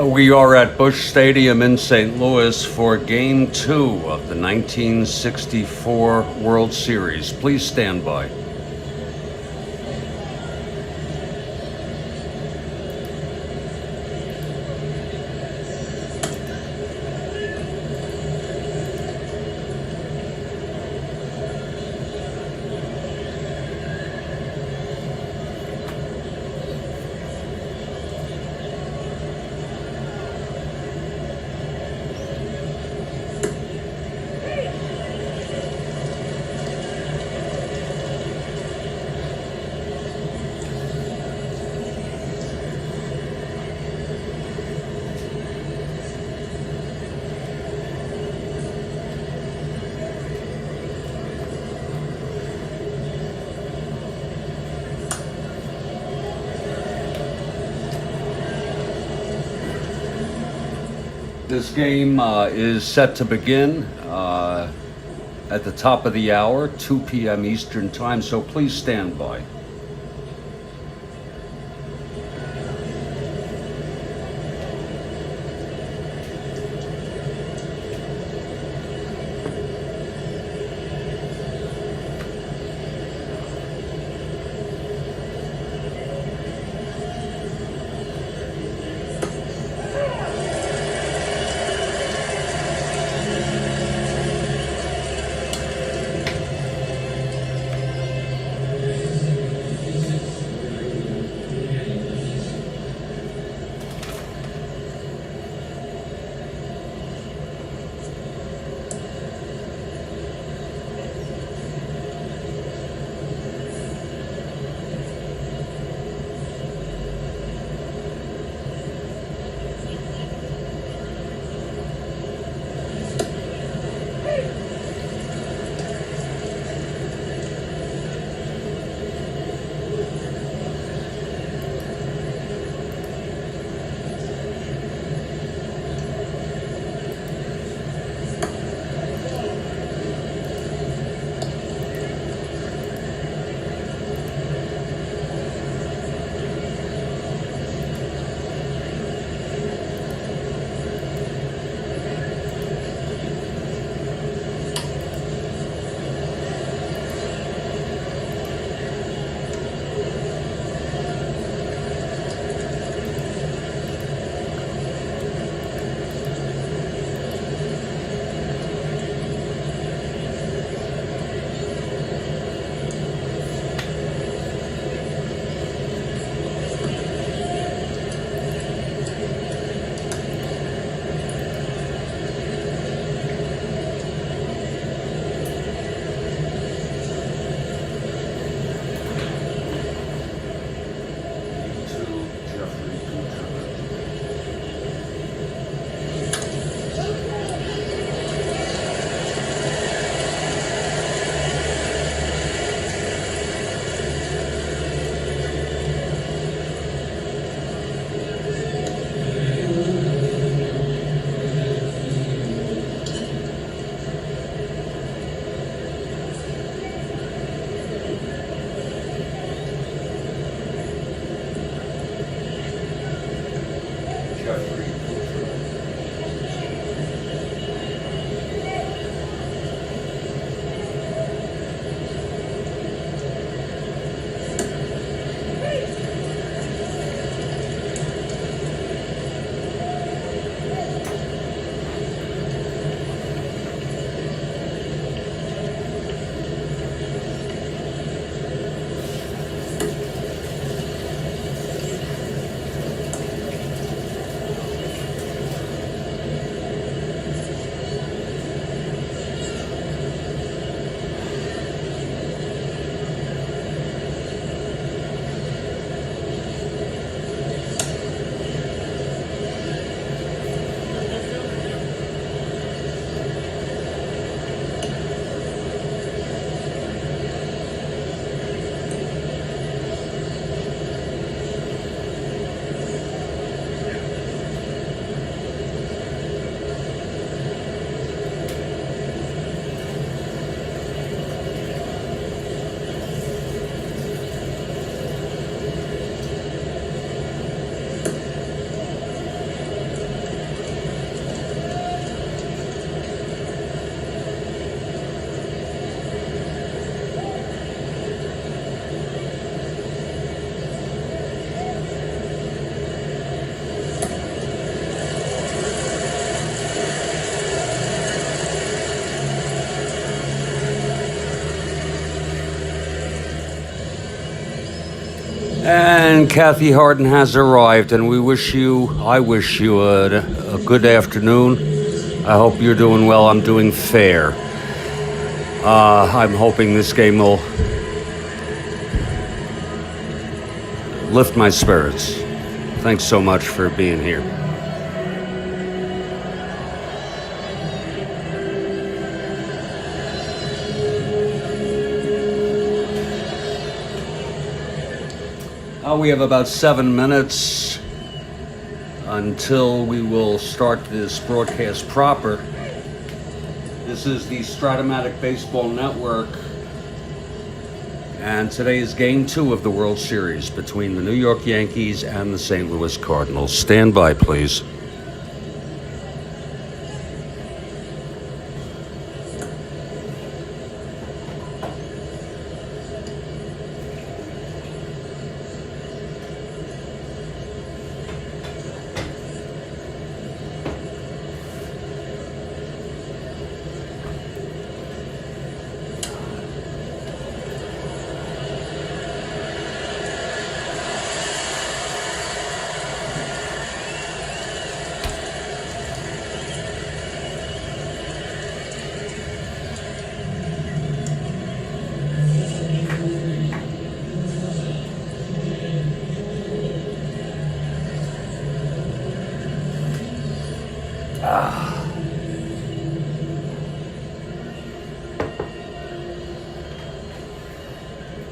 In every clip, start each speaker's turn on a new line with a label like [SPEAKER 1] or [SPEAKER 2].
[SPEAKER 1] We are at Busch Stadium in St. Louis for Game 2 of the 1964 World Series. Please stand by. This game is set to begin at the top of the hour, 2 p.m. Eastern Time, so please stand by. And Kathy Harden has arrived, and I wish you a good afternoon. I hope you're doing well. I'm doing fair. I'm hoping this game will lift my spirits. Thanks so much for being here. We have about 7 minutes until we will start this broadcast proper. This is the Strat-O-Matic Baseball Network, and today is Game 2 of the World Series between the New York Yankees and the St. Louis Cardinals. Stand by, please.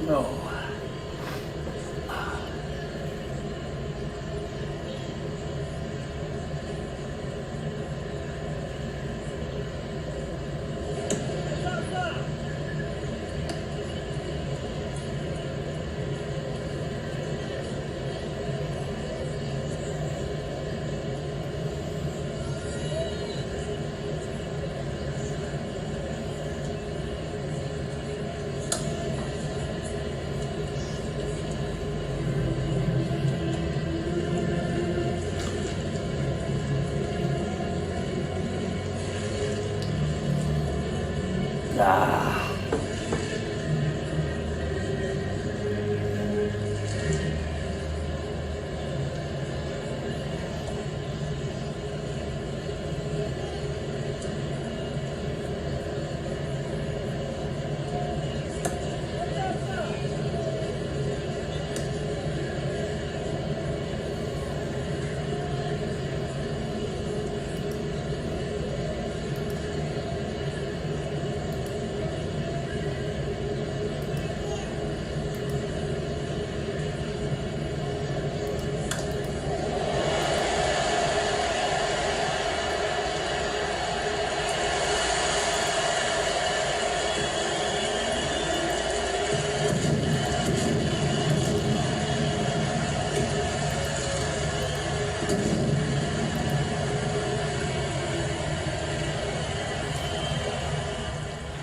[SPEAKER 1] No.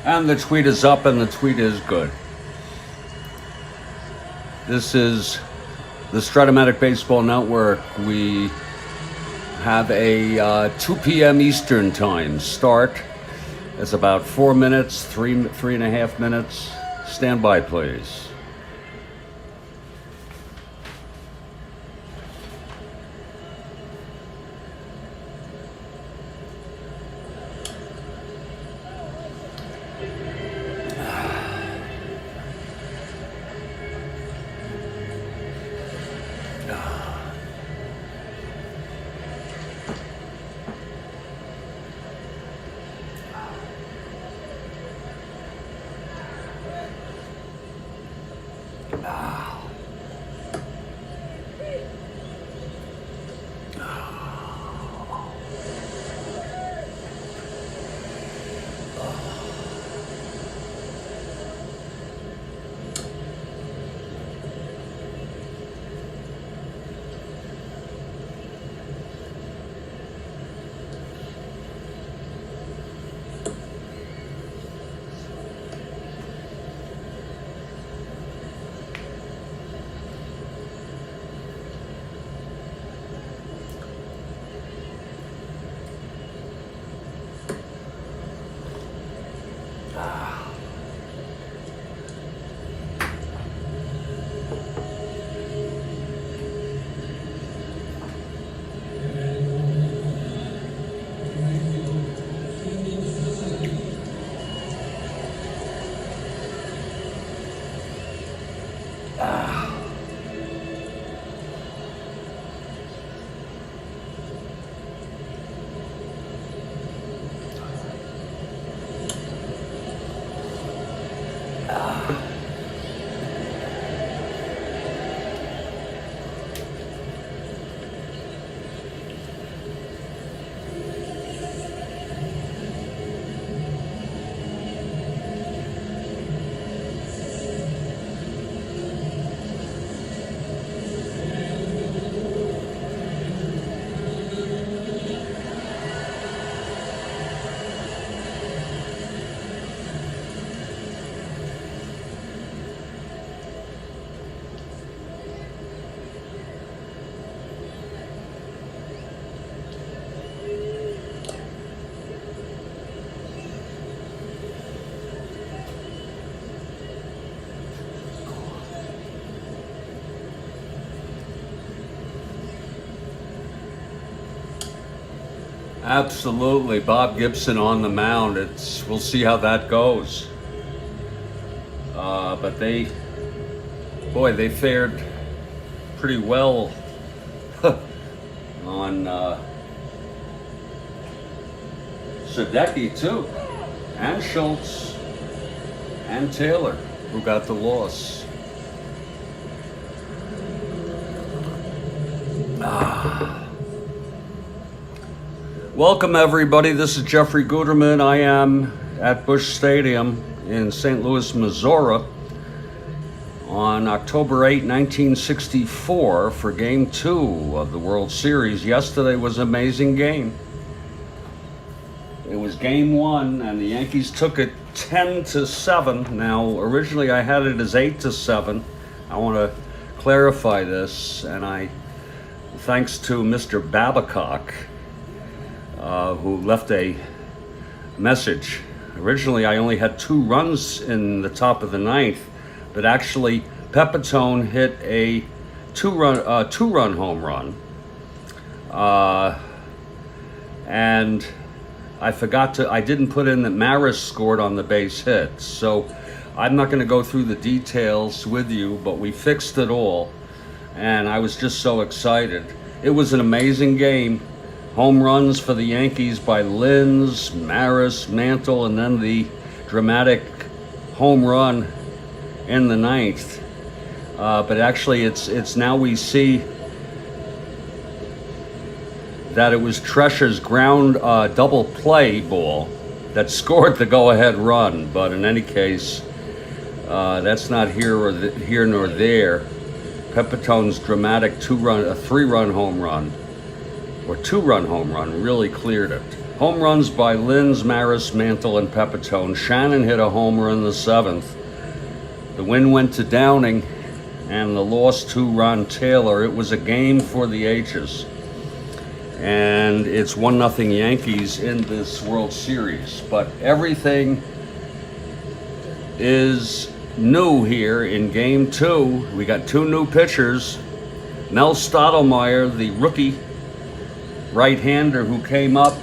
[SPEAKER 1] And the tweet is up, and the tweet is good. This is the Strat-O-Matic Baseball Network. We have a 2 p.m. Eastern time start. It's about 4 minutes, three and a half minutes. Stand by, please. Absolutely. Bob Gibson on the mound. We'll see how that goes. But they fared pretty well on Sadecki too, and Schultz, and Taylor, who got the loss. Welcome everybody, this is Jeffrey Guterman. I am at Busch Stadium in St. Louis, Missouri on October 8, 1964 for Game 2 of the World Series. Yesterday was an amazing game. It was Game 1 and the Yankees took it 10-7. Now, originally I had it as 8-7. I want to clarify this, and thanks to Mr. Babcock, who left a message. Originally, I only had 2 runs in the top of the 9th, but actually, Pepitone hit a two-run home run, and I didn't put in that Maris scored on the base hit. So I'm not going to go through the details with you, but we fixed it all, and I was just so excited. It was an amazing game. Home runs for the Yankees by Linz, Maris, Mantle, and then the dramatic home run in the 9th. But actually, it's now we see that it was Trescher's ground double play ball that scored the go-ahead run. But in any case, that's not here nor there. Pepitone's dramatic 3-run home run, or 2-run home run, really cleared it. Home runs by Linz, Maris, Mantle, and Pepitone. Shannon hit a homer in the 7th. The win went to Downing, and the loss to Ron Taylor. It was a game for the H's. And it's 1-0 Yankees in this World Series. But everything is new here in Game 2. We got 2 new pitchers. Mel Stottlemyre, the rookie right-hander who came up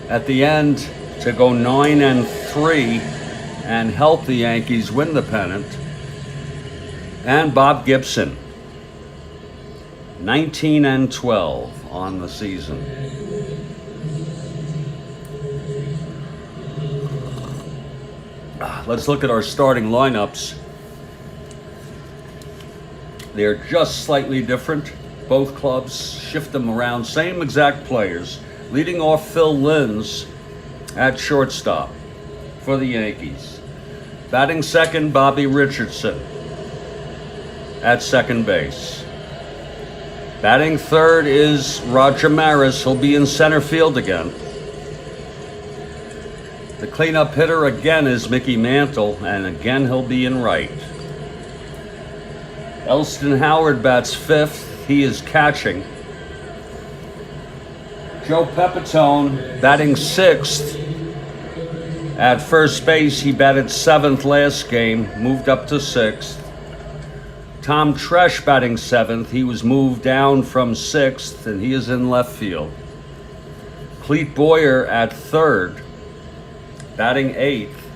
[SPEAKER 1] at the end to go 9-3 and help the Yankees win the pennant. And Bob Gibson, 19-12 on the season. Let's look at our starting lineups. They're just slightly different. Both clubs shift them around. Same exact players. Leading off, Phil Linz at shortstop for the Yankees. Batting second, Bobby Richardson at second base. Batting third is Roger Maris. He'll be in center field again. The cleanup hitter again is Mickey Mantle, and again he'll be in right. Elston Howard bats fifth. He is catching. Joe Pepitone batting sixth. At first base, he batted seventh last game, moved up to sixth. Tom Tresh batting seventh. He was moved down from sixth, and he is in left field. Clete Boyer at third, batting eighth.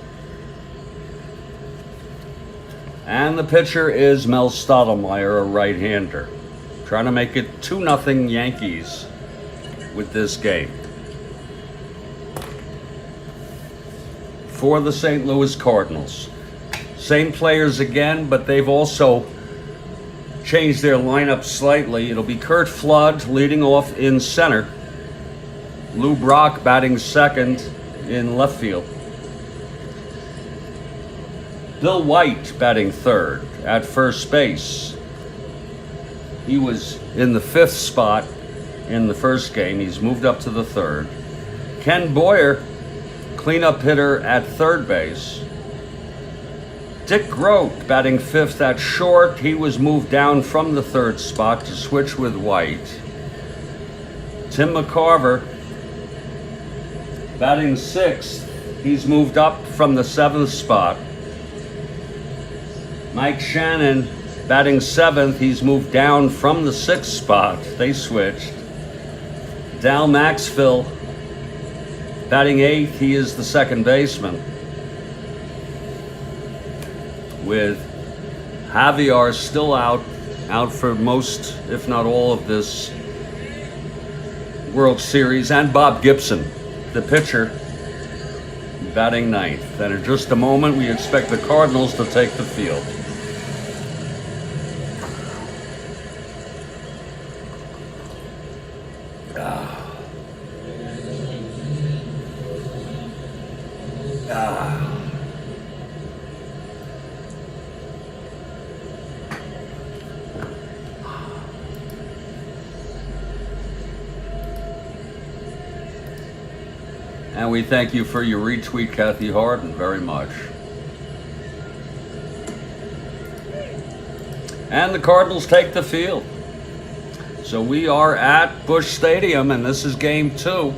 [SPEAKER 1] And the pitcher is Mel Stottlemyre, a right-hander. Trying to make it 2-0 Yankees with this game. For the St. Louis Cardinals. Same players again, but they've also changed their lineup slightly. It'll be Kurt Flood leading off in center. Lou Brock batting second in left field. Bill White batting third at first base. He was in the fifth spot in the first game. He's moved up to the third. Ken Boyer, cleanup hitter at third base. Dick Grote batting fifth at short. He was moved down from the third spot to switch with White. Tim McCarver batting sixth. He's moved up from the seventh spot. Mike Shannon batting seventh. He's moved down from the sixth spot. They switched. Dal Maxfield batting 8th. He is the second baseman, with Javier still out for most, if not all, of this World Series, and Bob Gibson, the pitcher, batting 9th. And in just a moment, we expect the Cardinals to take the field. And we thank you for your retweet, Kathy Harden, very much. And the Cardinals take the field. So we are at Busch Stadium, and this is game 2.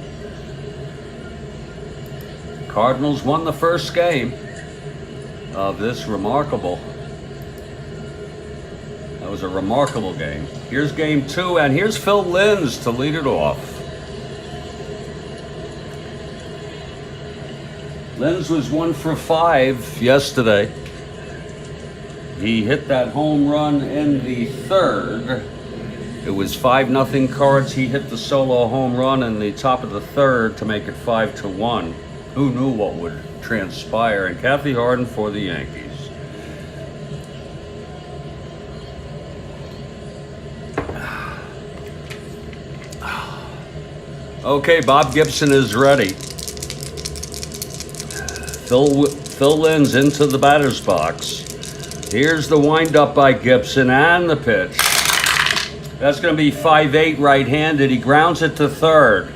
[SPEAKER 1] Cardinals won the first game of this remarkable. That was a remarkable game. Here's game 2, and here's Phil Linz to lead it off. Linz was 1 for 5 yesterday. He hit that home run in the 3rd. It was 5-0 Cards. He hit the solo home run in the top of the 3rd to make it 5-1. Who knew what would transpire? And Kathy Harden for the Yankees. Okay, Bob Gibson is ready. Phil Linz into the batter's box. Here's the windup by Gibson and the pitch. That's going to be 5-8 right-handed. He grounds it to 3rd.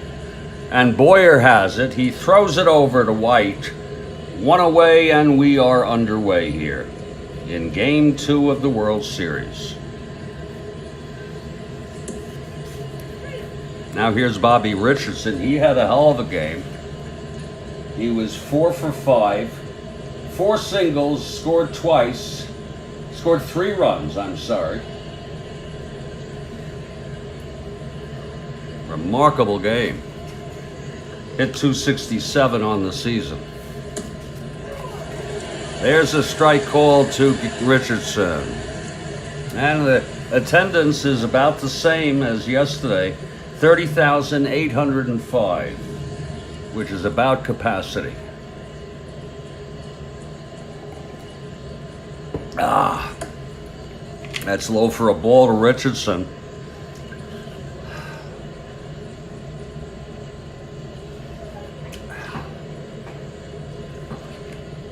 [SPEAKER 1] And Boyer has it. He throws it over to White. 1 away, and we are underway here in game 2 of the World Series. Now here's Bobby Richardson. He had a hell of a game. He was 4 for 5, 4 singles, scored 3 runs, I'm sorry. Remarkable game. Hit 267 on the season. There's a strike call to Richardson. And the attendance is about the same as yesterday, 30,805. Which is about capacity. That's low for a ball to Richardson.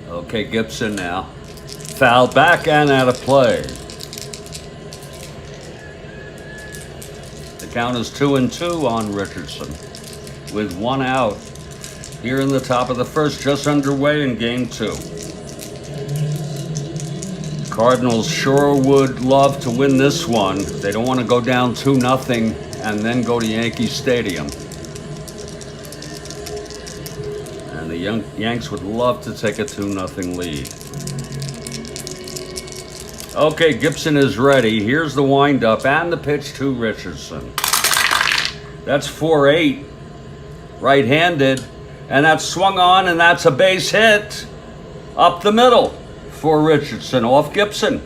[SPEAKER 1] Okay, Gibson now. Foul back and out of play. The count is 2-2 on Richardson, with 1 out. Here in the top of the 1st, just underway in game 2. Cardinals sure would love to win this one. They don't want to go down 2-0 and then go to Yankee Stadium. And the Yanks would love to take a 2-0 lead. Okay, Gibson is ready. Here's the windup and the pitch to Richardson. That's 4-8, right-handed. And that's swung on, and that's a base hit up the middle for Richardson, off Gibson.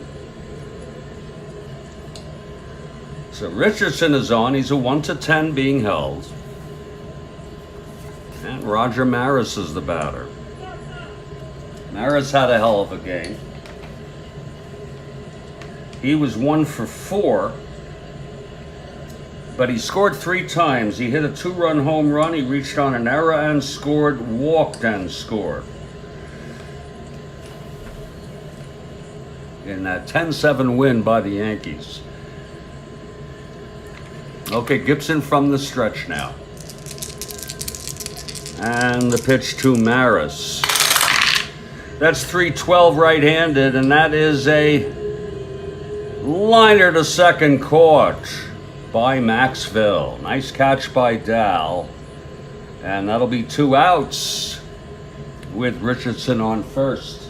[SPEAKER 1] So Richardson is on. He's a 1-10 being held. And Roger Maris is the batter. Maris had a hell of a game. He was 1 for 4. But he scored 3 times. He hit a 2-run home run. He reached on an error and scored, walked and scored. In that 10-7 win by the Yankees. Okay, Gibson from the stretch now. And the pitch to Maris. That's 3-12 right-handed, and that is a liner to second caught by Maxfield. Nice catch by Dal. And that'll be 2 outs with Richardson on first.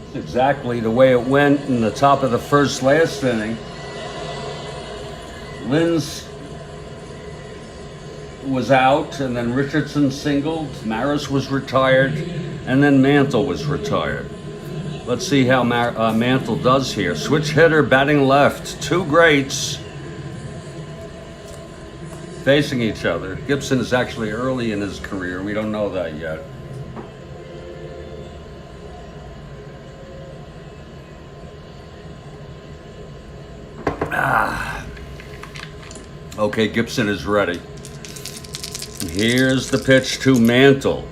[SPEAKER 1] It's exactly the way it went in the top of the 1st last inning. Linz was out, and then Richardson singled, Maris was retired, and then Mantle was retired. Let's see how Mantle does here. Switch hitter, batting left. Two greats facing each other. Gibson is actually early in his career. We don't know that yet. Okay, Gibson is ready. Here's the pitch to Mantle.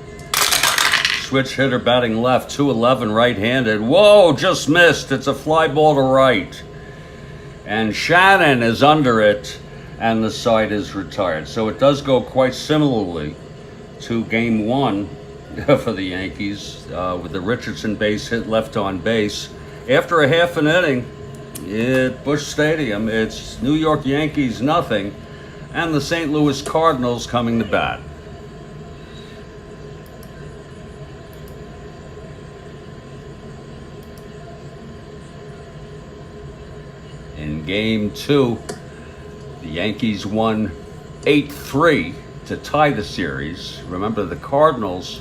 [SPEAKER 1] Switch hitter batting left, 211 right-handed. Whoa, just missed. It's a fly ball to right. And Shannon is under it, and the side is retired. So it does go quite similarly to game one for the Yankees with the Richardson base hit left on base. After a half an inning at Busch Stadium, it's New York Yankees nothing, and the St. Louis Cardinals coming to bat. In game two, the Yankees won 8-3 to tie the series. Remember, the Cardinals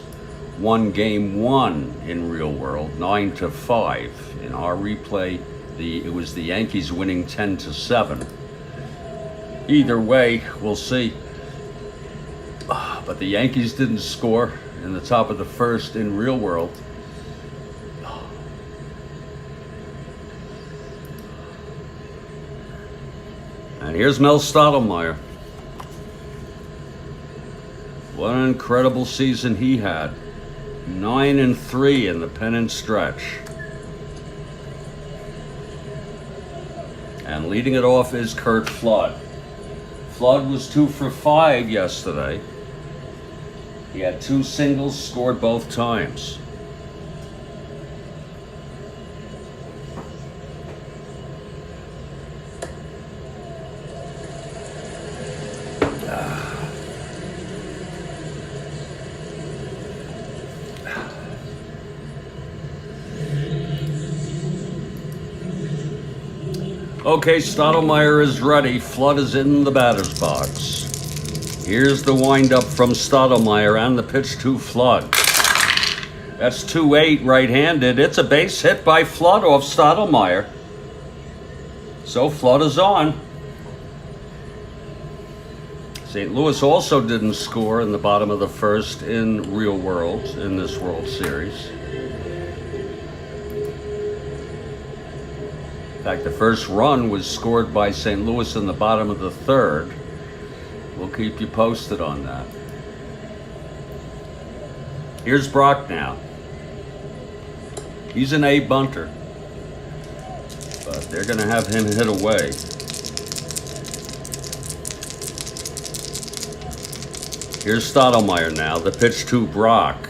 [SPEAKER 1] won game one in real world, 9-5. In our replay, it was the Yankees winning 10-7. Either way, we'll see. But the Yankees didn't score in the top of the first in real world. And here's Mel Stottlemyre. What an incredible season he had. 9-3 in the pennant stretch. And leading it off is Curt Flood. Flood was 2 for 5 yesterday. He had 2 singles, scored both times. Okay, Stottlemyre is ready. Flood is in the batter's box. Here's the windup from Stottlemyre and the pitch to Flood. That's 2-8 right-handed. It's a base hit by Flood off Stottlemyre. So Flood is on. St. Louis also didn't score in the bottom of the first in real world, in this World Series. In fact, the first run was scored by St. Louis in the bottom of the third. We'll keep you posted on that. Here's Brock now. He's an A bunter, but they're going to have him hit away. Here's Stottlemyre now. The pitch to Brock.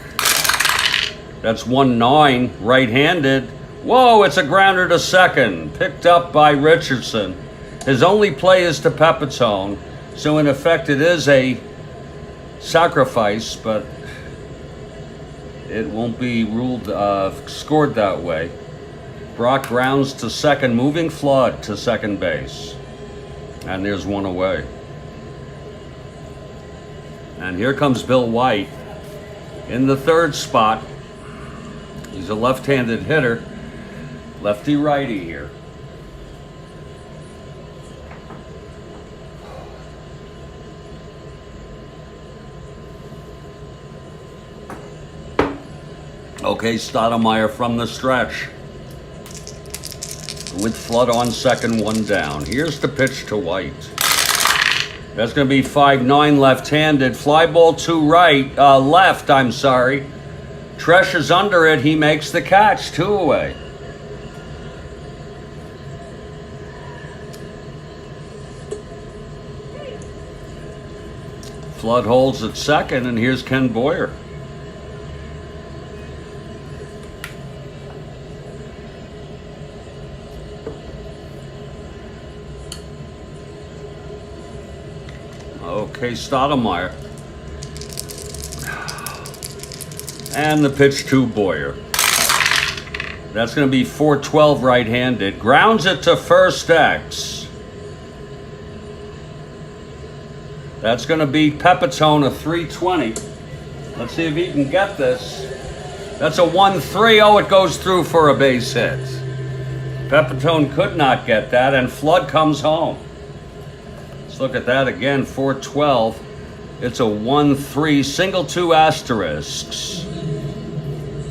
[SPEAKER 1] That's 1-9 right-handed. Whoa, it's a grounder to second, picked up by Richardson. His only play is to Pepitone, so in effect it is a sacrifice, but it won't be ruled scored that way. Brock grounds to second, moving Flood to second base. And there's one away. And here comes Bill White in the third spot. He's a left-handed hitter. Lefty-righty here. Okay, Stottlemyre from the stretch. With Flood on second, 1 down. Here's the pitch to White. That's going to be 5-9 left-handed. Fly ball to left, I'm sorry. Tresh is under it. He makes the catch. 2 away. Flood holds at second, and here's Ken Boyer. Okay, Stottlemyre. And the pitch to Boyer. That's going to be 4-12 right-handed. Grounds it to first X. That's going to be Pepitone, a 320. Let's see if he can get this. That's a 1-3. Oh, it goes through for a base hit. Pepitone could not get that, and Flood comes home. Let's look at that again, 412. It's a 1-3, single 2 asterisks.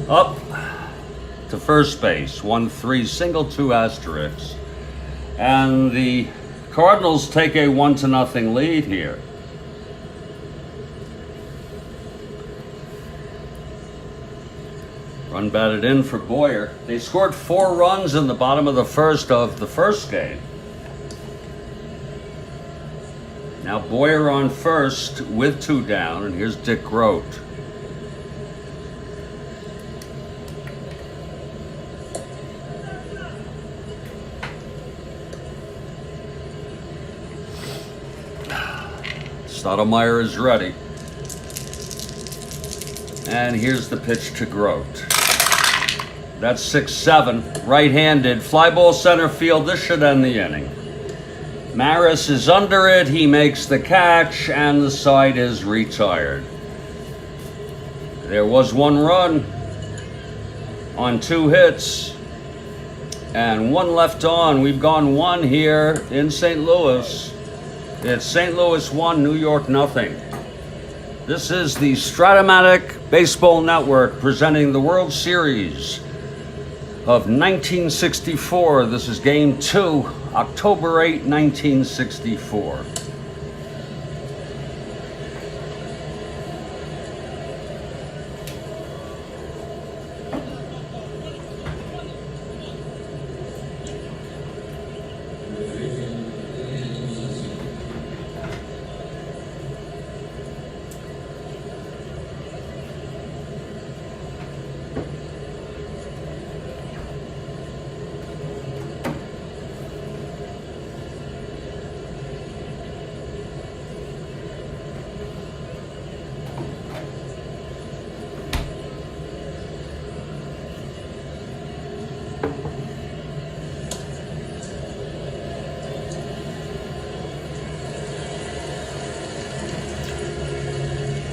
[SPEAKER 1] Up to first base, 1-3, single 2 asterisks. And the Cardinals take a 1-0 lead here. Run batted in for Boyer. They scored 4 runs in the bottom of the first game. Now Boyer on first with 2 down, and here's Dick Grote. Stottlemyre is ready. And here's the pitch to Grote. That's 6-7, right-handed, fly ball center field. This should end the inning. Maris is under it, he makes the catch, and the side is retired. There was 1 run on 2 hits, and 1 left on. We've gone 1 here in St. Louis. It's St. Louis 1, New York nothing. This is the Strat-O-Matic Baseball Network presenting the World Series of 1964. This is Game 2, October 8, 1964.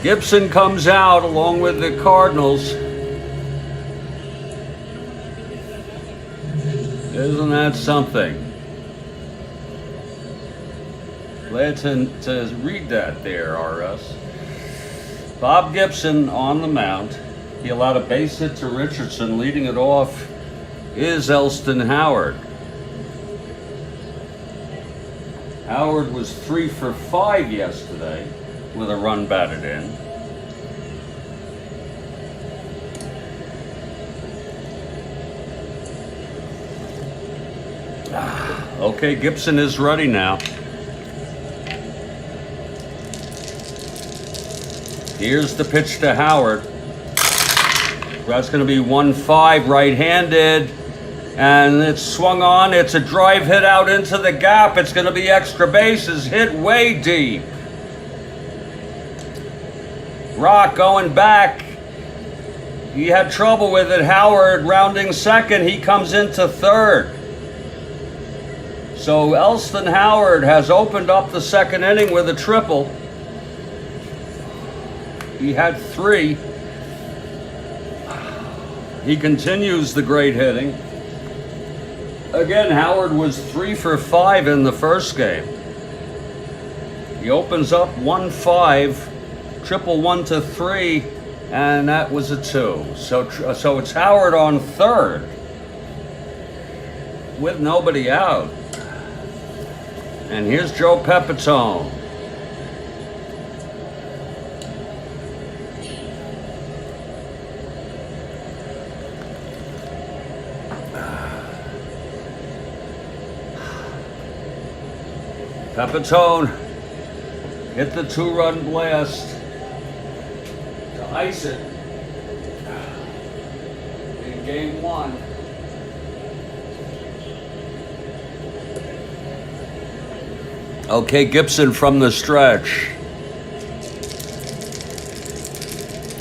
[SPEAKER 1] Gibson comes out along with the Cardinals. Isn't that something? Glad to read that there, RS. Bob Gibson on the mound. He allowed a base hit to Richardson. Leading it off is Elston Howard. Howard was 3 for 5 yesterday with a run batted in. Okay, Gibson is ready now. Here's the pitch to Howard. That's going to be 1-5 right-handed. And it's swung on. It's a drive hit out into the gap. It's going to be extra bases. Hit way deep. Rock going back. He had trouble with it. Howard rounding second. He comes into third. So Elston Howard has opened up the second inning with a triple. He had 3. He continues the great hitting. Again, Howard was 3 for 5 in the first game. He opens up 1-5, triple 1 to 3, and that was a 2. So it's Howard on third with nobody out. And here's Joe Pepitone. Pepitone hit the 2-run blast to ice it in game 1. Okay, Gibson from the stretch.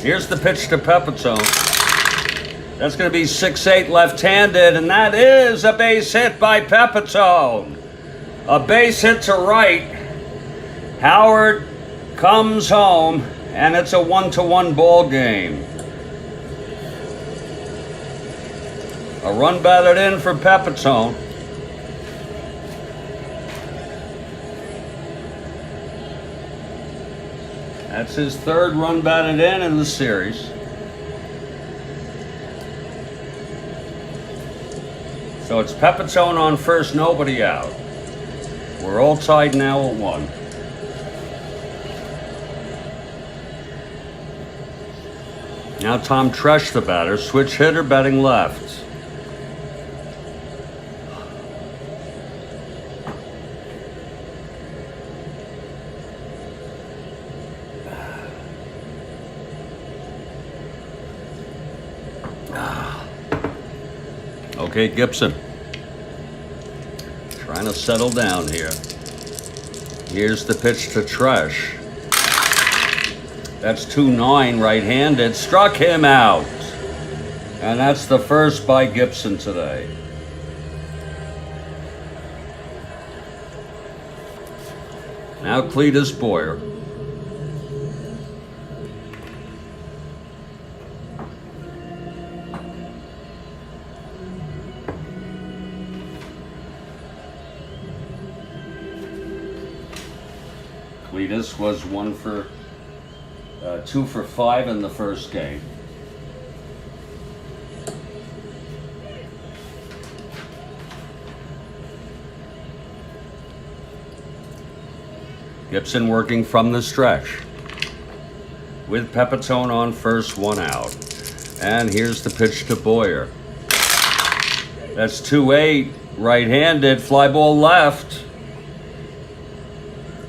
[SPEAKER 1] Here's the pitch to Pepitone. That's going to be 6-8 left-handed, and that is a base hit by Pepitone. A base hit to right. Howard comes home, and it's a 1-1 ball game. A run batted in for Pepitone. That's his third run batted in the series. So it's Pepitone on first, nobody out. We're all tied now at 1. Now Tom Tresh, the batter, switch hitter, batting left. Okay, Gibson. Trying to settle down here. Here's the pitch to Tresh. That's 2-9 right-handed. Struck him out. And that's the first by Gibson today. Now Cletus Boyer. Cletus was 2 for 5 in the first game. Gibson working from the stretch with Pepitone on first, 1 out. And here's the pitch to Boyer. That's 2-8, right-handed, fly ball left.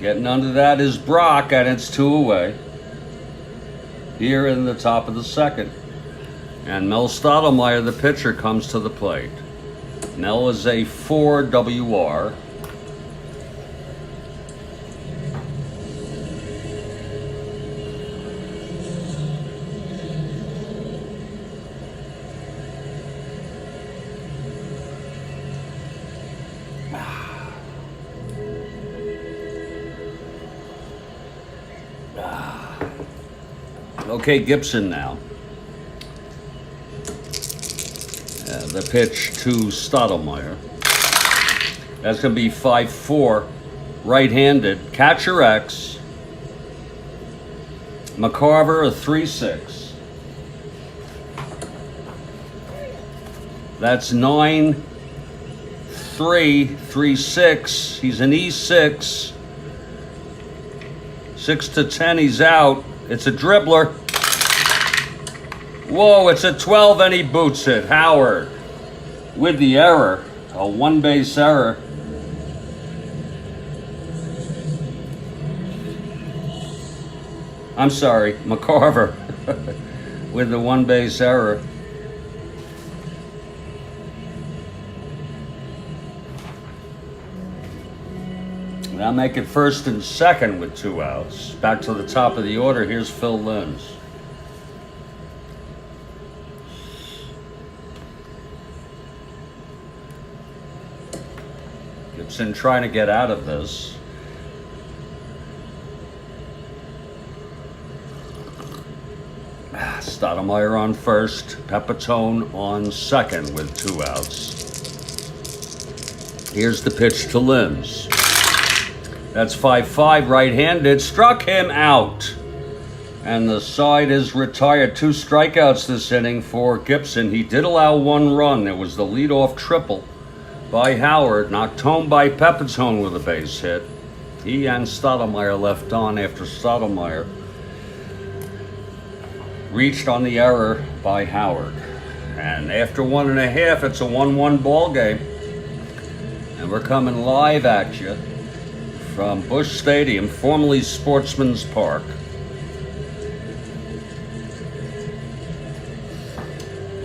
[SPEAKER 1] Getting under that is Brock, and it's 2 away. Here in the top of the second. And Mel Stottlemyre, the pitcher, comes to the plate. Mel is a 4 WR. Okay, Gibson now. The pitch to Stottlemyre. That's going to be 5-4, right-handed. Catcher X. McCarver, a 3-6. That's 9-3, 3-6. He's an E6. 6-10, he's out. It's a dribbler. Whoa, it's a 12 and he boots it. Howard with the error, a 1-base error. I'm sorry, McCarver with the 1-base error. Now make it first and second with 2 outs. Back to the top of the order. Here's Phil Limbs. Gibson trying to get out of this. Stottlemyre on first. Pepitone on second with 2 outs. Here's the pitch to Limbs. That's 5-5, right-handed. Struck him out. And the side is retired. 2 strikeouts this inning for Gibson. He did allow 1 run. It was the leadoff triple by Howard. Knocked home by Pepitone with a base hit. He and Stottlemyre left on after Stottlemyre reached on the error by Howard. And after 1.5, it's a 1-1 ball game. And we're coming live at you from Busch Stadium, formerly Sportsman's Park.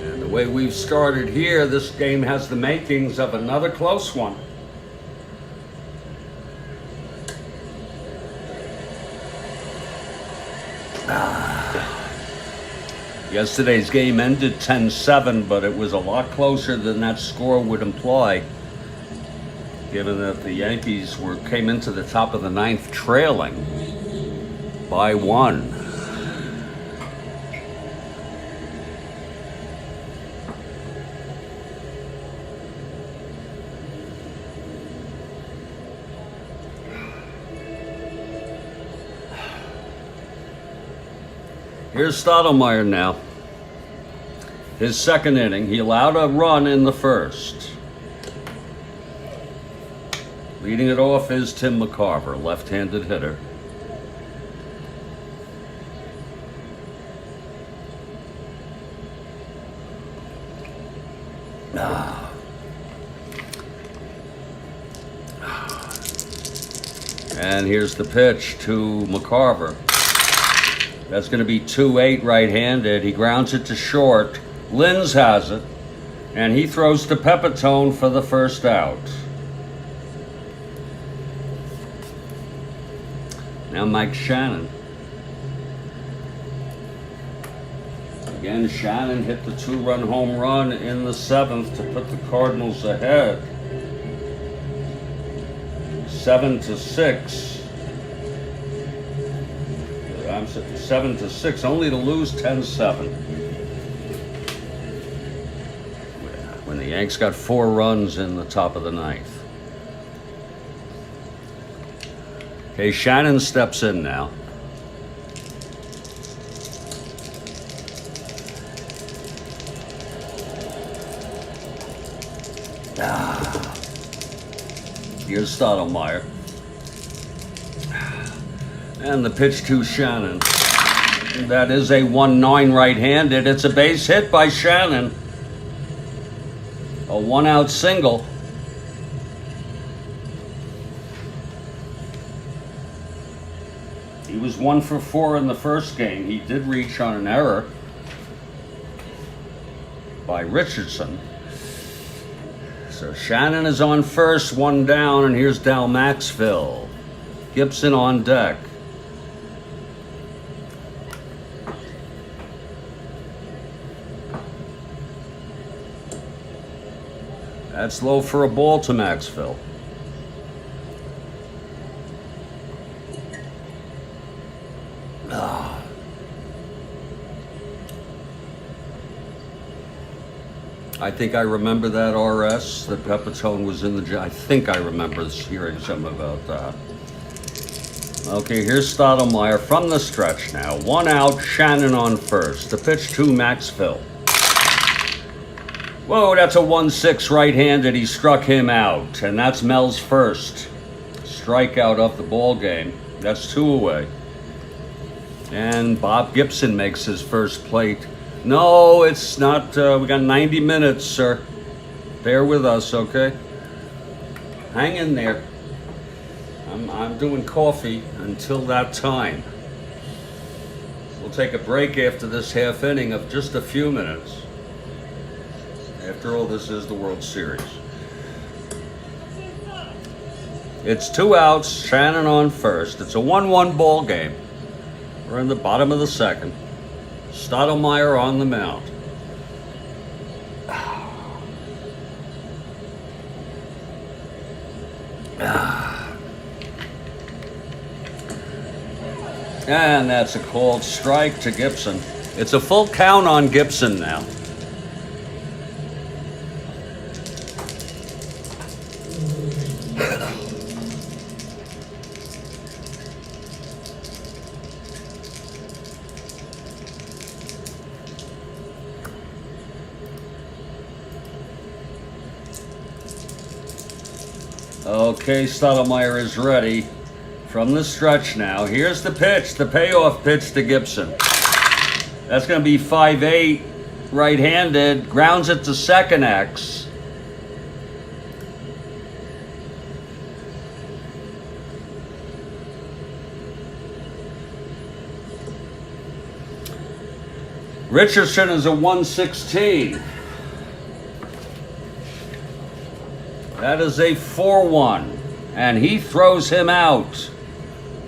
[SPEAKER 1] And the way we've started here, this game has the makings of another close one. Yesterday's game ended 10-7, but it was a lot closer than that score would imply, given that the Yankees came into the top of the 9th trailing. by 1. Here's Stottlemyre now. His second inning. He allowed a run in the first. Leading it off is Tim McCarver, left-handed hitter. And here's the pitch to McCarver. That's going to be 2-8 right-handed. He grounds it to short. Linz has it. And he throws to Pepitone for the first out. Now Mike Shannon. Again, Shannon hit the 2-run home run in the 7th to put the Cardinals ahead. 7-6. 7-6, only to lose 10-7. When the Yanks got 4 runs in the top of the 9th. Okay, Shannon steps in now. Here's Stottlemyre. And the pitch to Shannon. That is a 1-9 right-handed. It's a base hit by Shannon. A 1-out single. He was 1 for 4 in the first game. He did reach on an error by Richardson. So Shannon is on first, 1 down, and here's Dal Maxville. Gibson on deck. That's low for a ball to Maxville. I think I remember that RS, that Pepitone was in the... I think I remember hearing something about that. Okay, here's Stottlemyre from the stretch now. 1 out, Shannon on first. The pitch to Maxville. Whoa, that's a 1-6 right-handed. He struck him out, and that's Mel's first strikeout of the ball game. That's 2 away. And Bob Gibson makes his first plate. No, it's not. We got 90 minutes, sir. Bear with us, okay? Hang in there. I'm doing coffee until that time. We'll take a break after this half inning of just a few minutes. After all, this is the World Series. It's 2 outs, Shannon on first. It's a 1-1 ball game. We're in the bottom of the 2nd. Stottlemyre on the mound. And that's a called strike to Gibson. It's a full count on Gibson now. Okay, Stottlemyre is ready from the stretch now. Here's the pitch, the payoff pitch to Gibson. That's going to be 5-8, right-handed, grounds it to second X. Richardson is a 116. That is a 4-1, and he throws him out,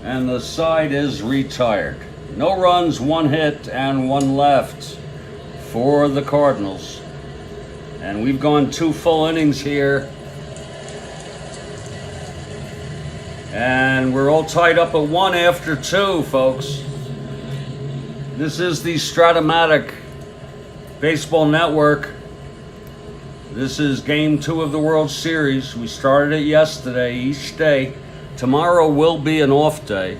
[SPEAKER 1] and the side is retired. No runs, 1 hit, and 1 left for the Cardinals. And we've gone 2 full innings here. And we're all tied up at 1 after 2, folks. This is the Strat-O-Matic Baseball Network. This is Game 2 of the World Series. We started it yesterday, each day. Tomorrow will be an off day.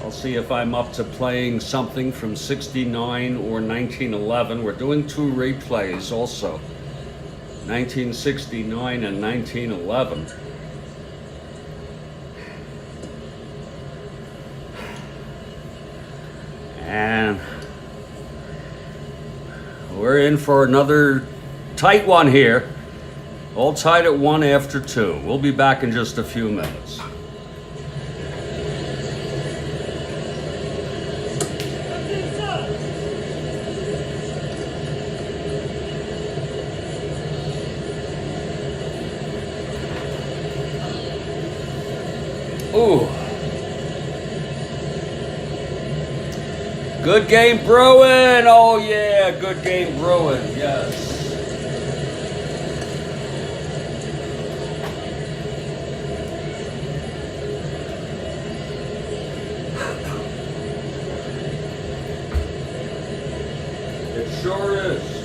[SPEAKER 1] I'll see if I'm up to playing something from 69 or 1911. We're doing 2 replays also. 1969 and 1911. And we're in for another tight one here. All tied at 1 after 2. We'll be back in just a few minutes. Ooh. Good game brewing. Oh yeah, good game brewing. Yes. It sure is.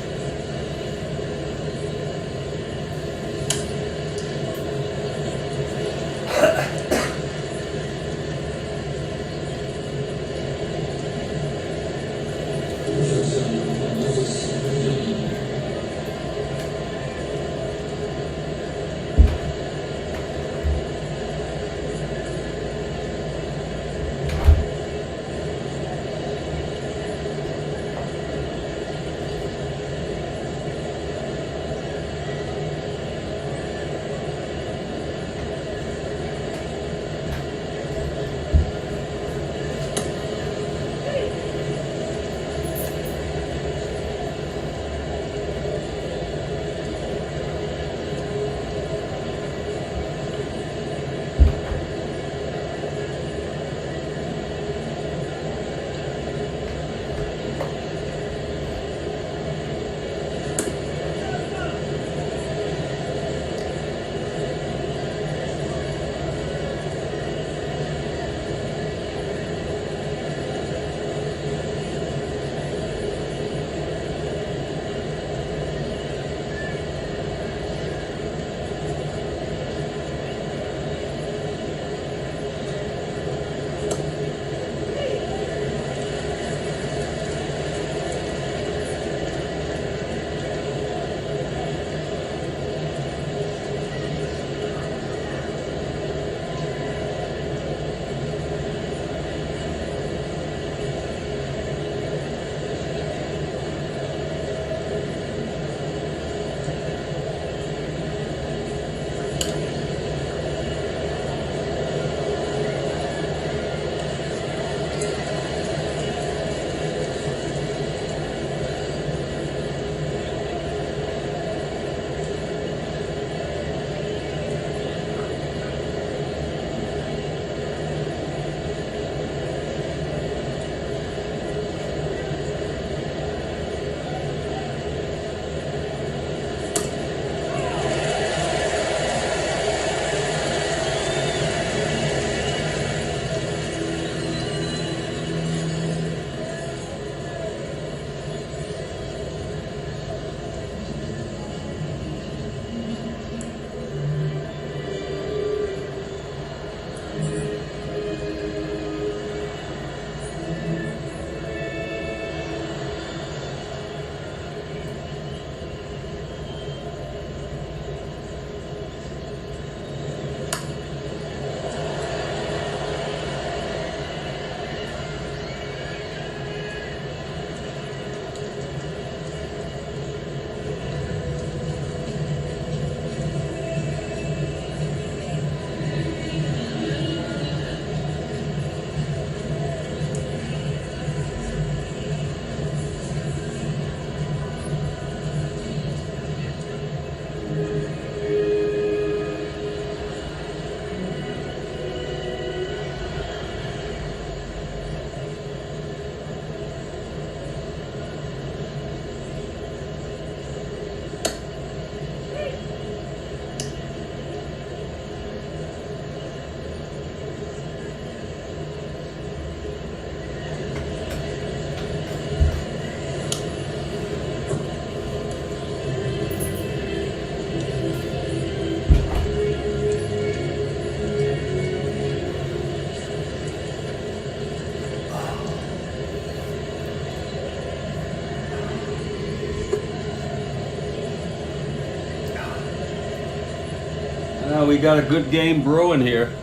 [SPEAKER 1] We got a good game brewing here.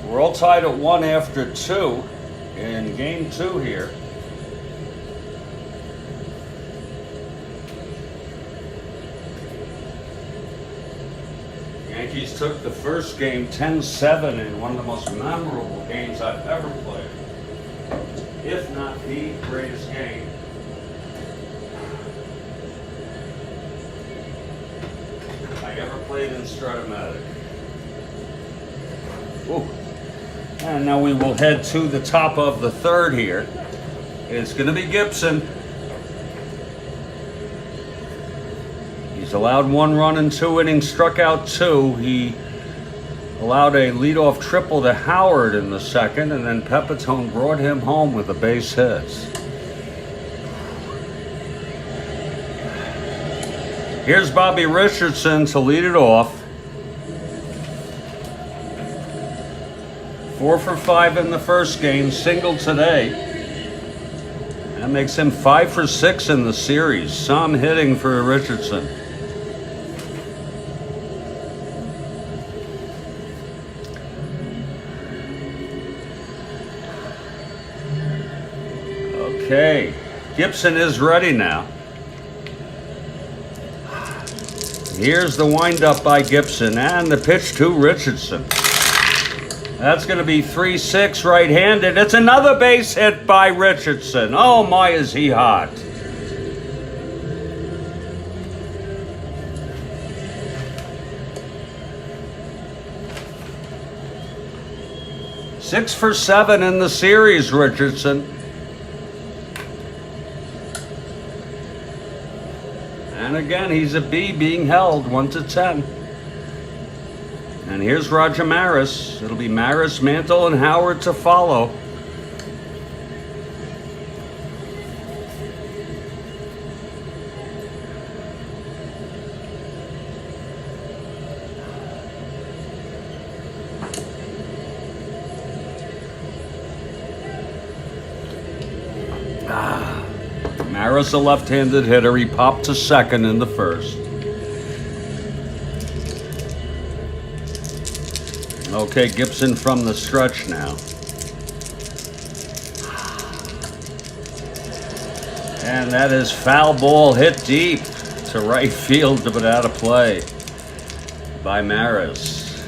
[SPEAKER 1] We're all tied at 1 after 2 in game 2 here. Yankees took the first game 10-7 in one of the most memorable games I've ever played, if not the greatest game. I ever played in Strat-O-Matic. Ooh. And now we will head to the top of the third here. It's going to be Gibson. He's allowed 1 run in 2 innings, struck out 2. He allowed a leadoff triple to Howard in the second, and then Pepitone brought him home with a base hit. Here's Bobby Richardson to lead it off. 4 for 5 in the first game, single today. That makes him 5 for 6 in the series. Some hitting for Richardson. Okay, Gibson is ready now. Here's the windup by Gibson and the pitch to Richardson. That's going to be 3-6 right-handed. It's another base hit by Richardson. Oh my, is he hot. Six for 7 in the series, Richardson. And again, he's a B being held 1-10. And here's Roger Maris. It'll be Maris, Mantle, and Howard to follow. Maris, a left-handed hitter. He popped to second in the first. Okay, Gibson from the stretch now. And that is foul ball hit deep to right field, but out of play by Maris.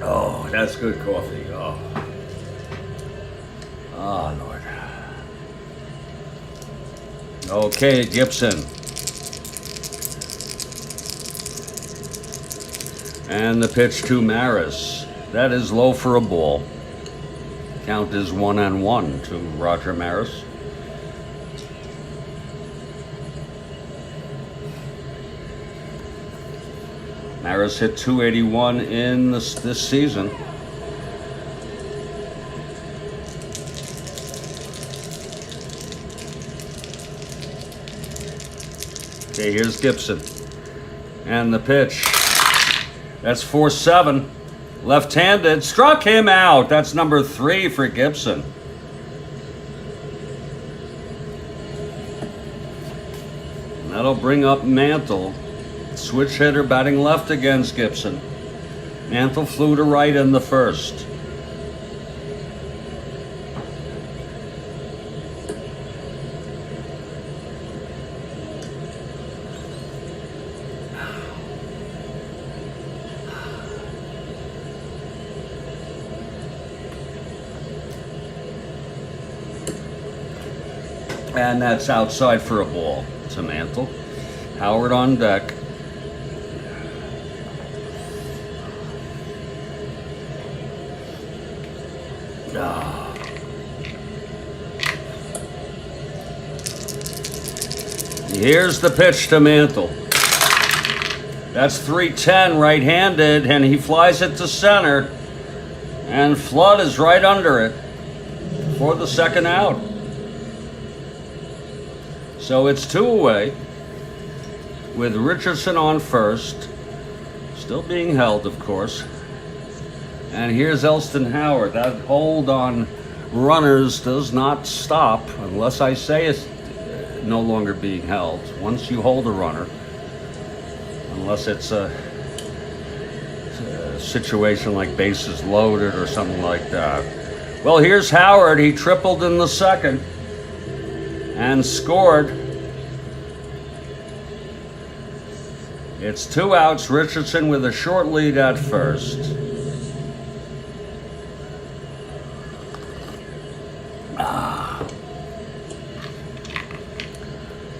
[SPEAKER 1] Oh, that's good coffee. Oh, oh Lord. Okay, Gibson. And the pitch to Maris. That is low for a ball. Count is 1-1 to Roger Maris. Maris hit .281 in this season. Okay, here's Gibson. And the pitch. That's 4-7. Left-handed. Struck him out. That's number 3 for Gibson. And that'll bring up Mantle. Switch hitter batting left against Gibson. Mantle flew to right in the first. And that's outside for a ball to Mantle. Howard on deck. Here's the pitch to Mantle. That's 3-10 right-handed, and he flies it to center. And Flood is right under it for the second out. So it's 2 away with Richardson on first. Still being held, of course. And here's Elston Howard. That hold on runners does not stop unless I say it's no longer being held. Once you hold a runner, unless it's a situation like bases loaded or something like that. Well, here's Howard. He tripled in the second and scored. It's 2 outs. Richardson with a short lead at first.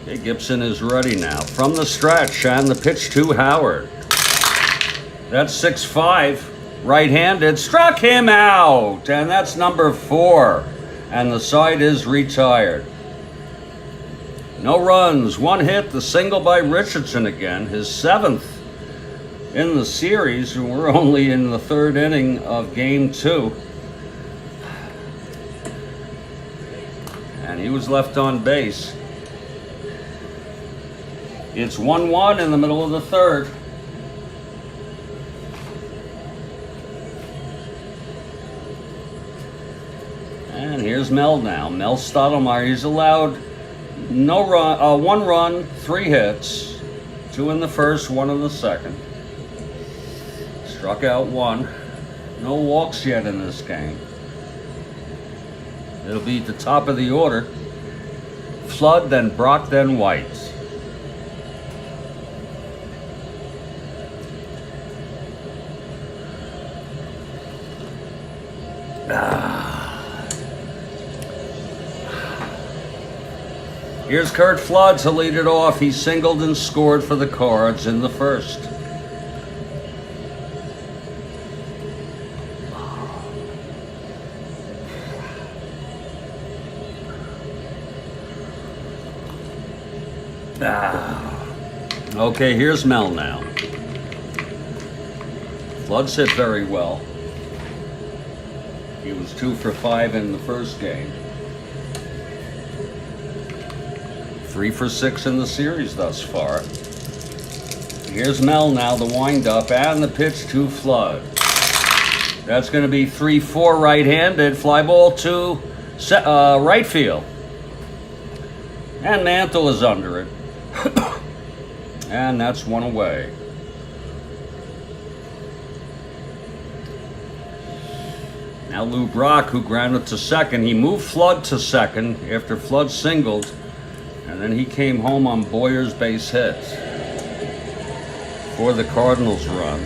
[SPEAKER 1] Okay, Gibson is ready now. From the stretch, and the pitch to Howard. That's 6-5. Right-handed. Struck him out. And that's number 4. And the side is retired. No runs, 1 hit, the single by Richardson again, his 7th in the series, and we're only in the 3rd inning of game 2. And he was left on base. It's 1-1 in the middle of the 3rd. And here's Mel now. Mel Stottlemyre, he's allowed no run, 1 run, 3 hits, 2 in the first, 1 in the second. Struck out 1. No walks yet in this game. It'll be at the top of the order. Flood, then Brock, then White. Here's Curt Flood to lead it off. He singled and scored for the Cards in the first. Okay, here's Mel now. Flood's hit very well. He was 2 for 5 in the first game. 3 for 6 in the series thus far. Here's Mel now, the windup, and the pitch to Flood. That's going to be 3-4 right-handed. Fly ball to right field. And Mantle is under it. And that's 1 away. Now Lou Brock, who grounded to second. He moved Flood to second after Flood singled. And then he came home on Boyer's base hit for the Cardinals run.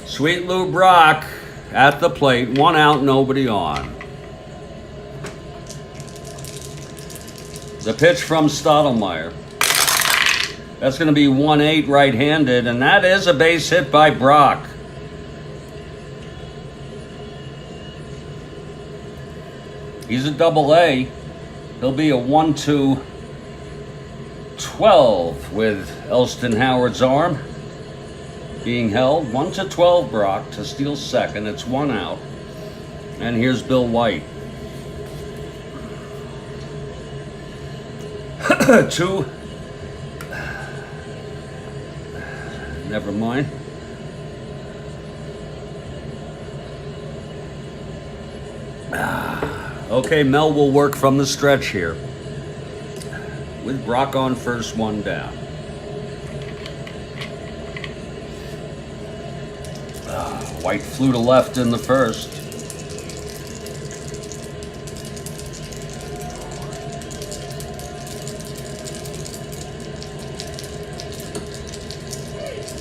[SPEAKER 1] Sweet Lou Brock at the plate. 1 out, nobody on. The pitch from Stottlemyre. That's going to be 1-8 right-handed, and that is a base hit by Brock. He's a double-A. He'll be a 1-2-12 with Elston Howard's arm being held. 1-12 Brock to steal second. It's 1 out. And here's Bill White. 2. Never mind. Okay, Mel will work from the stretch here. With Brock on first, 1 down. White flew to left in the first.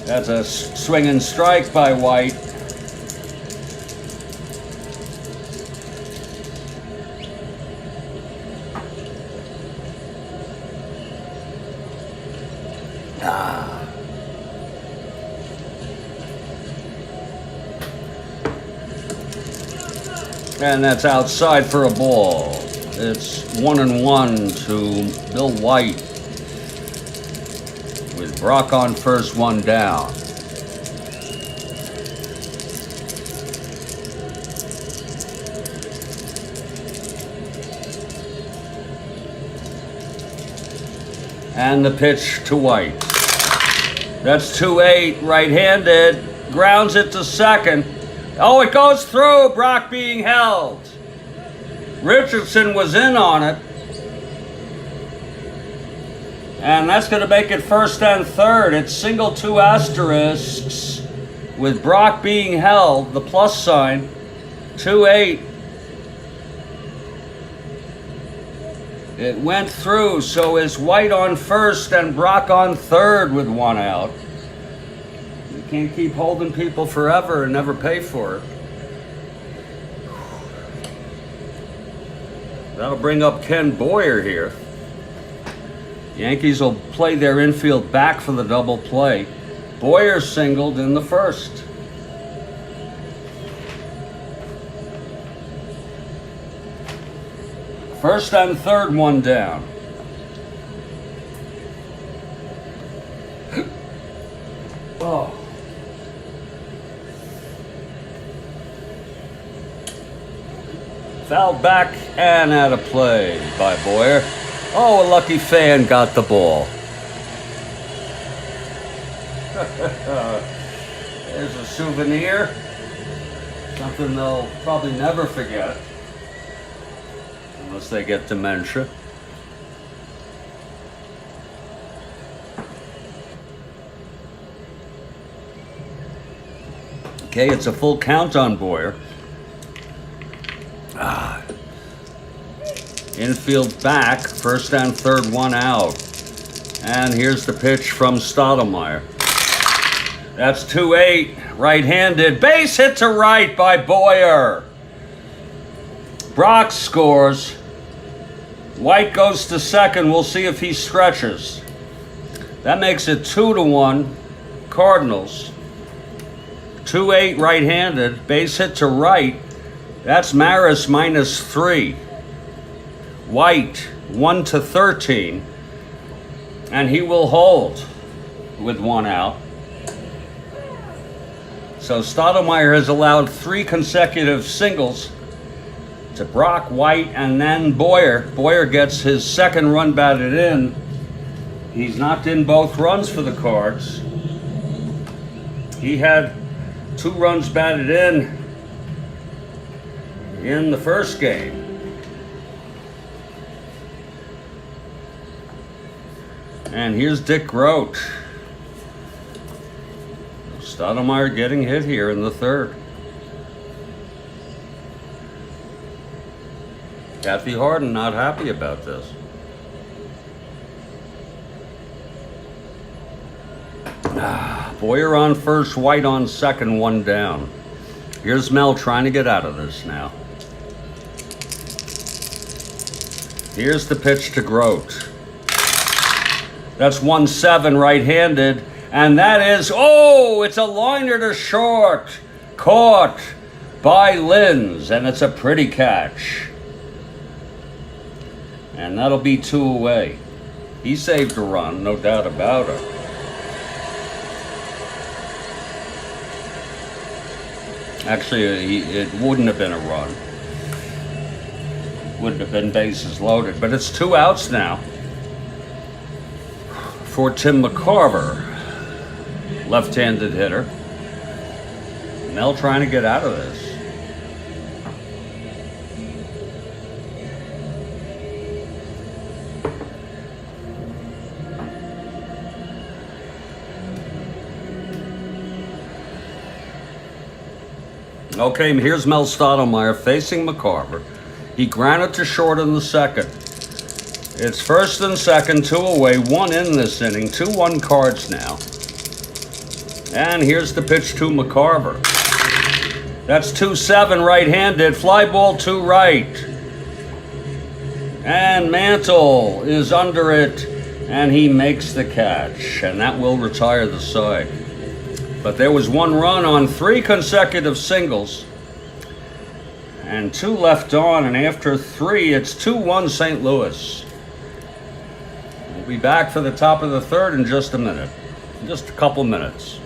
[SPEAKER 1] That's a swing and strike by White. And that's outside for a ball. It's 1-1 to Bill White. With Brock on first, 1 down. And the pitch to White. That's 2-8, right-handed. Grounds it to second. Oh, it goes through. Brock being held. Richardson was in on it. And that's going to make it first and third. It's single 2 asterisks with Brock being held, the plus sign. 2-8. It went through, so is White on first and Brock on third with 1 out. You can't keep holding people forever and never pay for it. That'll bring up Ken Boyer here. Yankees will play their infield back for the double play. Boyer singled in the first. First and third, 1 down. Oh. Fouled back and out of play by Boyer. Oh, a lucky fan got the ball. There's a souvenir. Something they'll probably never forget. Unless they get dementia. Okay, it's a full count on Boyer. Infield back, first and third, 1 out. And here's the pitch from Stottlemyre. That's 2-8, right-handed. Base hit to right by Boyer. Brock scores. White goes to second. We'll see if he stretches. That makes it 2-1. Cardinals. 2-8 right-handed. Base hit to right. That's Maris -3. White 1-13. And he will hold with 1 out. So Stottlemyre has allowed 3 consecutive singles to Brock, White, and then Boyer. Boyer gets his second run batted in. He's knocked in both runs for the Cards. He had 2 runs batted in the first game. And here's Dick Grote. Stottlemyre getting hit here in the third. Kathy Harden not happy about this. Boyer on first, White on second, 1 down. Here's Mel trying to get out of this now. Here's the pitch to Grote. That's 1-7 right-handed. And that is, oh, it's a liner to short. Caught by Linz, and it's a pretty catch. And that'll be 2 away. He saved a run, no doubt about it. Actually, it wouldn't have been a run. Wouldn't have been bases loaded. But it's 2 outs now for Tim McCarver. Left-handed hitter. Mel trying to get out of this. Okay, here's Mel Stottlemyre facing McCarver. He grounded to short in the second. It's first and second, 2 away, 1 in this inning, 2-1 Cards now. And here's the pitch to McCarver. That's 2-7 right-handed, fly ball to right. And Mantle is under it, and he makes the catch, and that will retire the side. But there was 1 run on 3 consecutive singles, and 2 left on, and after 3, it's 2-1 St. Louis. We'll be back for the top of the third in just a minute, just a couple minutes.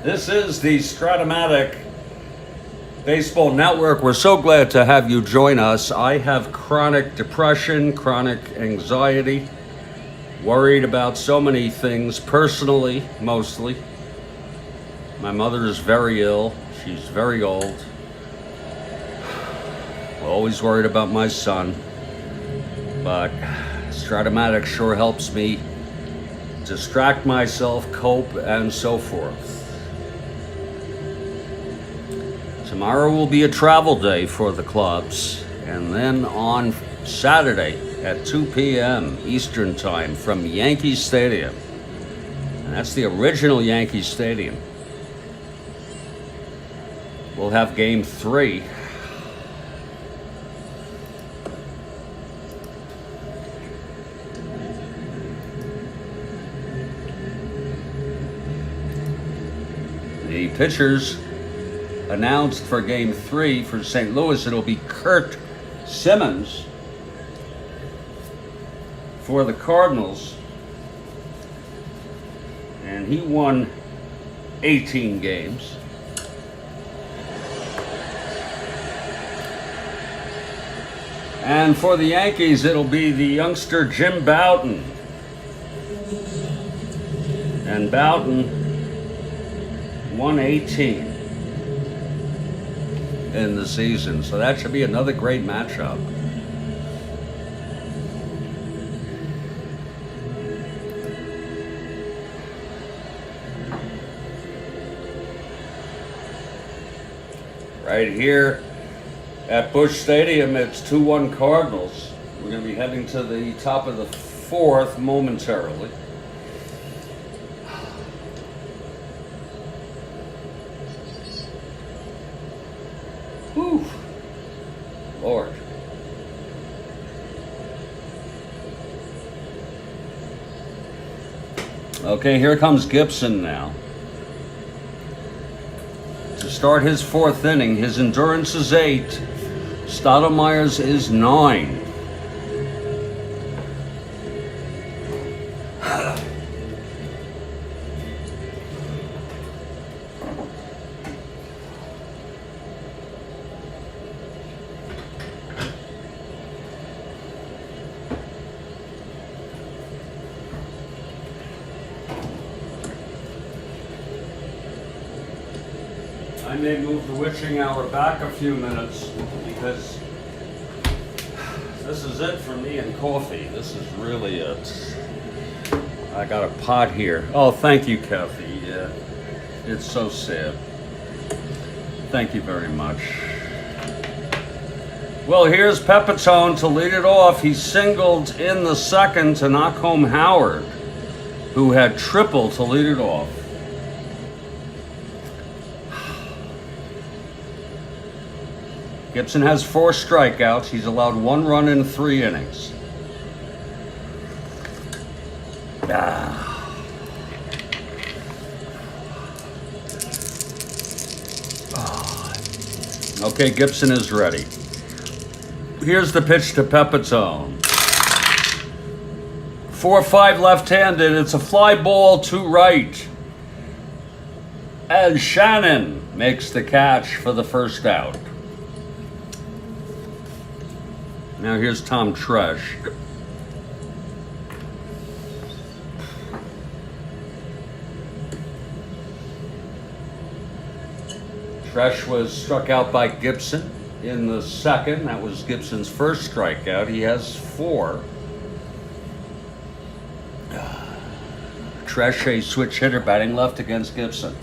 [SPEAKER 1] This is the Strat-O-Matic Baseball Network, we're so glad to have you join us. I have chronic depression, chronic anxiety, worried about so many things, personally, mostly. My mother is very ill. She's very old. Always worried about my son. But Strat-O-Matic sure helps me distract myself, cope, and so forth. Tomorrow will be a travel day for the clubs, and then on Saturday at 2 p.m. Eastern Time from Yankee Stadium, and that's the original Yankee Stadium, we'll have Game 3. The pitchers announced for Game 3 for St. Louis, it'll be Kurt Simmons. For the Cardinals, and he won 18 games. And for the Yankees, it'll be the youngster Jim Bouton. And Bouton won 18 in the season, so that should be another great matchup. Right here at Busch Stadium, it's 2-1 Cardinals. We're going to be heading to the top of the fourth momentarily. Whew. Lord. Okay, here comes Gibson now. To start his fourth inning, his endurance is 8. Stottlemyre's is 9. I may move the witching hour back a few minutes because this is it for me and coffee. This is really it. I got a pot here. Oh, thank you, Kathy. Yeah, it's so sad. Thank you very much. Well, here's Pepitone to lead it off. He singled in the second to knock home Howard, who had triple to lead it off. Gibson has 4 strikeouts. He's allowed 1 run in 3 innings. Okay, Gibson is ready. Here's the pitch to Pepitone. 4-5 left-handed. It's a fly ball to right. And Shannon makes the catch for the first out. Now here's Tom Tresh. Tresh was struck out by Gibson in the second. That was Gibson's first strikeout. He has 4. Tresh, a switch hitter, batting left against Gibson.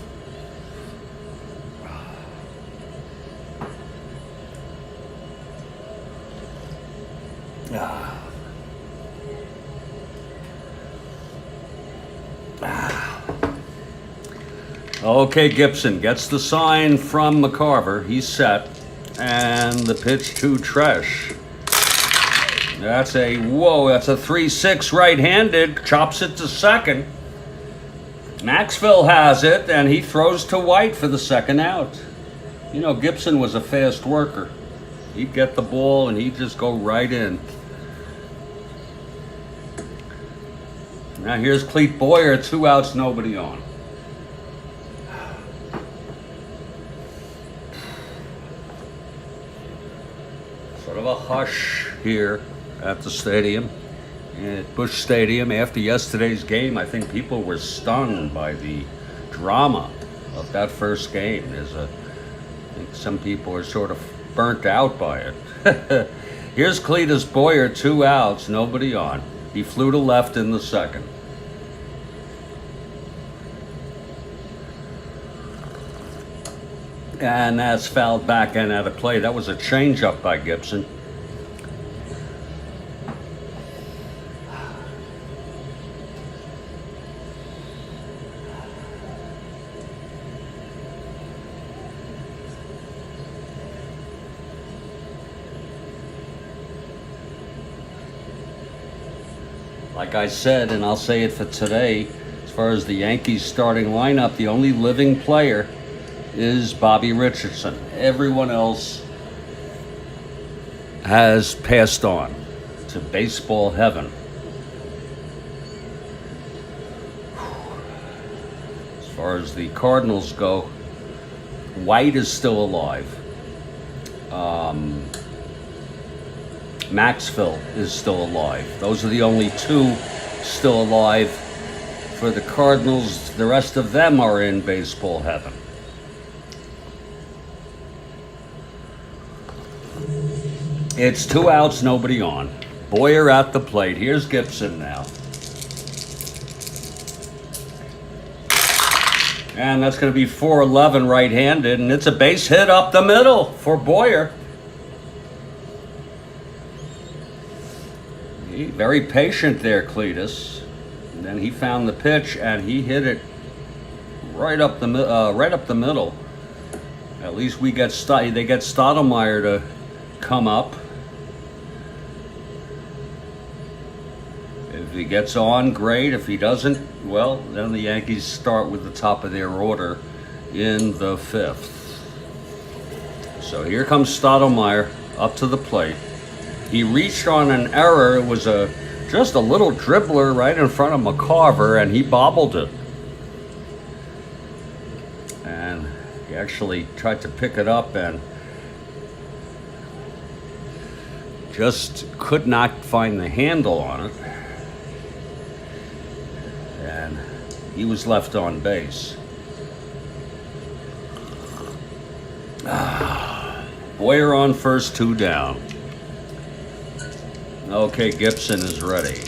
[SPEAKER 1] Okay, Gibson gets the sign from McCarver. He's set. And the pitch to Tresh. That's a 3-6 right-handed. Chops it to second. Maxville has it, and he throws to White for the second out. You know, Gibson was a fast worker. He'd get the ball, and he'd just go right in. Now here's Clete Boyer, 2 outs, nobody on. hush here at the stadium, at Busch Stadium. After yesterday's game, I think people were stunned by the drama of that first game. I think some people are sort of burnt out by it. Here's Cletus Boyer, 2 outs, nobody on. He flew to left in the second. And that's fouled back and out of play. That was a changeup by Gibson. Like I said, and I'll say it for today, as far as the Yankees starting lineup, the only living player is Bobby Richardson. Everyone else has passed on to baseball heaven. As far as the Cardinals go, White is still alive. Maxfield is still alive. Those are the only 2 still alive for the Cardinals. The rest of them are in baseball heaven. It's 2 outs, nobody on. Boyer at the plate. Here's Gibson now. And that's going to be 4-11 right-handed, and it's a base hit up the middle for Boyer. Very patient there, Cletus. And then he found the pitch, and he hit it right up the middle. At least they get Stottlemyre to come up. If he gets on, great. If he doesn't, well, then the Yankees start with the top of their order in the 5th. So here comes Stottlemyre up to the plate. He reached on an error. It was just a little dribbler right in front of McCarver, and he bobbled it. And he actually tried to pick it up and just could not find the handle on it. And he was left on base. Boyer on first, 2 down. Okay, Gibson is ready.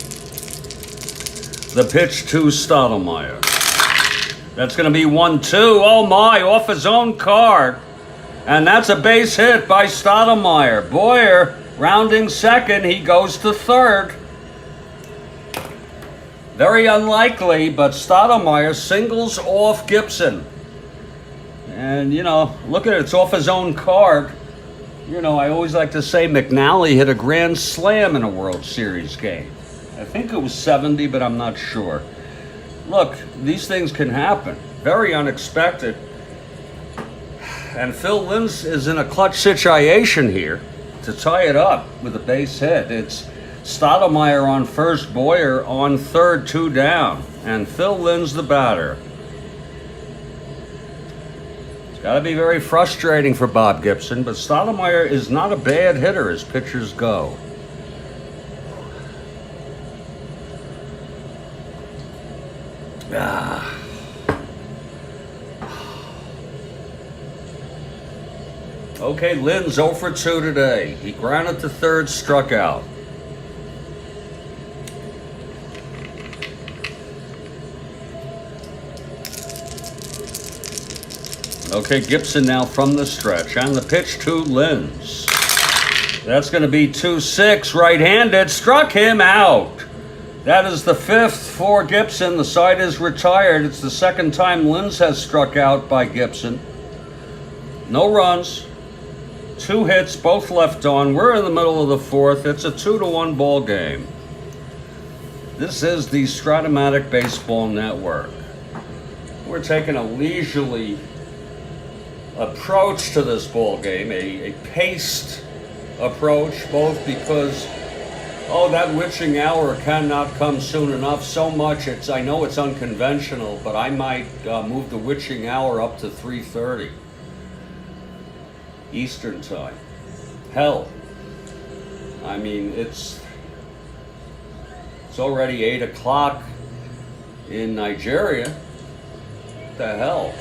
[SPEAKER 1] The pitch to Stottlemyre. That's going to be 1-2. Oh my, off his own card. And that's a base hit by Stottlemyre. Boyer rounding second, he goes to third. Very unlikely, but Stottlemyre singles off Gibson. And, look at it, it's off his own card. I always like to say McNally hit a grand slam in a World Series game. I think it was 70, but I'm not sure. Look, these things can happen. Very unexpected. And Phil Linz is in a clutch situation here to tie it up with a base hit. It's Stottlemyre on first, Boyer on third, 2 down. And Phil Linz the batter. Got to be very frustrating for Bob Gibson, but Stottlemyre is not a bad hitter as pitchers go. Okay, Linz 0 for 2 today. He grounded to third, struck out. Okay, Gibson now from the stretch. And the pitch to Linz. That's going to be 2-6, right-handed. Struck him out. That is the 5th for Gibson. The side is retired. It's the 2nd time Linz has struck out by Gibson. No runs. 2 hits, both left on. We're in the middle of the 4th. It's a 2-1 ball game. This is the Strat-O-Matic Baseball Network. We're taking a leisurely approach to this ball game, a paced approach, both because that witching hour cannot come soon enough. So much I know it's unconventional, but I might move the witching hour up to 3:30 Eastern time. Hell, I mean, it's already 8 o'clock in Nigeria. What the hell?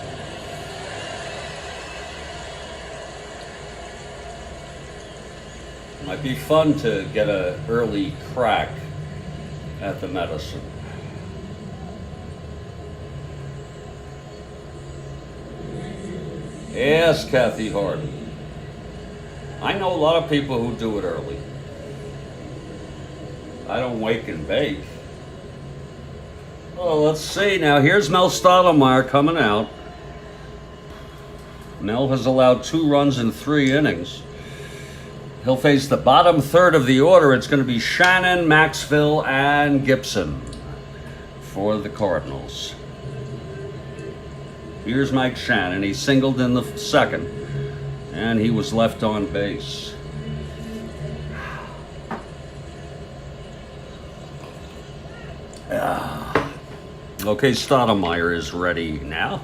[SPEAKER 1] Might be fun to get an early crack at the medicine. Yes, Kathy Harden. I know a lot of people who do it early. I don't wake and bake. Well, let's see. Now, here's Mel Stottlemyre coming out. Mel has allowed 2 runs in 3 innings. He'll face the bottom third of the order. It's going to be Shannon, Maxville, and Gibson for the Cardinals. Here's Mike Shannon. He singled in the second, and he was left on base. Okay, Stottlemyre is ready now.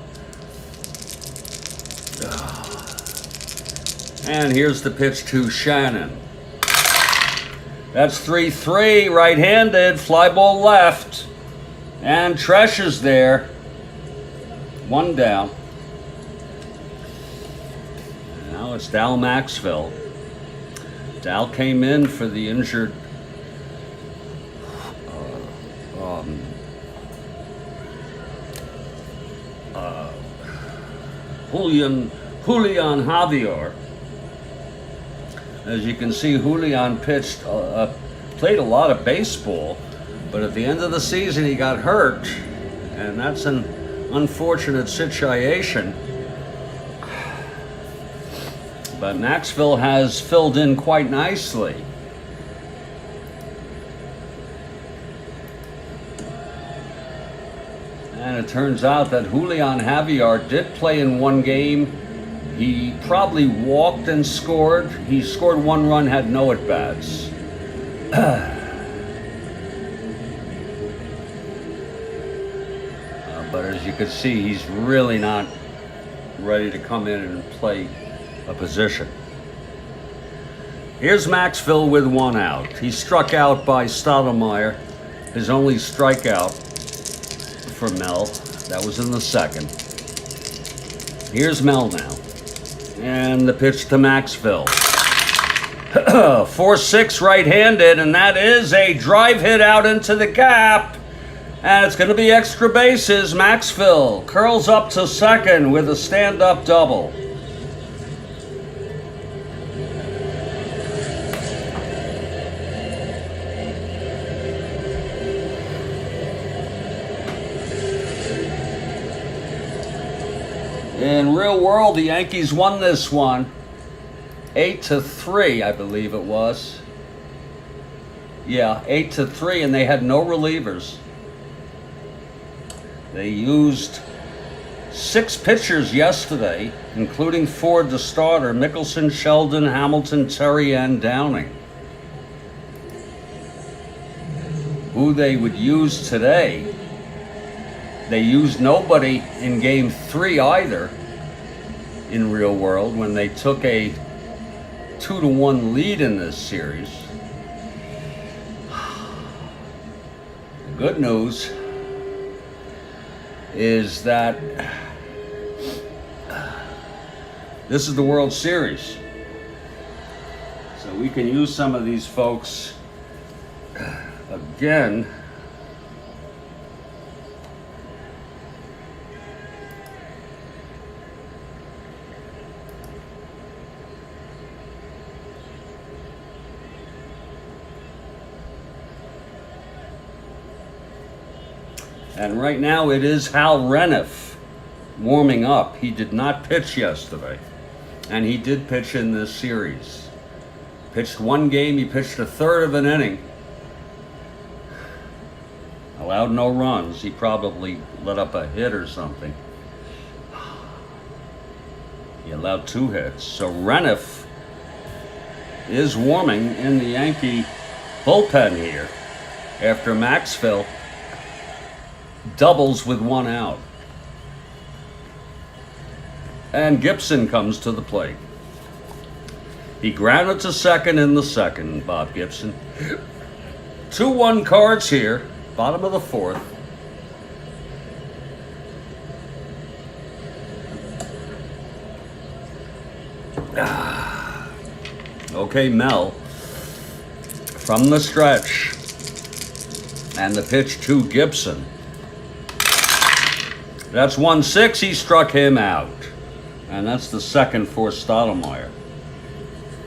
[SPEAKER 1] And here's the pitch to Shannon. That's 3-3, right-handed, fly ball left. And Tresh is there. 1 down. Now it's Dal Maxville. Dal came in for the injured Julian Javier. As you can see, Julian played a lot of baseball, but at the end of the season he got hurt, and that's an unfortunate situation. But Maxville has filled in quite nicely. And it turns out that Julian Javier did play in 1 game. He probably walked and scored. He scored 1 run, had no at-bats. But as you can see, he's really not ready to come in and play a position. Here's Maxville with 1 out. He struck out by Stottlemyre, his only strikeout for Mel. That was in the second. Here's Mel now. And the pitch to Maxville. 4-6 right-handed, and that is a drive hit out into the gap. And it's going to be extra bases. Maxville curls up to second with a stand-up double. In real world, the Yankees won this one 8-3, I believe it was. Yeah, 8-3, and they had no relievers. They used 6 pitchers yesterday, including Ford, the starter, Mickelson, Sheldon, Hamilton, Terry, and Downing. Who they would use today, they used nobody in Game 3 either in real world when they took a 2-1 lead in this series. The good news is that this is the World Series. So we can use some of these folks again. And right now it is Hal Reniff warming up. He did not pitch yesterday, and he did pitch in this series. Pitched 1 game, he pitched 1/3 of an inning. Allowed no runs. He probably let up a hit or something. He allowed 2 hits. So Reniff is warming in the Yankee bullpen here after Maxville doubles with 1 out. And Gibson comes to the plate. He grounded to second in the second, Bob Gibson. 2-1 Cards here, bottom of the fourth. Okay, Mel from the stretch. And the pitch to Gibson. That's 1-6. He struck him out. And that's the second for Stottlemyre.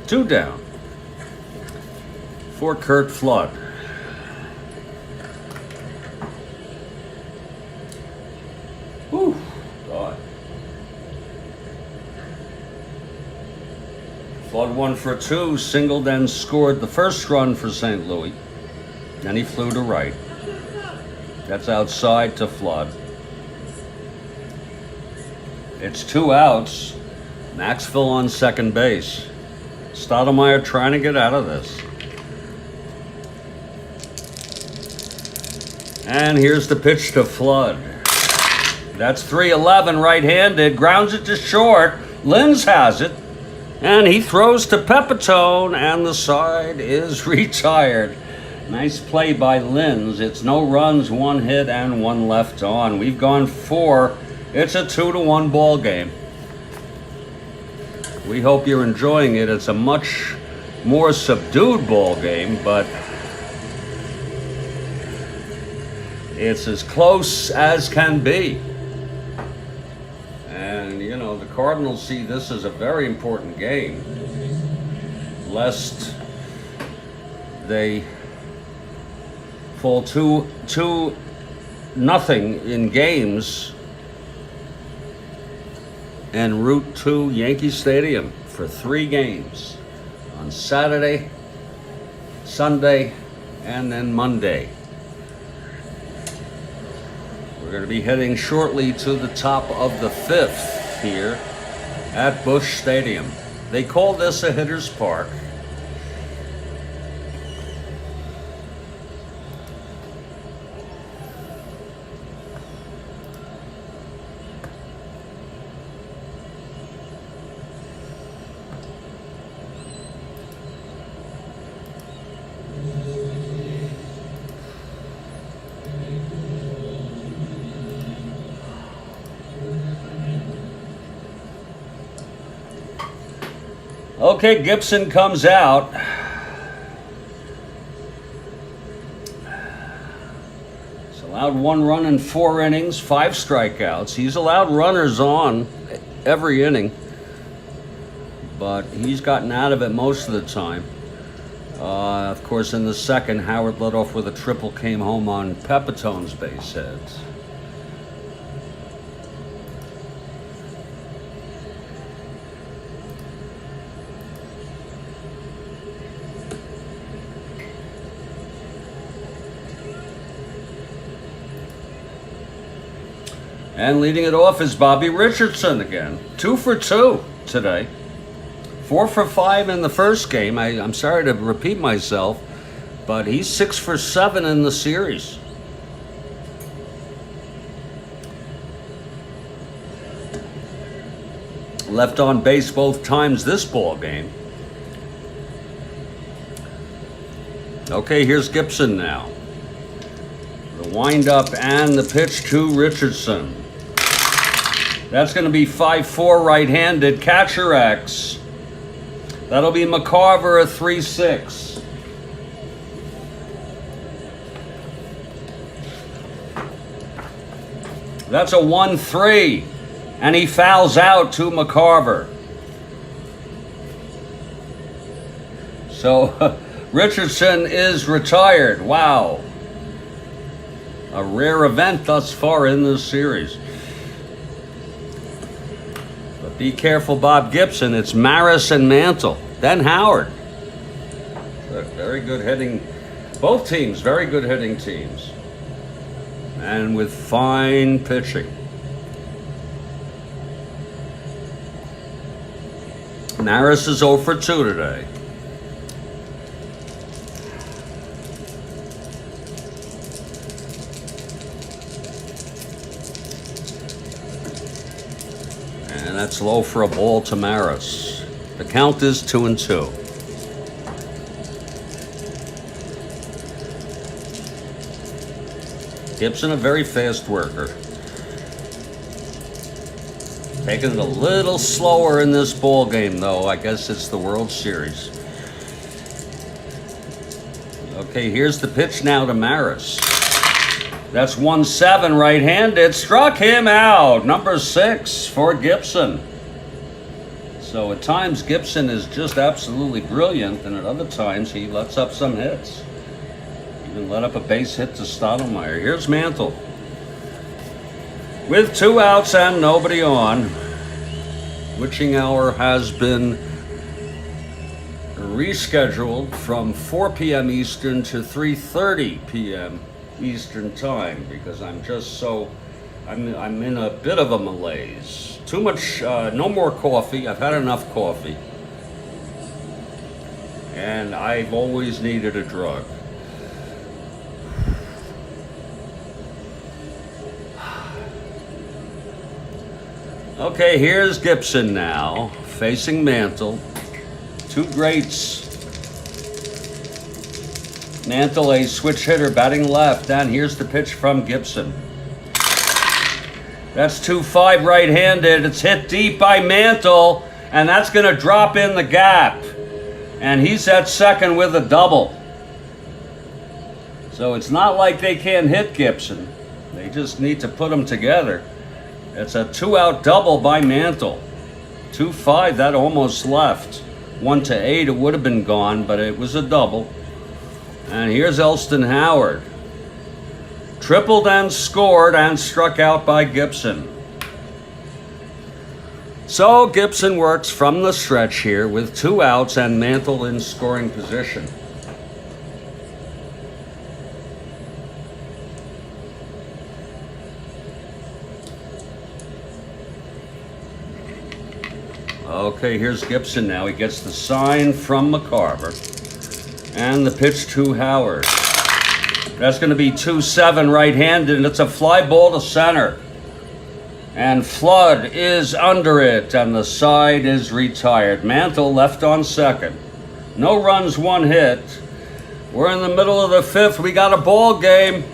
[SPEAKER 1] 2 down for Curt Flood. Whew, God. Flood 1 for 2, singled and scored the first run for St. Louis. Then he flew to right. That's outside to Flood. It's 2 outs. Maxville on second base. Stottlemyre trying to get out of this. And here's the pitch to Flood. That's 3-11 right-handed. Grounds it to short. Linz has it. And he throws to Pepitone, and the side is retired. Nice play by Linz. It's no runs, 1 hit, and 1 left on. We've gone 4. It's a 2-1 ball game. We hope you're enjoying it. It's a much more subdued ball game, but it's as close as can be. And, you know, the Cardinals see this as a very important game, lest they fall 2-0 in games en route to Yankee Stadium for 3 games on Saturday, Sunday, and then Monday. We're going to be heading shortly to the top of the 5th here at Busch Stadium. They call this a hitter's park. Okay, Gibson comes out. He's allowed 1 run in 4 innings, 5 strikeouts. He's allowed runners on every inning, but he's gotten out of it most of the time. Of course, in the second, Howard led off with a triple, came home on Pepitone's base hits. And leading it off is Bobby Richardson again. 2 for 2 today. 4 for 5 in the first game. I'm sorry to repeat myself, but he's 6 for 7 in the series. Left on base both times this ball game. Okay, here's Gibson now. The windup and the pitch to Richardson. That's going to be 5-4 right-handed. Catcher X. That'll be McCarver, a 3-6. That's a 1-3. And he fouls out to McCarver. So Richardson is retired. Wow. A rare event thus far in this series. But be careful, Bob Gibson. It's Maris and Mantle. Then Howard. Very good hitting. Both teams, very good hitting teams. And with fine pitching. Maris is 0 for 2 today. And that's low for a ball to Maris. The count is 2-2. Gibson, a very fast worker. Taking it a little slower in this ball game, though. I guess it's the World Series. Okay, here's the pitch now to Maris. That's 1-7 right-handed. Struck him out. Number 6 for Gibson. So at times Gibson is just absolutely brilliant, and at other times he lets up some hits. Even let up a base hit to Stottlemyre. Here's Mantle. With 2 outs and nobody on. Witching hour has been rescheduled from 4 p.m. Eastern to 3:30 p.m. Eastern time because I'm in a bit of a malaise. Too much, no more coffee. I've had enough coffee. And I've always needed a drug. Okay, here's Gibson now, facing Mantle. 2 greats. Mantle, a switch hitter, batting left, and here's the pitch from Gibson. That's 2-5 right-handed. It's hit deep by Mantle, and that's going to drop in the gap. And he's at second with a double. So it's not like they can't hit Gibson. They just need to put them together. It's a 2-out double by Mantle. 2-5, that almost left. 1-8, it would have been gone, but it was a double. And here's Elston Howard. Tripled and scored and struck out by Gibson. So Gibson works from the stretch here with 2 outs and Mantle in scoring position. Okay, here's Gibson now. He gets the sign from McCarver. And the pitch to Howard. That's going to be 2-7 right-handed, and it's a fly ball to center. And Flood is under it, and the side is retired. Mantle left on second. No runs, 1 hit. We're in the middle of the 5th. We got a ball game.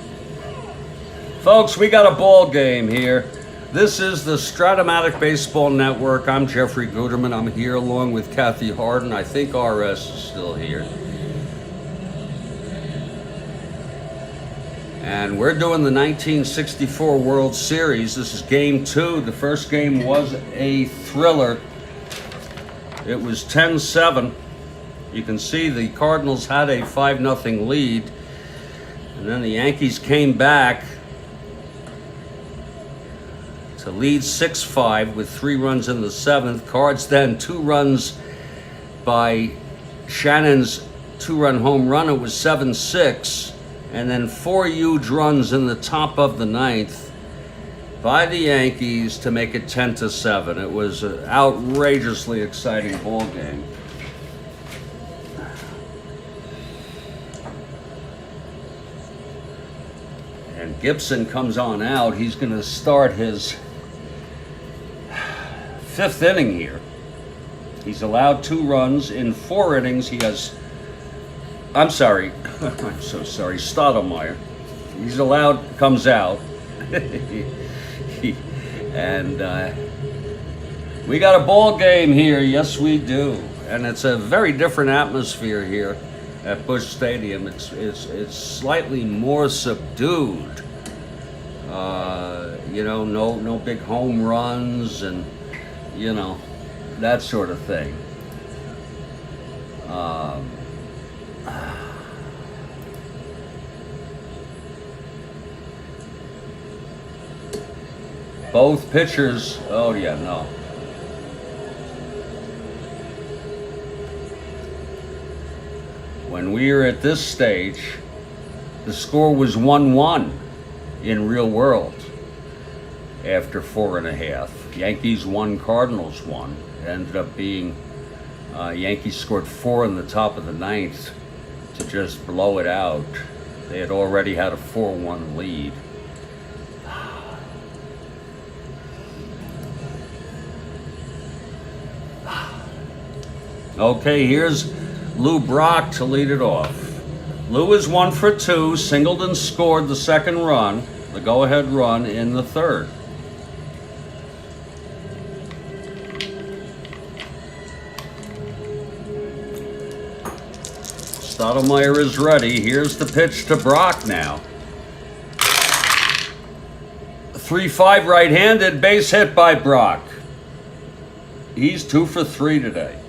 [SPEAKER 1] Folks, we got a ball game here. This is the Strat-O-Matic Baseball Network. I'm Jeffrey Guterman. I'm here along with Kathy Harden. I think RS is still here. And we're doing the 1964 World Series. This is game 2. The first game was a thriller. It was 10-7. You can see the Cardinals had a 5-0 lead. And then the Yankees came back to lead 6-5 with 3 runs in the 7th. Cards then 2 runs by Shannon's 2-run home run. It was 7-6. And then 4 huge runs in the top of the 9th by the Yankees to make it 10-7. It was an outrageously exciting ball game. And Gibson comes on out. He's going to start his 5th inning here. He's allowed 2 runs in 4 innings. He has... I'm sorry. I'm so sorry. Stottlemyre. He's allowed, comes out. And we got a ball game here. Yes, we do. And it's a very different atmosphere here at Busch Stadium. It's slightly more subdued. You know, no big home runs and, you know, that sort of thing. Both pitchers, oh yeah, no. When we were at this stage, the score was 1-1 in real world after 4.5. Yankees won, Cardinals won. It ended up being, Yankees scored 4 in the top of the 9th to just blow it out. They had already had a 4-1 lead. Okay, here's Lou Brock to lead it off. Lou is 1 for 2. Singleton scored the second run, the go-ahead run in the third. Stottlemyre is ready. Here's the pitch to Brock now. 3-5 right-handed, base hit by Brock. He's 2 for 3 today.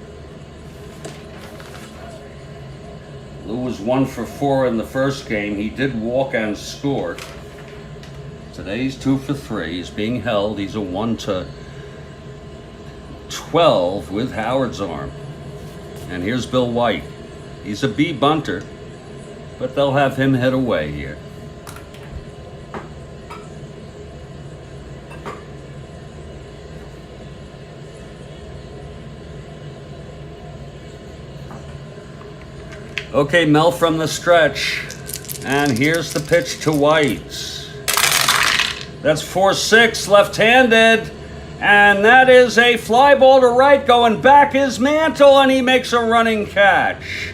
[SPEAKER 1] Lou was 1 for 4 in the first game. He did walk and score. Today he's 2 for 3. He's being held. He's a 1-12 with Howard's arm. And here's Bill White. He's a B bunter, but they'll have him hit away here. Okay, Mel from the stretch. And here's the pitch to White. That's 4-6 left-handed. And that is a fly ball to right going back his mantle, and he makes a running catch.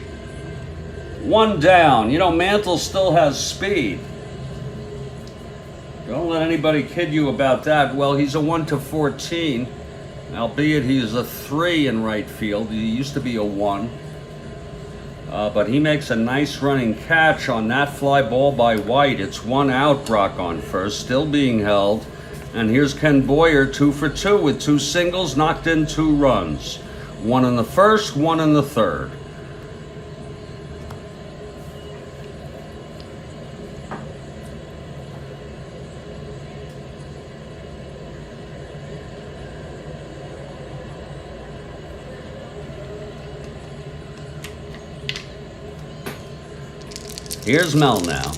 [SPEAKER 1] 1 down. You know, Mantle still has speed. Don't let anybody kid you about that. Well, he's a 1-14, albeit he's a 3 in right field. He used to be a 1. But he makes a nice running catch on that fly ball by White. It's 1 out, Brock on first, still being held. And here's Ken Boyer, 2 for 2 with 2 singles, knocked in 2 runs. 1 in the first, 1 in the third. Here's Mel now.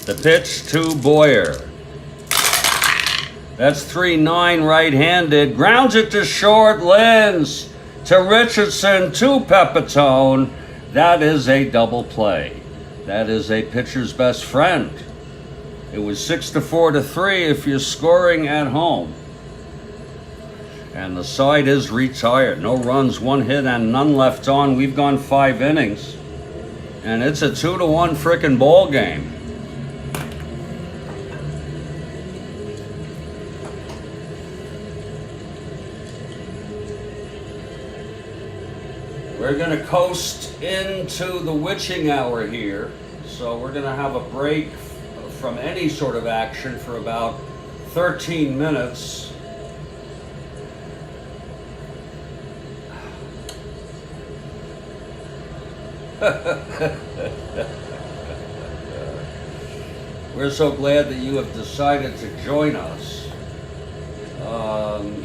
[SPEAKER 1] The pitch to Boyer. That's 3-9 right-handed. Grounds it to short. Lins to Richardson to Pepitone. That is a double play. That is a pitcher's best friend. It was 6-4-3 if you're scoring at home. And the side is retired. No runs, 1 hit, and none left on. We've gone 5 innings. And it's a 2-1 frickin' ball game. We're going to coast into the witching hour here. So we're going to have a break from any sort of action for about 13 minutes. We're so glad that you have decided to join us.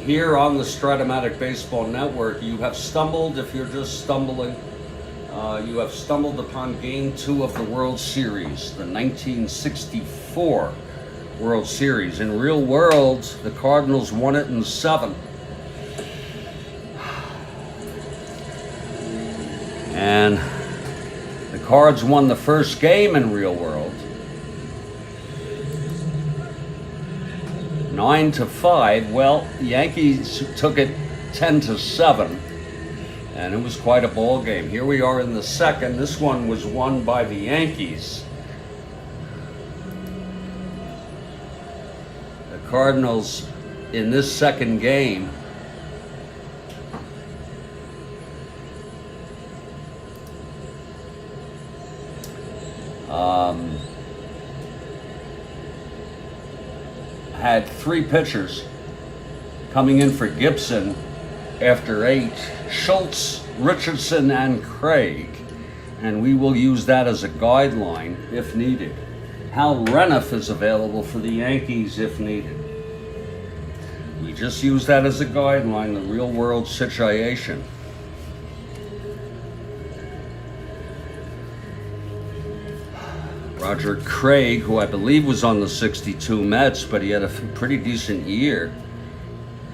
[SPEAKER 1] Here on the Strat-O-Matic Baseball Network, you have stumbled, if you're just stumbling, you have stumbled upon Game 2 of the World Series, the 1964 World Series. In real world, the Cardinals won it in 7. And the Cards won the first game in real world, 9-5. Well, the Yankees took it 10-7, and it was quite a ball game. Here we are in the second. This one was won by the Yankees. The Cardinals in this second game had 3 pitchers coming in for Gibson after 8. Schultz, Richardson, and Craig. And we will use that as a guideline if needed. Hal Reniff is available for the Yankees if needed. We just use that as a guideline, the real world situation. Roger Craig, who I believe was on the 62 Mets, but he had a pretty decent year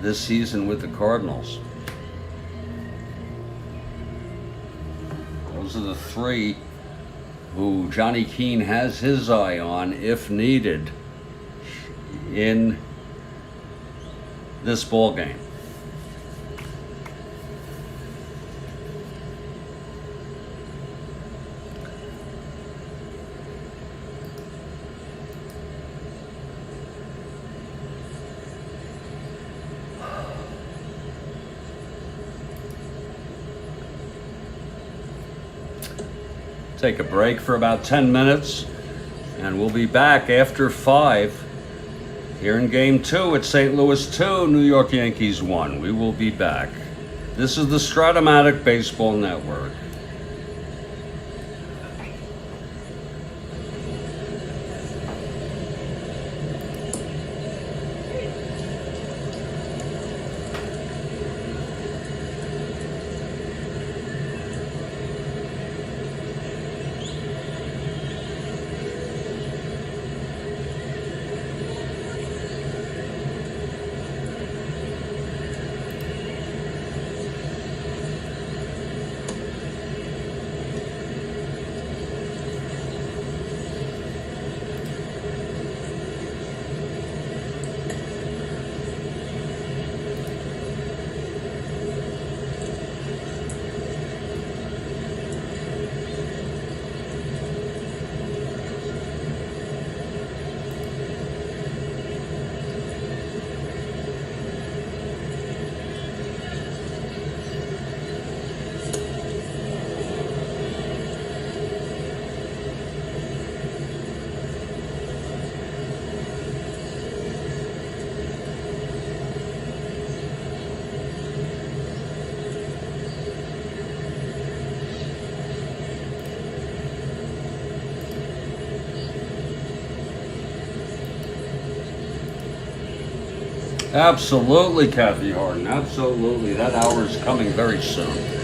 [SPEAKER 1] this season with the Cardinals. Those are the 3 who Johnny Keane has his eye on, if needed, in this ball game. take a break for about 10 minutes, and we'll be back after 5 here in Game 2 at St. Louis 2, New York Yankees 1. We will be back. This is the Strat-O-Matic Baseball Network. Absolutely, Kathy Harden. Absolutely. That hour is coming very soon.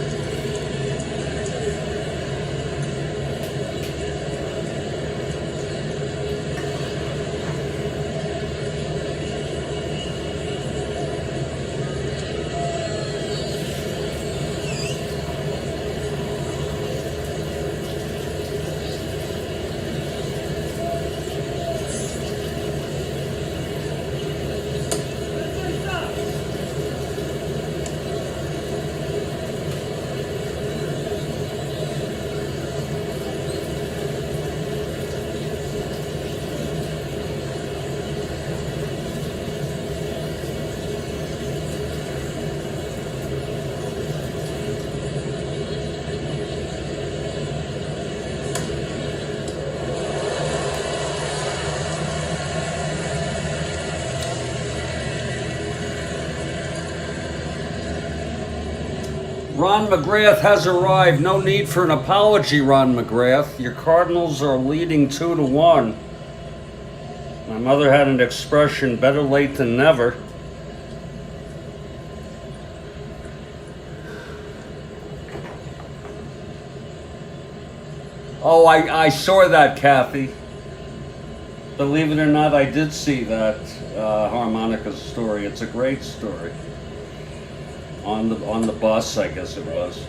[SPEAKER 1] Ron McGrath has arrived. No need for an apology, Ron McGrath. Your Cardinals are leading 2-1. My mother had an expression, better late than never. Oh, I saw that, Kathy. Believe it or not, I did see that harmonica story. It's a great story. On the bus, I guess it was,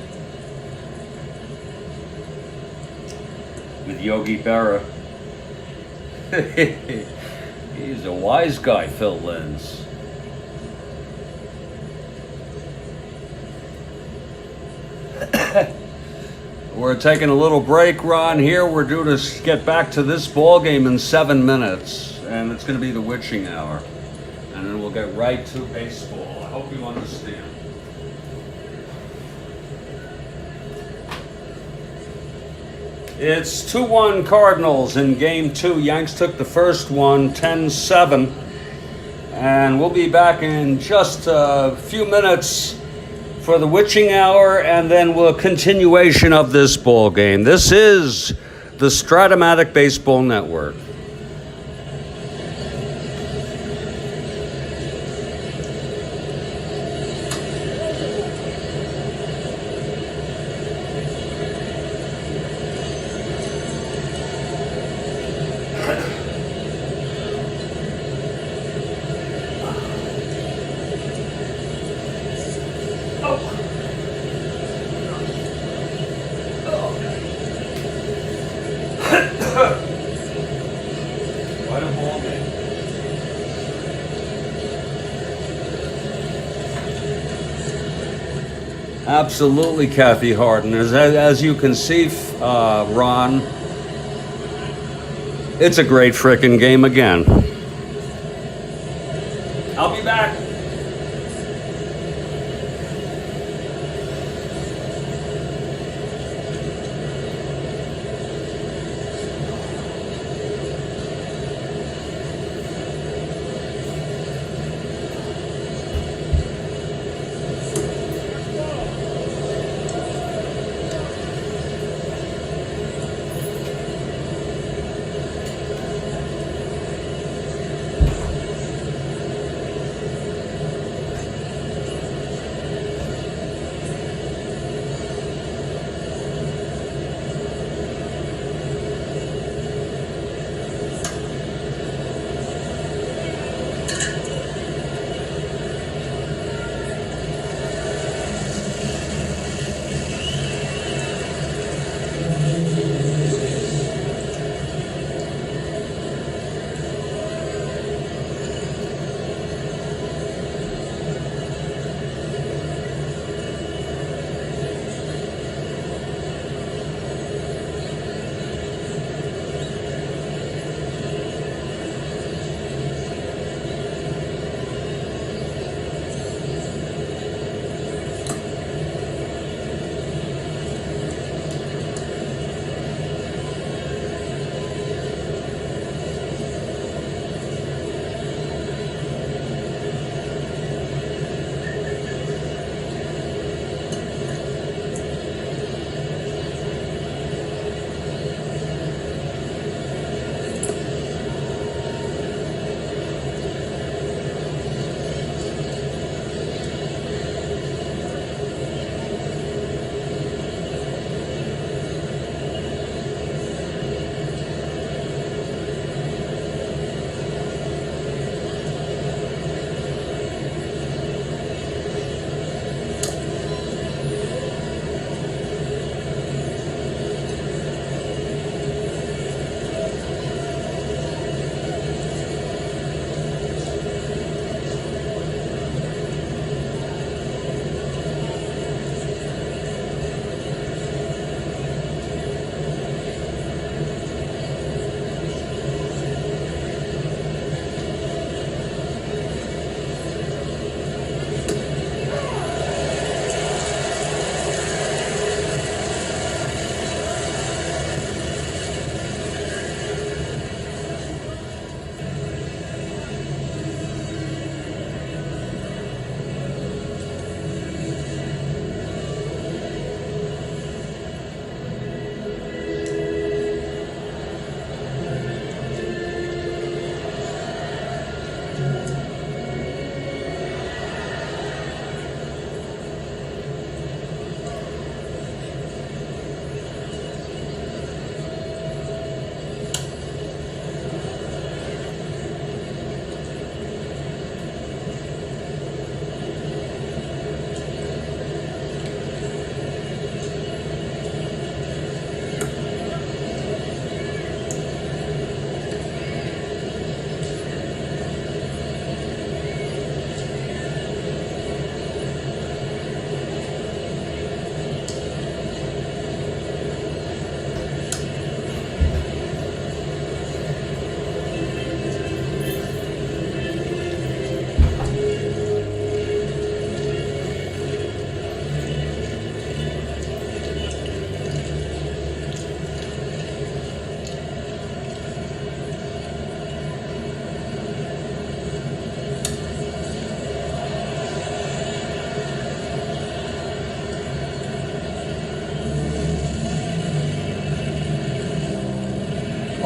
[SPEAKER 1] with Yogi Berra. He's a wise guy, Phil Linz. We're taking a little break, Ron. Here we're due to get back to this ball game in 7 minutes, and it's going to be the witching hour, and then we'll get right to baseball. I hope you understand. It's 2-1 Cardinals in Game 2. Yanks took the first one, 10-7. And we'll be back in just a few minutes for the witching hour, and then we'll continuation of this ball game. This is the Strat-O-Matic Baseball Network. Absolutely, Kathy Harden. As you can see, Ron, it's a great frickin' game again. I'll be back.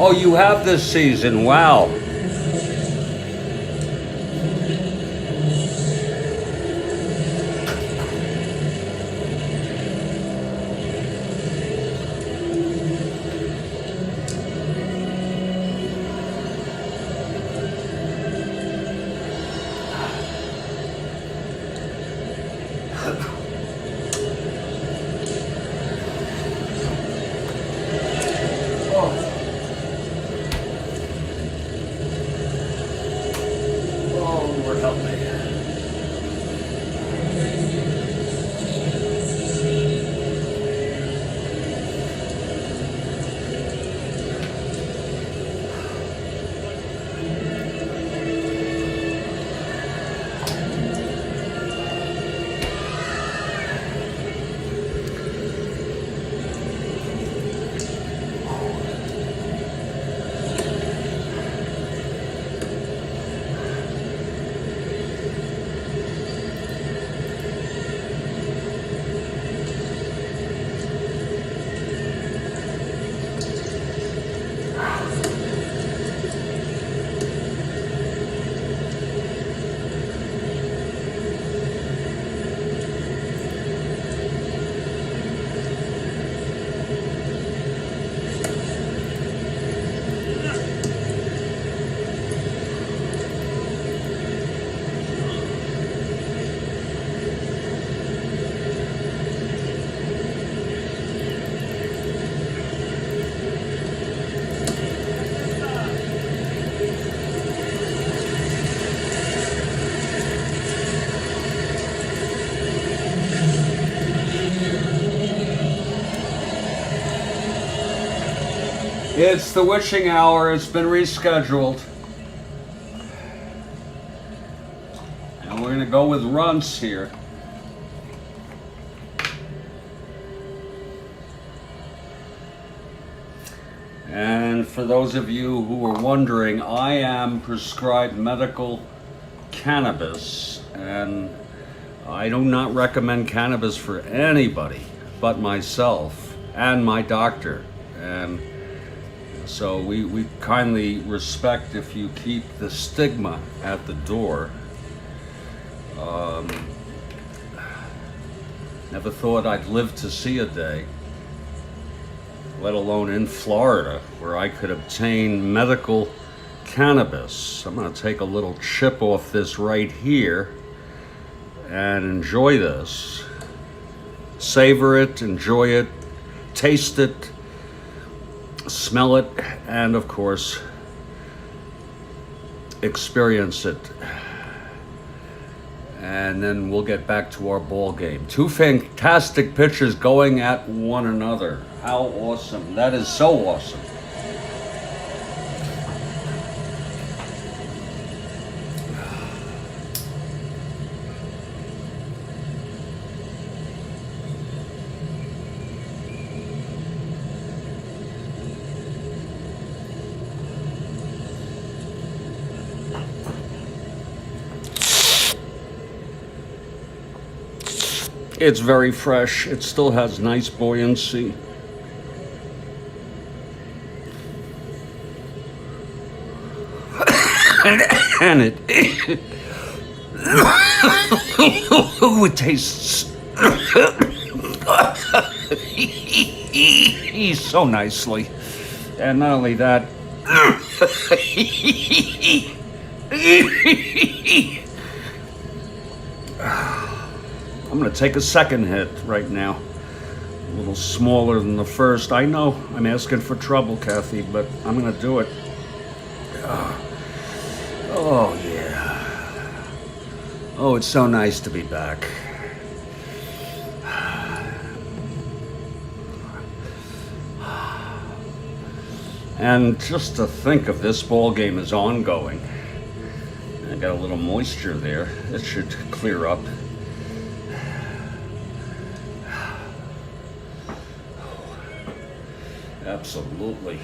[SPEAKER 1] Oh, you have this season. Wow. It's the witching hour. It's been rescheduled. And we're going to go with runts here. And for those of you who are wondering, I am prescribed medical cannabis, and I do not recommend cannabis for anybody but myself and my doctor. And so we kindly respect if you keep the stigma at the door. Never thought I'd live to see a day, let alone in Florida, where I could obtain medical cannabis. I'm going to take a little chip off this right here and enjoy this. Savor it, enjoy it, taste it, smell it, and of course, experience it. And then we'll get back to our ball game. Two fantastic pitchers going at one another. How awesome. That is so awesome. It's very fresh. It still has nice buoyancy. And it it tastes so nicely. And not only that, I'm going to take a second hit right now. A little smaller than the first. I know I'm asking for trouble, Kathy, but I'm going to do it. Oh, yeah. Oh, it's so nice to be back. And just to think of this ball game is ongoing. I got a little moisture there. It should clear up. Absolutely.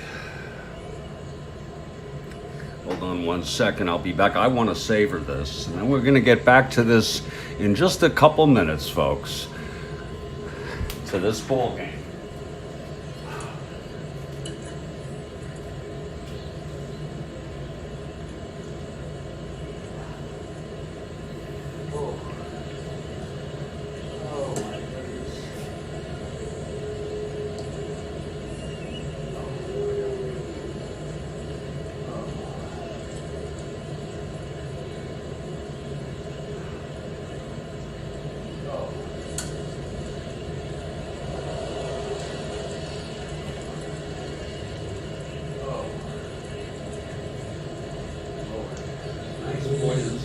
[SPEAKER 1] Hold on one second, I'll be back. I want to savor this, and then we're going to get back to this in just a couple minutes, folks. To this ball game. Spoilers.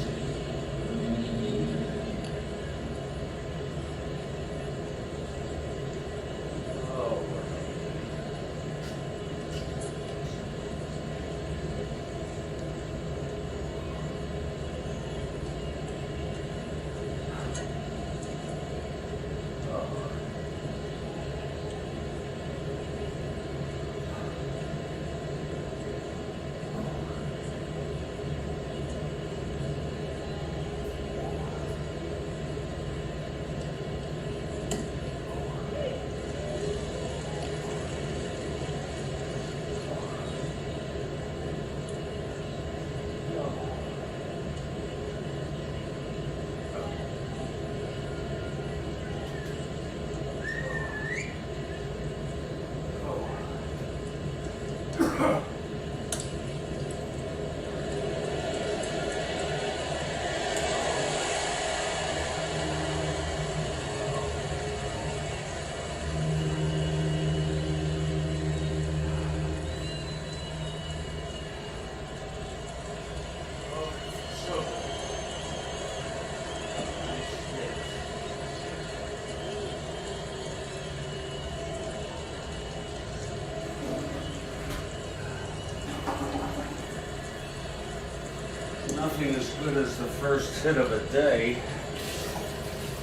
[SPEAKER 1] Nothing as good as the first hit of a day,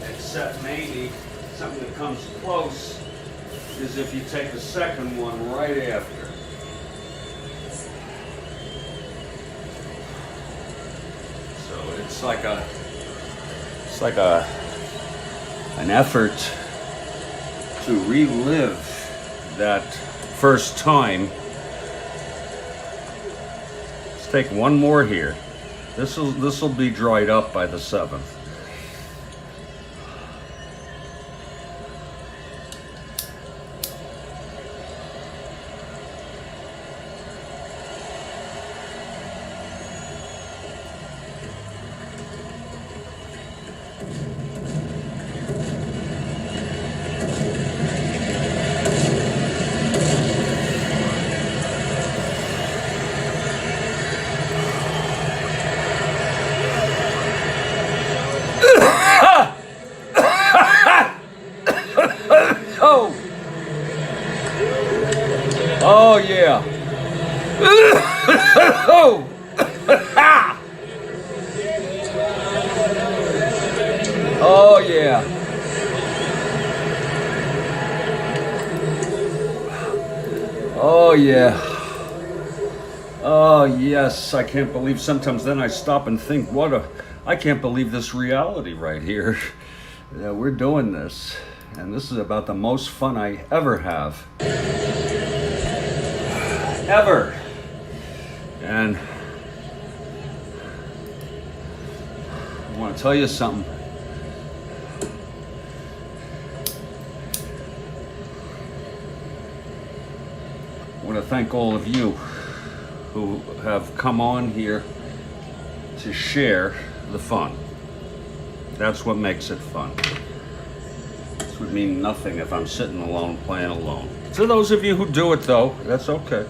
[SPEAKER 1] except maybe something that comes close is if you take the second one right after. So it's like an effort to relive that first time. Let's take one more here. This will be dried up by the 7th. Oh yeah. Oh. Oh yeah. Oh yeah. Oh yes, I can't believe sometimes then I stop and think, I can't believe this reality right here. Yeah, we're doing this, and this is about the most fun I ever have. Ever. And I want to tell you something. I want to thank all of you who have come on here to share the fun. That's what makes it fun. This would mean nothing if I'm sitting alone playing alone. To those of you who do it though, that's okay.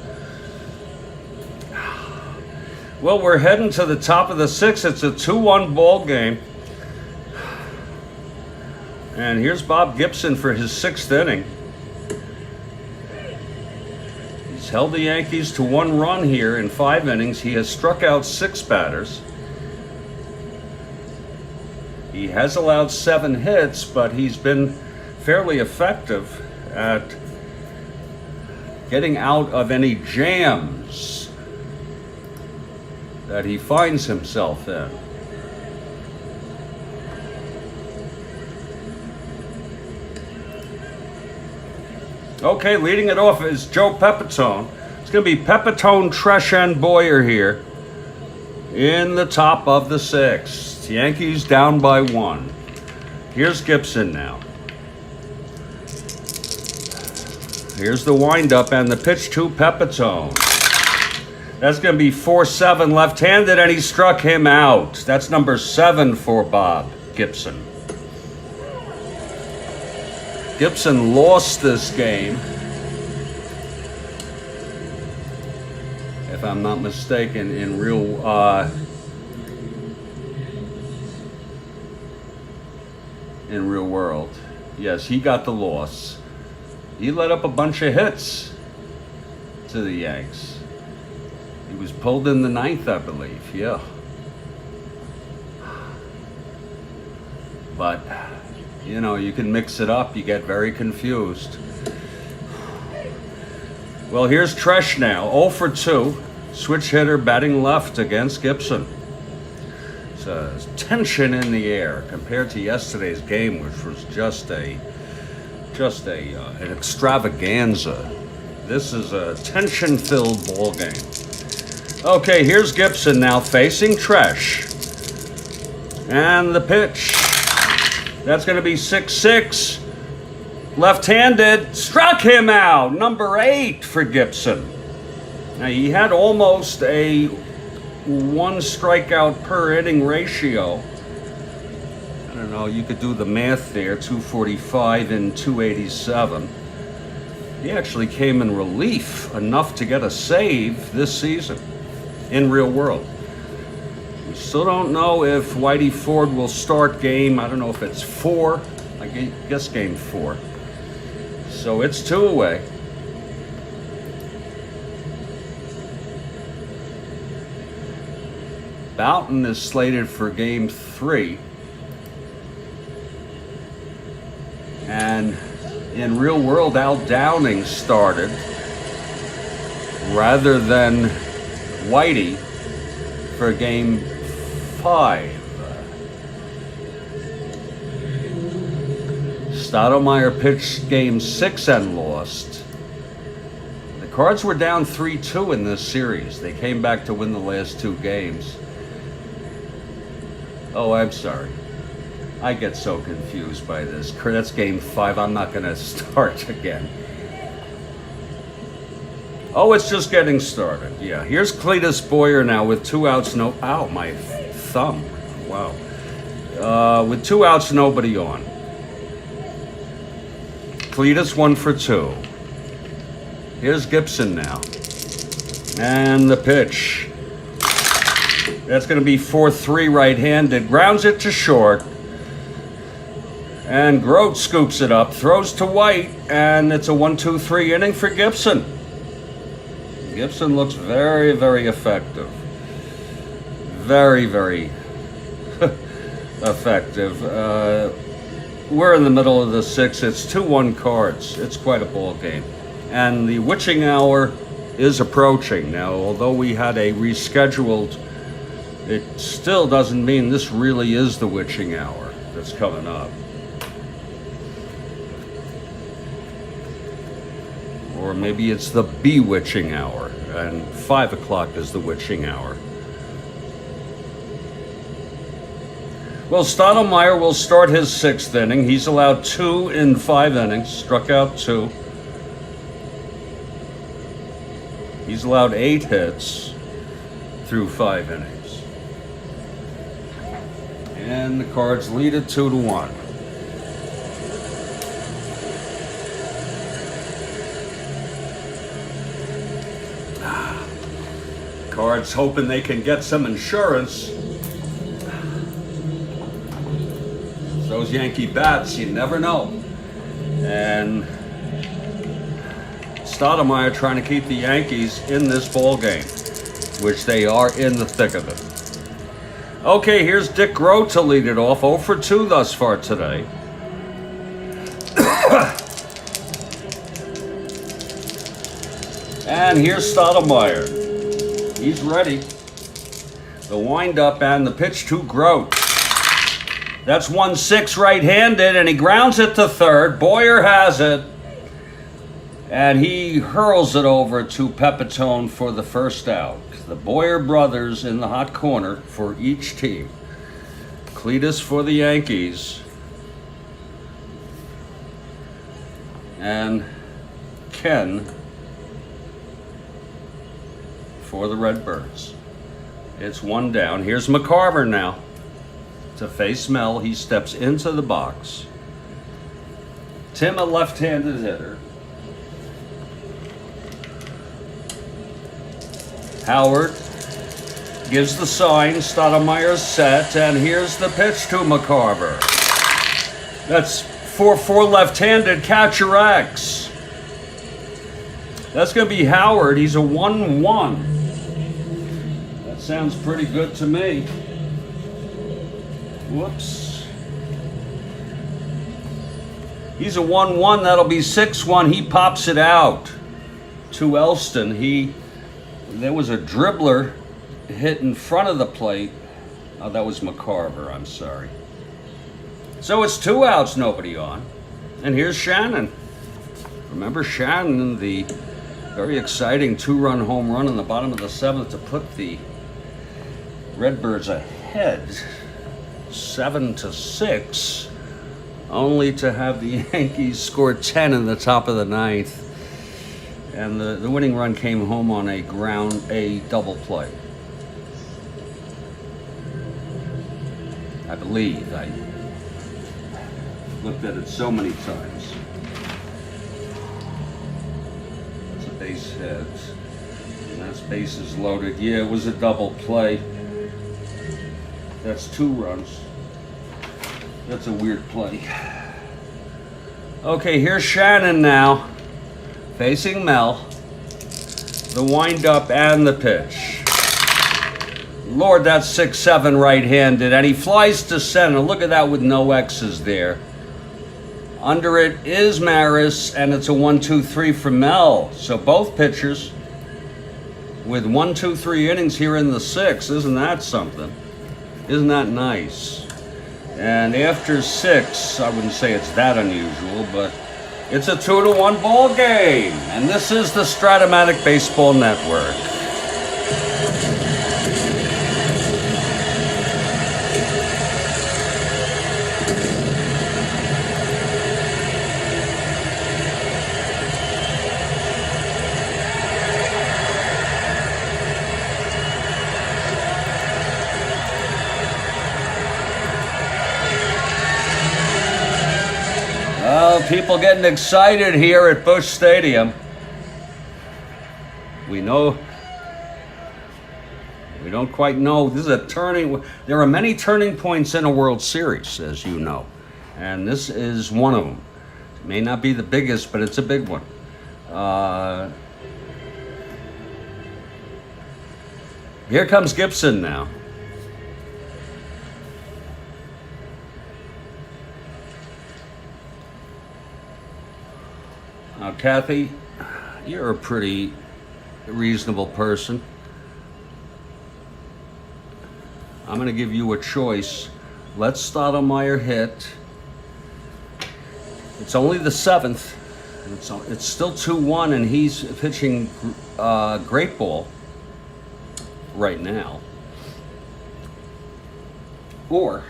[SPEAKER 1] Well, we're heading to the top of the 6th. It's a 2-1 ball game. And here's Bob Gibson for his 6th inning. He's held the Yankees to 1 run here in 5 innings. He has struck out 6 batters. He has allowed 7 hits, but he's been fairly effective at getting out of any jams that he finds himself in. Okay, leading it off is Joe Pepitone. It's going to be Pepitone, Tresh, and Boyer here in the top of the 6th. Yankees down by 1. Here's Gibson now. Here's the windup and the pitch to Pepitone. That's going to be 4-7 left-handed, and he struck him out. That's number 7 for Bob Gibson. Gibson lost this game, if I'm not mistaken, in real in real world. Yes, he got the loss. He let up a bunch of hits to the Yanks. He was pulled in the ninth, I believe. Yeah. But, you know, you can mix it up. You get very confused. Well, here's Tresh now. 0 for 2. Switch hitter batting left against Gibson. It's tension in the air compared to yesterday's game, which was just an extravaganza. This is a tension-filled ball game. Okay, here's Gibson now facing Tresh. And the pitch. That's going to be 6-6. Left-handed. Struck him out. Number 8 for Gibson. Now, he had almost a 1 strikeout per inning ratio. I don't know, you could do the math there. 245 and 287. He actually came in relief enough to get a save this season in real world. We still don't know if Whitey Ford will start game, I don't know if it's 4, I guess game 4. So it's 2 away. Boughton is slated for game 3. And in real world, Al Downing started rather than Whitey for game 5. Stottlemyre pitched game 6 and lost. The Cards were down 3-2 in this series. They came back to win the last 2 games. Oh, I'm sorry. I get so confused by this. That's game 5. I'm not going to start again. Oh, it's just getting started. Yeah, here's Cletus Boyer now with 2 outs. No, ow, my thumb. Wow. With 2 outs, nobody on. Cletus 1 for 2. Here's Gibson now. And the pitch. That's going to be 4-3 right-handed. Grounds it to short. And Grote scoops it up, throws to White, and it's a 1-2-3 inning for Gibson. Gibson looks very, very effective. Very, very effective. We're in the middle of the 6th. It's 2-1 Cards. It's quite a ball game. And the witching hour is approaching. Now, although we had a rescheduled, it still doesn't mean this really is the witching hour that's coming up. Or maybe it's the bewitching hour, and 5 o'clock is the witching hour. Well, Stottlemyre will start his 6th inning. He's allowed 2 in 5 innings, struck out 2. He's allowed 8 hits through 5 innings. And the Cards lead it 2-1. Cards hoping they can get some insurance. Those Yankee bats, you never know. And Stottlemyre trying to keep the Yankees in this ball game, which they are in the thick of it. Okay, here's Dick Grote to lead it off. 0 for 2 thus far today. And here's Stottlemyre. He's ready. The windup and the pitch to Grote. That's 1-6 right-handed, and he grounds it to third. Boyer has it. And he hurls it over to Pepitone for the first out. The Boyer brothers in the hot corner for each team. Cletus for the Yankees. And Ken for the Redbirds. It's 1 down. Here's McCarver now to face Mel. He steps into the box. Tim, a left-handed hitter. Howard gives the sign. Stottlemyre's set, and here's the pitch to McCarver. That's four left-handed catcher X. That's going to be Howard. He's a 1-1. That sounds pretty good to me. Whoops. He's a 1-1. That'll be 6-1. He pops it out to Elston. There was a dribbler hit in front of the plate. Oh, that was McCarver. I'm sorry. So it's 2 outs, nobody on. And here's Shannon. Remember Shannon, the very exciting 2-run home run in the bottom of the 7th to put the Redbirds ahead 7-6, only to have the Yankees score 10 in the top of the 9th. And the winning run came home on a double play. I believe. I looked at it so many times. That's a base hit. And that's bases loaded. Yeah, it was a double play. That's 2 runs. That's a weird play. Okay, here's Shannon now. Facing Mel. The wind-up and the pitch. Lord, that's 6-7 right-handed. And he flies to center. Look at that with no X's there. Under it is Maris, and it's a 1-2-3 for Mel. So both pitchers with 1-2-3 innings here in the 6th. Isn't that something? Isn't that nice? And after 6, I wouldn't say it's that unusual, but it's a 2-1 ball game. And this is the Strat-O-Matic Baseball Network. Well, people getting excited here at Busch Stadium. We don't quite know. This is a turning. There are many turning points in a World Series, as you know. And this is one of them. It may not be the biggest, but it's a big one. Here comes Gibson now. Now, Kathy, you're a pretty reasonable person. I'm going to give you a choice. Let Stottlemyre hit. It's only the 7th. It's still 2-1, and he's pitching great ball right now. Or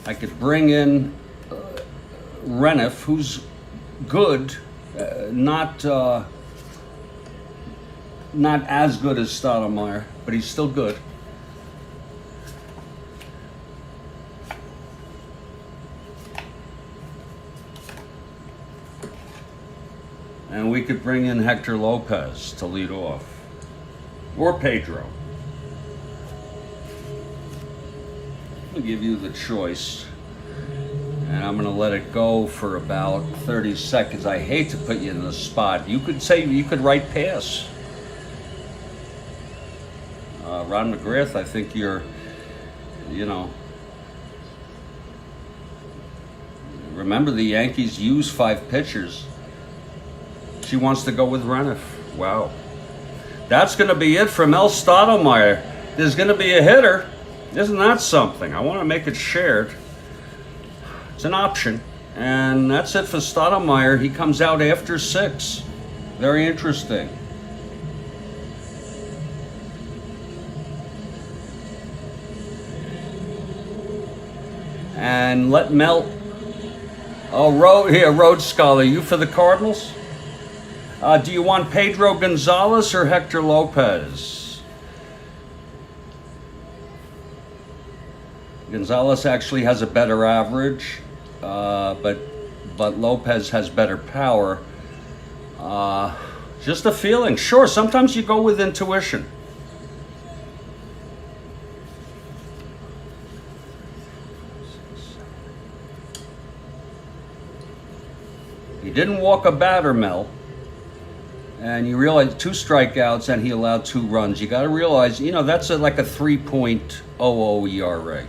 [SPEAKER 1] I could bring in Reniff, who's good, not as good as Stottlemyre, but he's still good. And we could bring in Hector Lopez to lead off, or Pedro. I'll give you the choice. And I'm going to let it go for about 30 seconds. I hate to put you in the spot. You could write pass. Ron McGrath, I think remember the Yankees use 5 pitchers. She wants to go with Reniff. Wow. That's going to be it for Mel Stottlemyre. There's going to be a hitter. Isn't that something? I want to make it shared. It's an option. And that's it for Stottlemyre. He comes out after 6. Very interesting. And let Mel... Oh, Road Scholar, you for the Cardinals? Do you want Pedro Gonzalez or Hector Lopez? Gonzalez actually has a better average, but Lopez has better power. Just a feeling. Sure, sometimes you go with intuition. He didn't walk a batter, Mel. And you realize 2 strikeouts and he allowed 2 runs. You got to realize, you know, that's like a 3.00 ERA.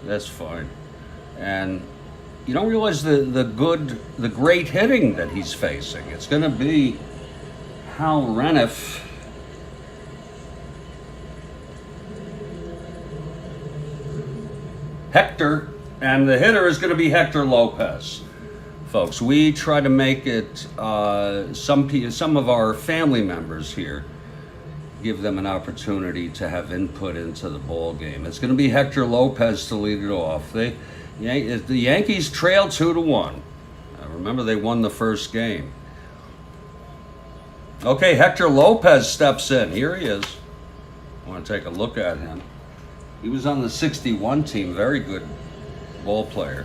[SPEAKER 1] That's fine. And you don't realize the great hitting that he's facing. It's going to be Hal Reniff. Hector, and the hitter is going to be Hector Lopez. Folks, we try to make it, some of our family members here, give them an opportunity to have input into the ball game. It's going to be Hector Lopez to lead it off. The Yankees trail 2-1. Remember, they won the first game. Okay, Hector Lopez steps in. Here he is. I want to take a look at him. He was on the 61 team. Very good ball player.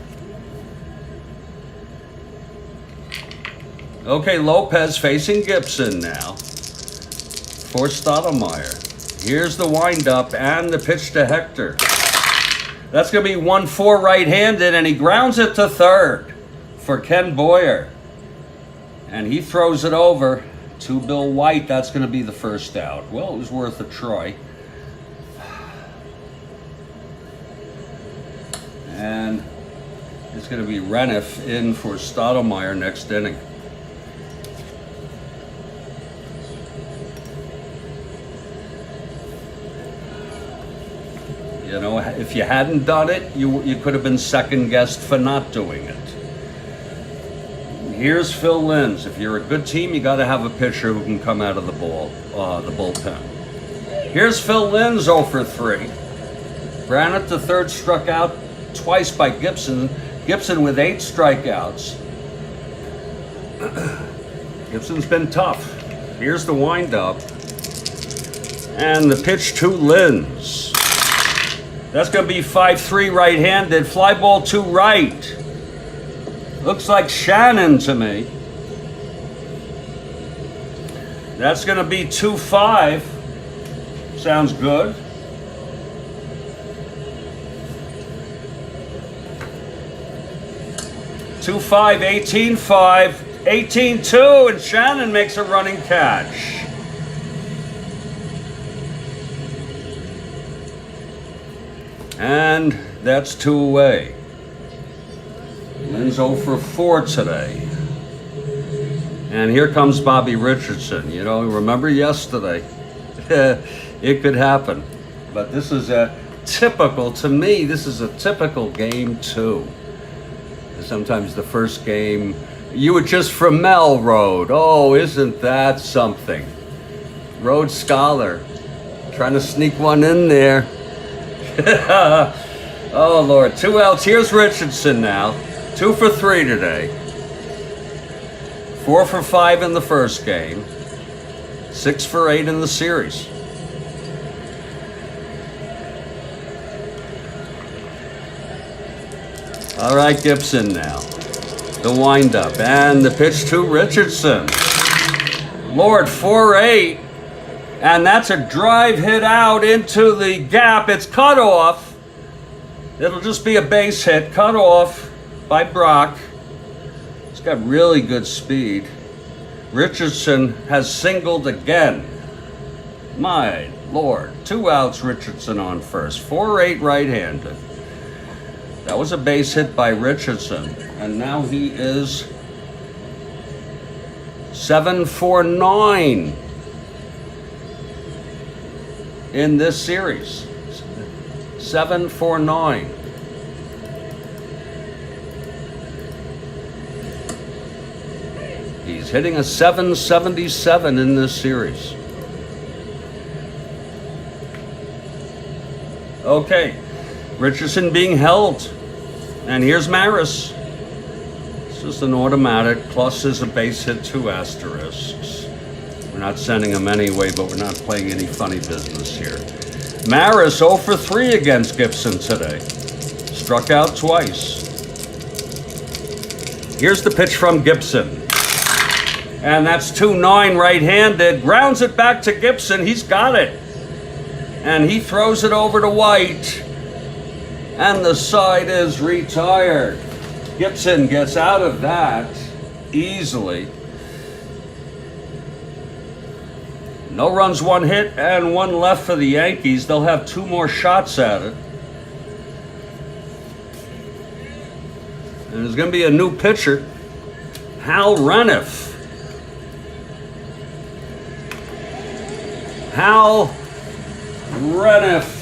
[SPEAKER 1] Okay, Lopez facing Gibson now for Stottlemyre. Here's the windup and the pitch to Hector. That's going to be 1-4 right-handed, and he grounds it to third for Ken Boyer. And he throws it over to Bill White. That's going to be the first out. Well, it was worth a try. And it's going to be Reniff in for Stottlemyre next inning. You know, if you hadn't done it, you could have been second-guessed for not doing it. Here's Phil Linz. If you're a good team, you got to have a pitcher who can come out of the bullpen. Here's Phil Linz 0 for 3. Granite, the third, struck out twice by Gibson. Gibson with 8 strikeouts. Gibson's been tough. Here's the windup. And the pitch to Linz. That's going to be 5-3 right-handed. Fly ball to right. Looks like Shannon to me. That's going to be 2-5. Sounds good. Two 5, 18-5, 18-2, and Shannon makes a running catch. And that's 2 away. Lynn's 0 for 4 today. And here comes Bobby Richardson. You know, remember yesterday? It could happen. But this is a typical, to me, this is a typical game 2. Sometimes the first game, you were just from Mel Road. Oh, isn't that something? Road Scholar, trying to sneak one in there. Oh, Lord. 2 outs. Here's Richardson now. 2 for 3 today. 4 for 5 in the first game. 6 for 8 in the series. All right, Gibson now. The windup and the pitch to Richardson. Lord, 4-8. And that's a drive hit out into the gap. It's cut off. It'll just be a base hit. Cut off by Brock. He's got really good speed. Richardson has singled again. My Lord. 2 outs, Richardson on first. 4-8 right-handed. That was a base hit by Richardson. And now he is 7 for 9 in this series. 7 for 9. He's hitting a 777 in this series. Okay, Richardson being held. And here's Maris. It's just an automatic, plus is a base hit, 2 asterisks. We're not sending him anyway, but we're not playing any funny business here. Maris 0 for 3 against Gibson today. Struck out twice. Here's the pitch from Gibson. And that's 2-9 right-handed. Grounds it back to Gibson. He's got it. And he throws it over to White. And the side is retired. Gibson gets out of that. easily. No runs, one hit, and one left for the Yankees. They'll have 2 more shots at it. And there's going to be a new pitcher, Hal Reniff. Hal Reniff.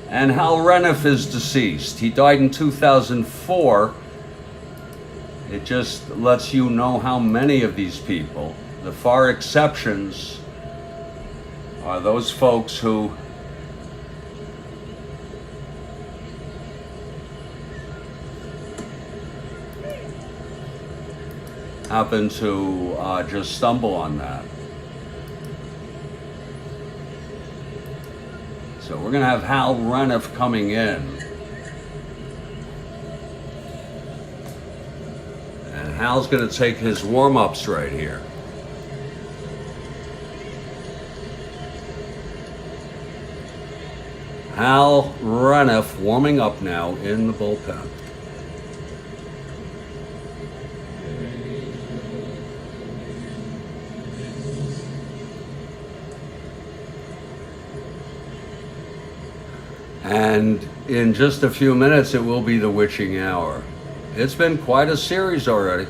[SPEAKER 1] And Hal Reniff is deceased. He died in 2004. It just lets you know how many of these people, the far exceptions, are those folks who happen to just stumble on that. So we're going to have Hal Reniff coming in. And Hal's going to take his warm-ups right here. Hal Reniff warming up now in the bullpen. And in just a few minutes, it will be the witching hour. It's been quite a series already.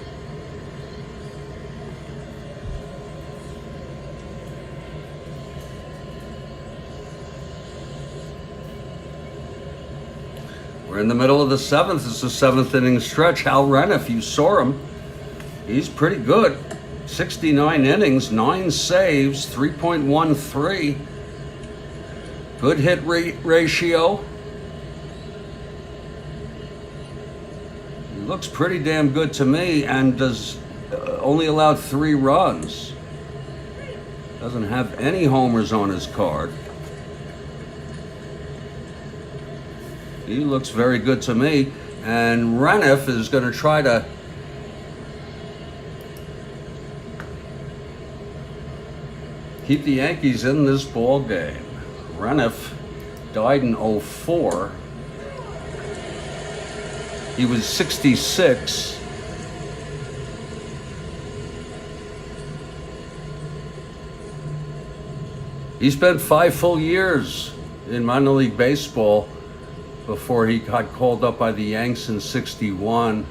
[SPEAKER 1] We're in the middle of the 7th. It's the 7th inning stretch. Hal Reniff, you saw him. He's pretty good. 69 innings, 9 saves, 3.13. Good hit ratio. He looks pretty damn good to me, and does only allowed 3 runs. Doesn't have any homers on his card. He looks very good to me, and Reniff is going to try to keep the Yankees in this ball game. Reniff died in 2004. He was 66. He spent 5 full years in minor league baseball before he got called up by the Yanks in 61.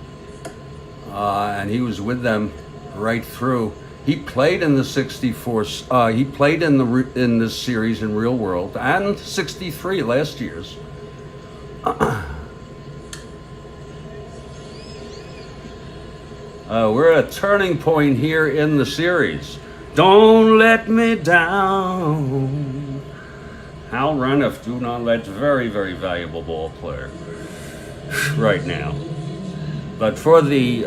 [SPEAKER 1] And he was with them right through. He played in the 64. He played in this series in real world, and 63 last year's. We're at a turning point here in the series. Don't let me down. Hal Reniff, do not let. Very, very valuable ball player right now. But for the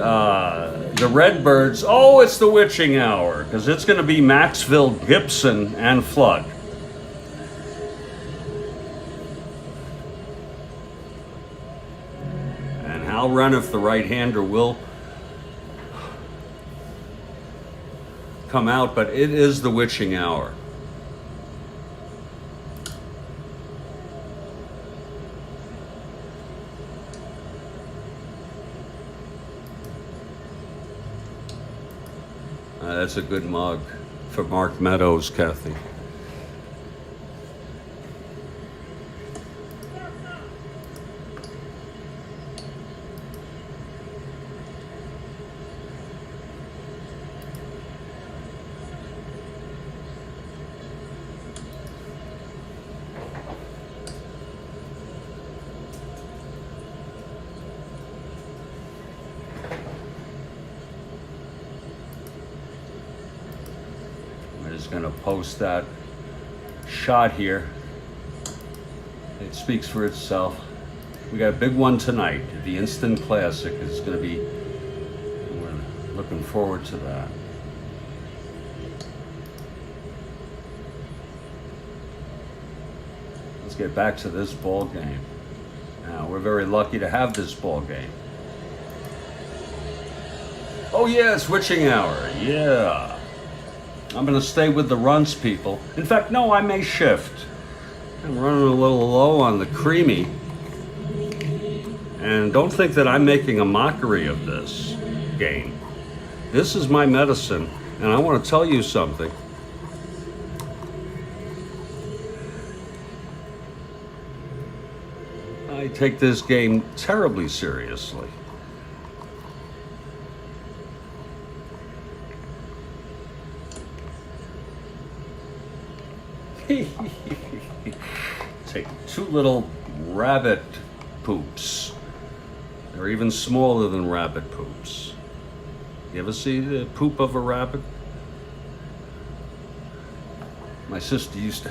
[SPEAKER 1] Redbirds, oh, it's the witching hour, because it's going to be Maxville, Gibson, and Flood. And Hal Reniff, the right-hander, will come out, but it is the witching hour. That's a good mug for Mark Meadows, Kathy. Going to post that shot here. It speaks for itself. We got a big one tonight. The Instant Classic is going to be, we're looking forward to that. Let's get back to this ball game. Now, we're very lucky to have this ball game. Oh yeah, it's witching hour. Yeah. I'm going to stay with the runs, people. In fact, no, I may shift. I'm running a little low on the creamy. And don't think that I'm making a mockery of this game. This is my medicine, and I want to tell you something. I take this game terribly seriously. Take two little rabbit poops. They're even smaller than rabbit poops. You ever see the poop of a rabbit? My sister used to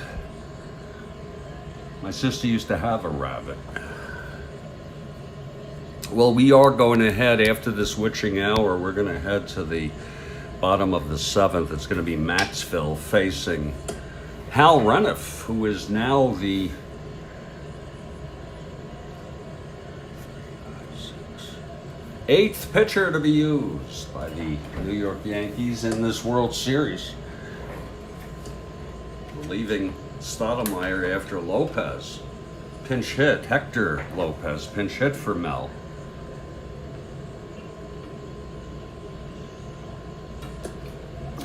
[SPEAKER 1] have a rabbit. Well, we are going to head after this witching hour. We're going to head to the bottom of the seventh. It's going to be Maxville facing Hal Reniff, who is now the eighth pitcher to be used by the New York Yankees in this World Series, leaving Stottlemyre after Lopez. Pinch hit, Hector Lopez, pinch hit for Mel.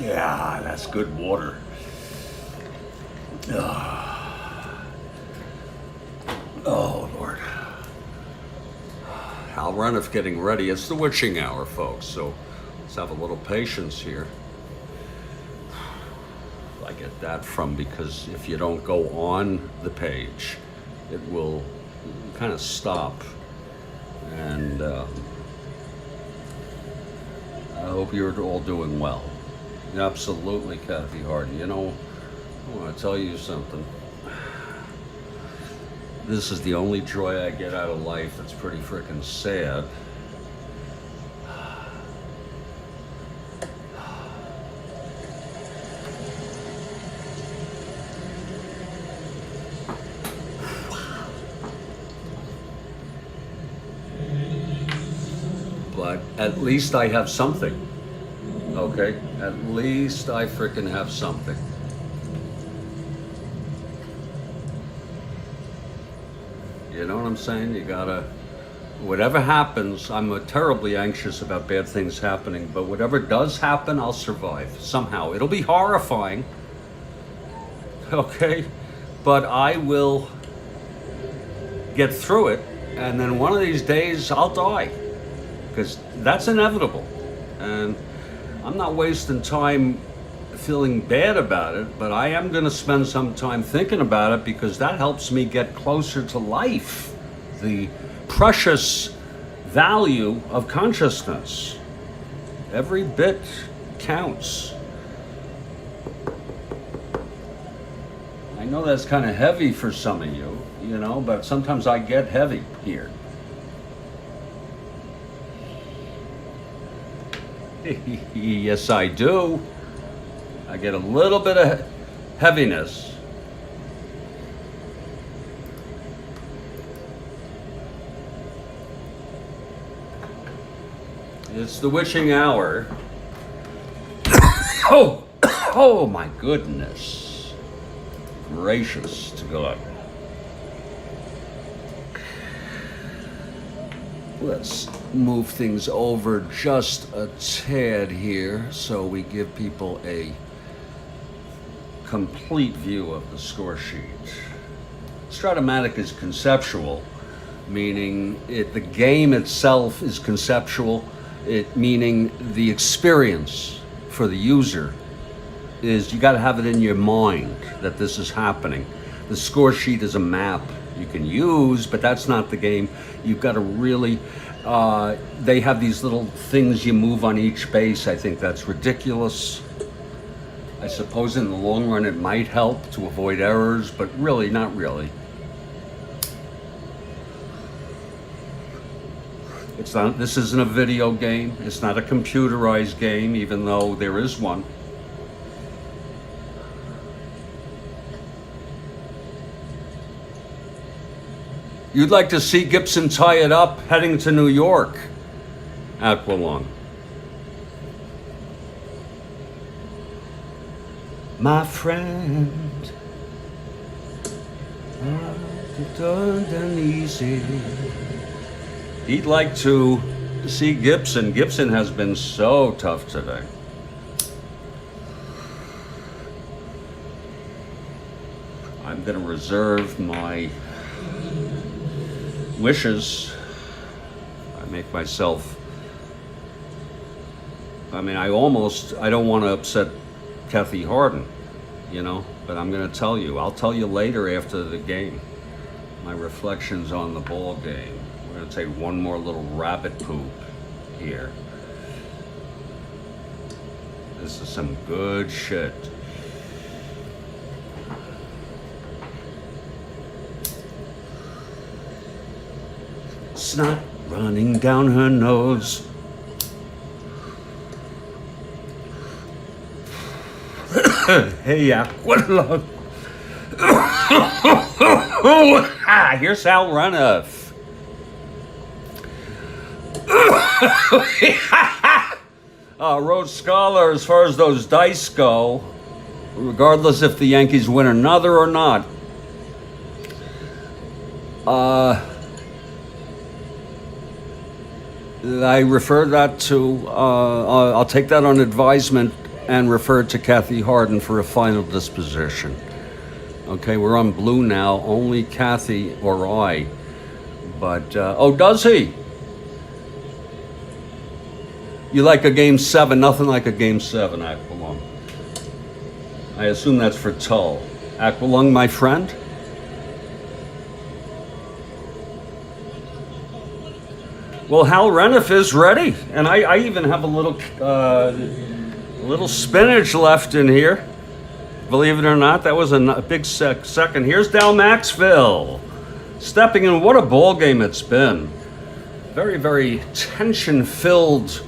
[SPEAKER 1] Yeah, that's good water. Oh, Lord. Hal Reniff getting ready. It's the witching hour, folks, so let's have a little patience here. I get that from because if you don't go on the page, it will kind of stop. And I hope you're all doing well. Absolutely, Kathy Harden. You know, I want to tell you something. This is the only joy I get out of life. That's pretty freaking sad. But at least I have something. Okay? At least I freaking have something. You know what I'm saying? You gotta, whatever happens, I'm terribly anxious about bad things happening, but whatever does happen, I'll survive somehow. It'll be horrifying, okay? But I will get through it, and then one of these days I'll die, because that's inevitable. And I'm not wasting time feeling bad about it, but I am going to spend some time thinking about it because that helps me get closer to life, the precious value of consciousness. Every bit counts. I know that's kind of heavy for some of you, you know, but sometimes I get heavy here. Yes, I do. I get a little bit of heaviness. It's the witching hour. Oh my goodness. Gracious to God. Let's move things over just a tad here so we give people a complete view of the score sheet. Strat-O-Matic is conceptual, meaning the game itself is conceptual, meaning the experience for the user is you got to have it in your mind that this is happening. The score sheet is a map you can use, but that's not the game. You've got to really, they have these little things you move on each base. I think that's ridiculous. I suppose in the long run it might help to avoid errors, but really, not really. It's not, this isn't a video game. It's not a computerized game, even though there is one. You'd like to see Gibson tie it up heading to New York. Aqualung. My friend, Done and easy. He'd like to see Gibson. Gibson has been so tough today. I'm going to reserve my wishes. I make myself, I mean, I don't want to upset Kathy Harden, you know, but I'm going to tell you. I'll tell you later after the game. My reflections on the ball game. We're going to take one more little rabbit poop here. This is some good shit. Snot running down her nose. Hey, Aqualung. Here's Hal Reniff. Rhodes Scholar, as far as those dice go, regardless if the Yankees win another or not, I refer that to, I'll take that on advisement and refer it to Kathy Harden for a final disposition. Okay, we're on blue now, only Kathy or I. But, oh, does he? You like a game 7, nothing like a game 7, Aqualung. I assume that's for Tull. Aqualung, my friend? Well, Hal Reniff is ready, and I even have a little spinach left in here. Believe it or not, that was a big second. Here's Dal Maxville stepping in. What a ball game it's been. Very, very tension-filled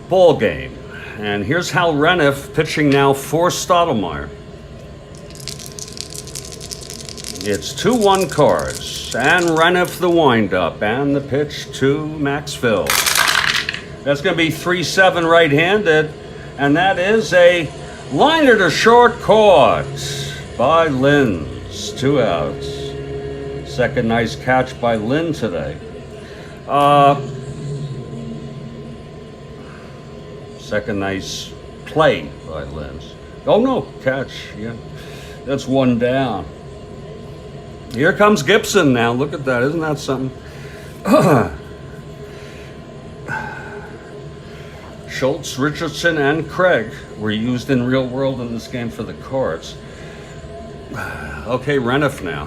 [SPEAKER 1] ball game. And here's Hal Reniff pitching now for Stottlemyre. It's 2-1 Cards, and Reniff the windup, and the pitch to Maxville. That's going to be 3-7 right-handed, and that is a liner to short caught by Linz. 2 outs. Second nice catch by Lynn today. Second nice play by Linz. Oh no, catch, yeah. That's 1 down. Here comes Gibson now. Look at that, isn't that something? Schultz, Richardson, and Craig were used in real world in this game for the Cards. Okay, Reniff now.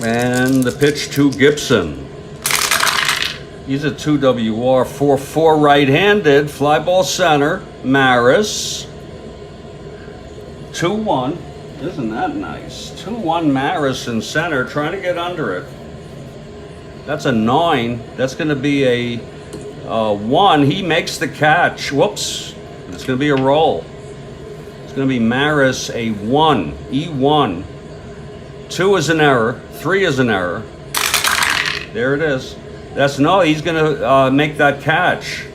[SPEAKER 1] And the pitch to Gibson. He's a 2WR, 4-4 right-handed, fly ball center, Maris. 2-1, isn't that nice? 2-1 Maris in center, trying to get under it. That's a 9. That's going to be a 1. He makes the catch. Whoops. It's going to be a roll. It's going to be Maris a 1. E1. 2 is an error. 3 is an error. There it is. That's no. He's going to make that catch.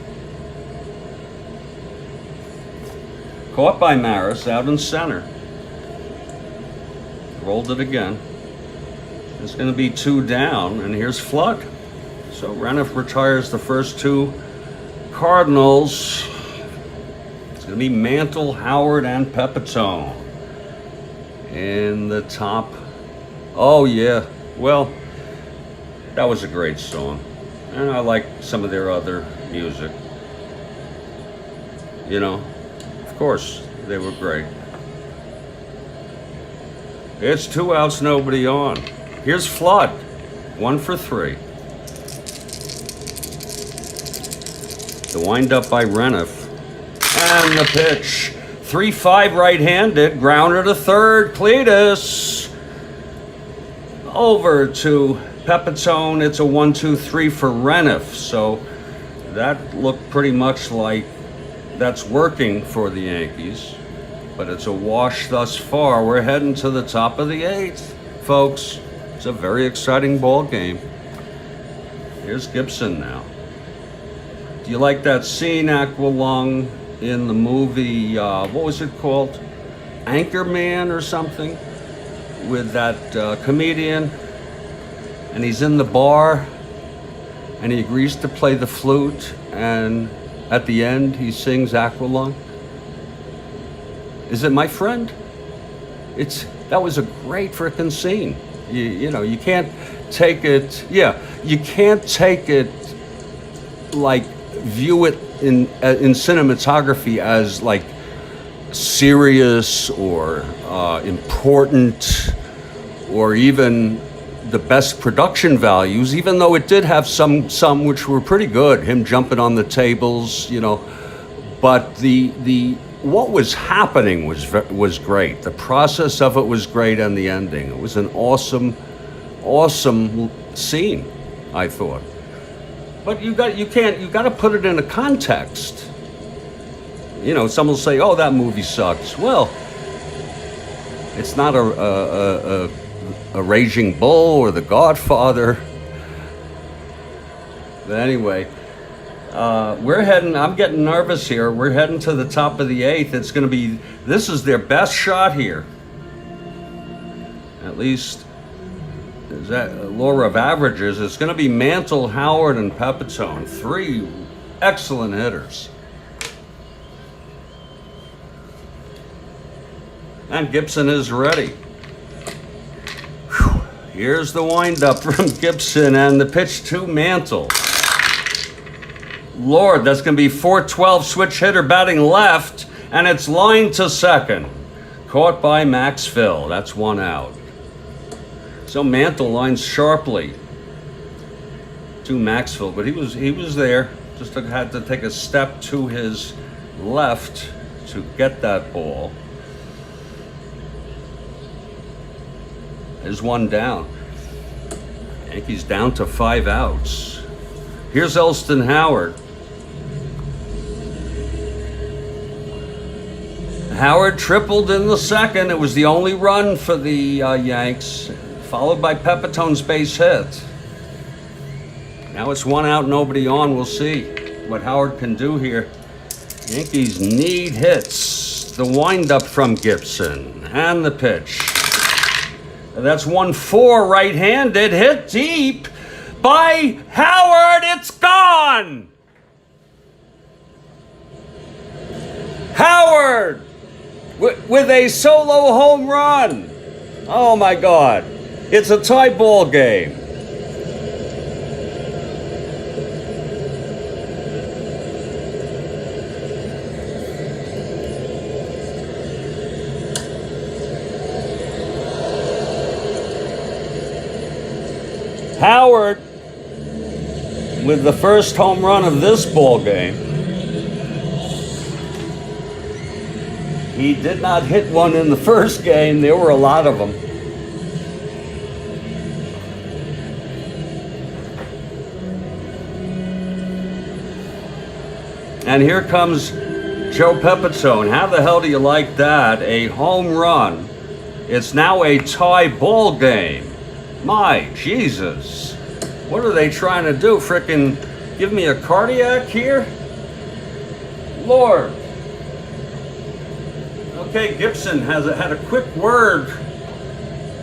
[SPEAKER 1] Caught by Maris out in center. Rolled it again. It's going to be 2 down, and here's Flood. So Reniff retires the first 2 Cardinals. It's going to be Mantle, Howard, and Pepitone in the top. Oh, yeah. Well, that was a great song. And I like some of their other music. You know, of course, they were great. It's 2 outs, nobody on. Here's Flood, 1 for 3. The windup by Reniff. And the pitch. 3-5 right-handed, grounder to third, Cletus. Over to Pepitone, it's a 1-2-3 for Reniff. So that looked pretty much like that's working for the Yankees. But it's a wash thus far. We're heading to the top of the 8th, folks. It's a very exciting ball game. Here's Gibson now. Do you like that scene, Aqualung? in the movie, what was it called? Anchorman or something, with that comedian, and he's in the bar and he agrees to play the flute, and at the end he sings Aqualung. Is it My Friend? That was a great frickin' scene. You know, you can't take it, you can't take it, like, view it in cinematography as like serious or important, or even the best production values, even though it did have some which were pretty good, him jumping on the tables, you know, but the what was happening was great. The process of it was great, and the ending, it was an awesome scene, I thought. But you got to put it in a context. You know, some will say, "Oh, that movie sucks." Well, it's not a Raging Bull or The Godfather. But anyway, I'm getting nervous here. We're heading to the top of the 8th. This is their best shot here. At least, is that law of averages? It's going to be Mantle, Howard, and Pepitone. 3 excellent hitters. And Gibson is ready. Whew. Here's the windup from Gibson and the pitch to Mantle. Lord, that's going to be 412 switch hitter batting left, and it's lined to second. Caught by Max Phil. That's 1 out. So Mantle lines sharply to Maxwell, but he was there. Just had to take a step to his left to get that ball. There's 1 down. Yankees down to 5 outs. Here's Elston Howard. Howard tripled in the second. It was the only run for the Yanks, followed by Pepitone's base hit. Now it's 1 out, nobody on. We'll see what Howard can do here. Yankees need hits. The windup from Gibson and the pitch. That's 1-4, right-handed, hit deep by Howard. It's gone. Howard with a solo home run. Oh my God. It's a tie ball game. Howard with the first home run of this ball game. He did not hit one in the first game. There were a lot of them. And here comes Joe Pepitone. How the hell do you like that? A home run. It's now a tie ball game. My Jesus. What are they trying to do? Frickin' give me a cardiac here? Lord. Okay, Gibson had a quick word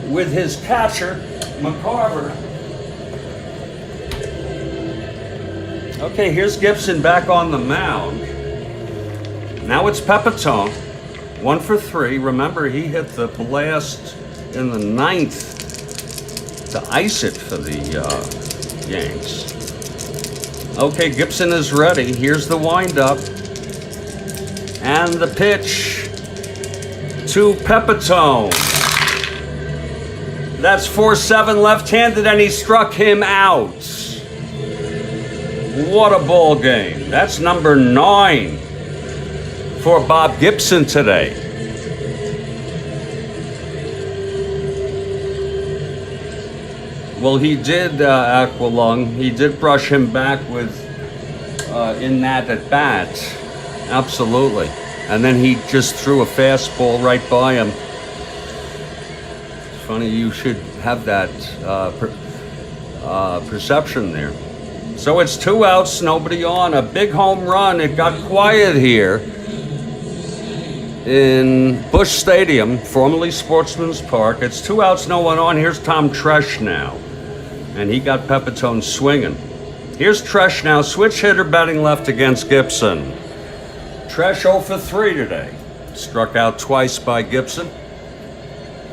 [SPEAKER 1] with his catcher, McCarver. Okay, here's Gibson back on the mound. Now it's Pepitone, 1 for 3. Remember, he hit the blast in the 9th to ice it for the Yanks. Okay, Gibson is ready. Here's the windup and the pitch to Pepitone. That's 4-7 left-handed, and he struck him out. What a ball game. That's number 9 for Bob Gibson today. Well, he did, Aqualung. He did brush him back with in that at bat. Absolutely. And then he just threw a fastball right by him. It's funny, you should have that perception there. So it's 2 outs, nobody on. A big home run. It got quiet here. in Busch Stadium, formerly Sportsman's Park. It's 2 outs, no one on. Here's Tom Tresh now, and he got Pepitone swinging. Here's Tresh now, switch hitter batting left against Gibson. Tresh 0 for 3 today. Struck out twice by Gibson.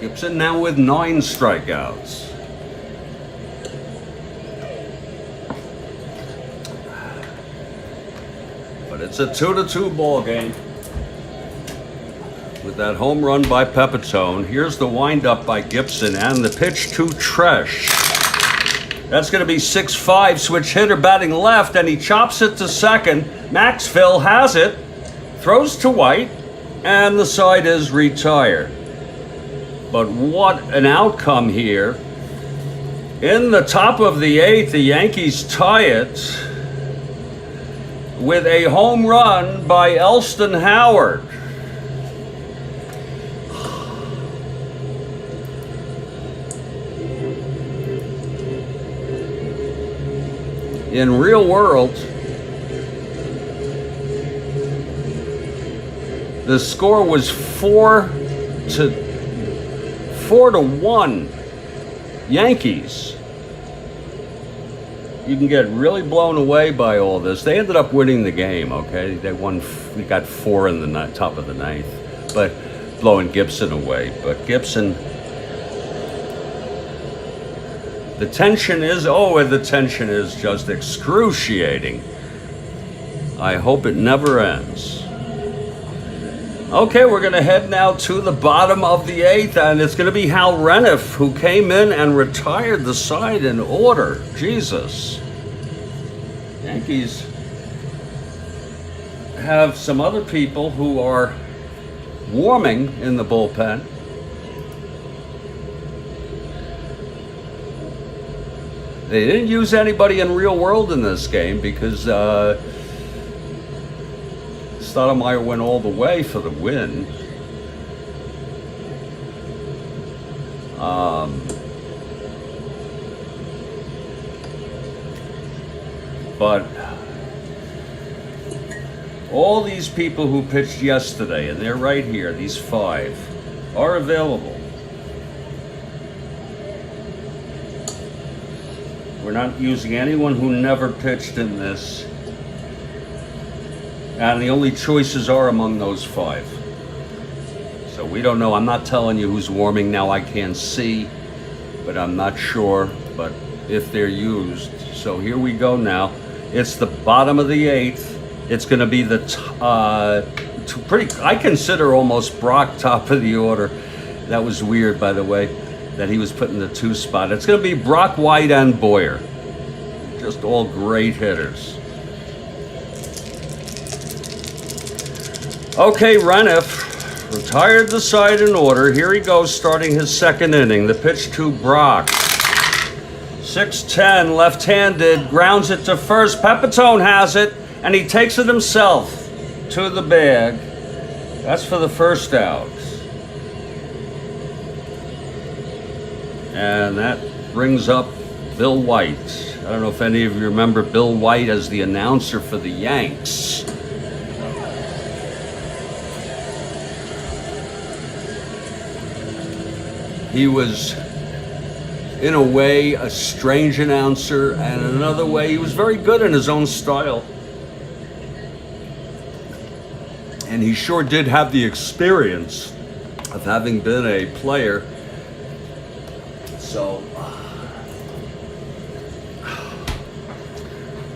[SPEAKER 1] Gibson now with 9 strikeouts. But it's a 2-2 ball game. With that home run by Pepitone. Here's the windup by Gibson and the pitch to Tresh. That's going to be 6-5, switch hitter batting left, and he chops it to second. Maxfield has it, throws to White, and the side is retired. But what an outcome here. In the top of the 8th, the Yankees tie it with a home run by Elston Howard. In real world, the score was 4-1 Yankees. You can get really blown away by all this. They ended up winning the game, okay? They got 4 in the top of the 9th, but blowing Gibson away. But Gibson, the tension is just excruciating. I hope it never ends. Okay, we're going to head now to the bottom of the 8th, and it's going to be Hal Reniff, who came in and retired the side in order. Jesus. Yankees have some other people who are warming in the bullpen. They didn't use anybody in real world in this game because Stottlemyre went all the way for the win. But all these people who pitched yesterday, and they're right here, these 5, are available. We're not using anyone who never pitched in this. And the only choices are among those 5. So we don't know. I'm not telling you who's warming now. I can't see, but I'm not sure. But if they're used. So here we go now. It's the bottom of the 8th. It's going to be the I consider almost Brock top of the order. That was weird, by the way, that he was put in the 2 spot. It's going to be Brock, White, and Boyer. Just all great hitters. Okay, Reniff retired the side in order. Here he goes, starting his 2nd inning. The pitch to Brock. 6'10", left-handed, grounds it to first. Pepitone has it, and he takes it himself to the bag. That's for the first out. And that brings up Bill White. I don't know if any of you remember Bill White as the announcer for the Yanks. He was, in a way, a strange announcer, and in another way, he was very good in his own style. And he sure did have the experience of having been a player. So,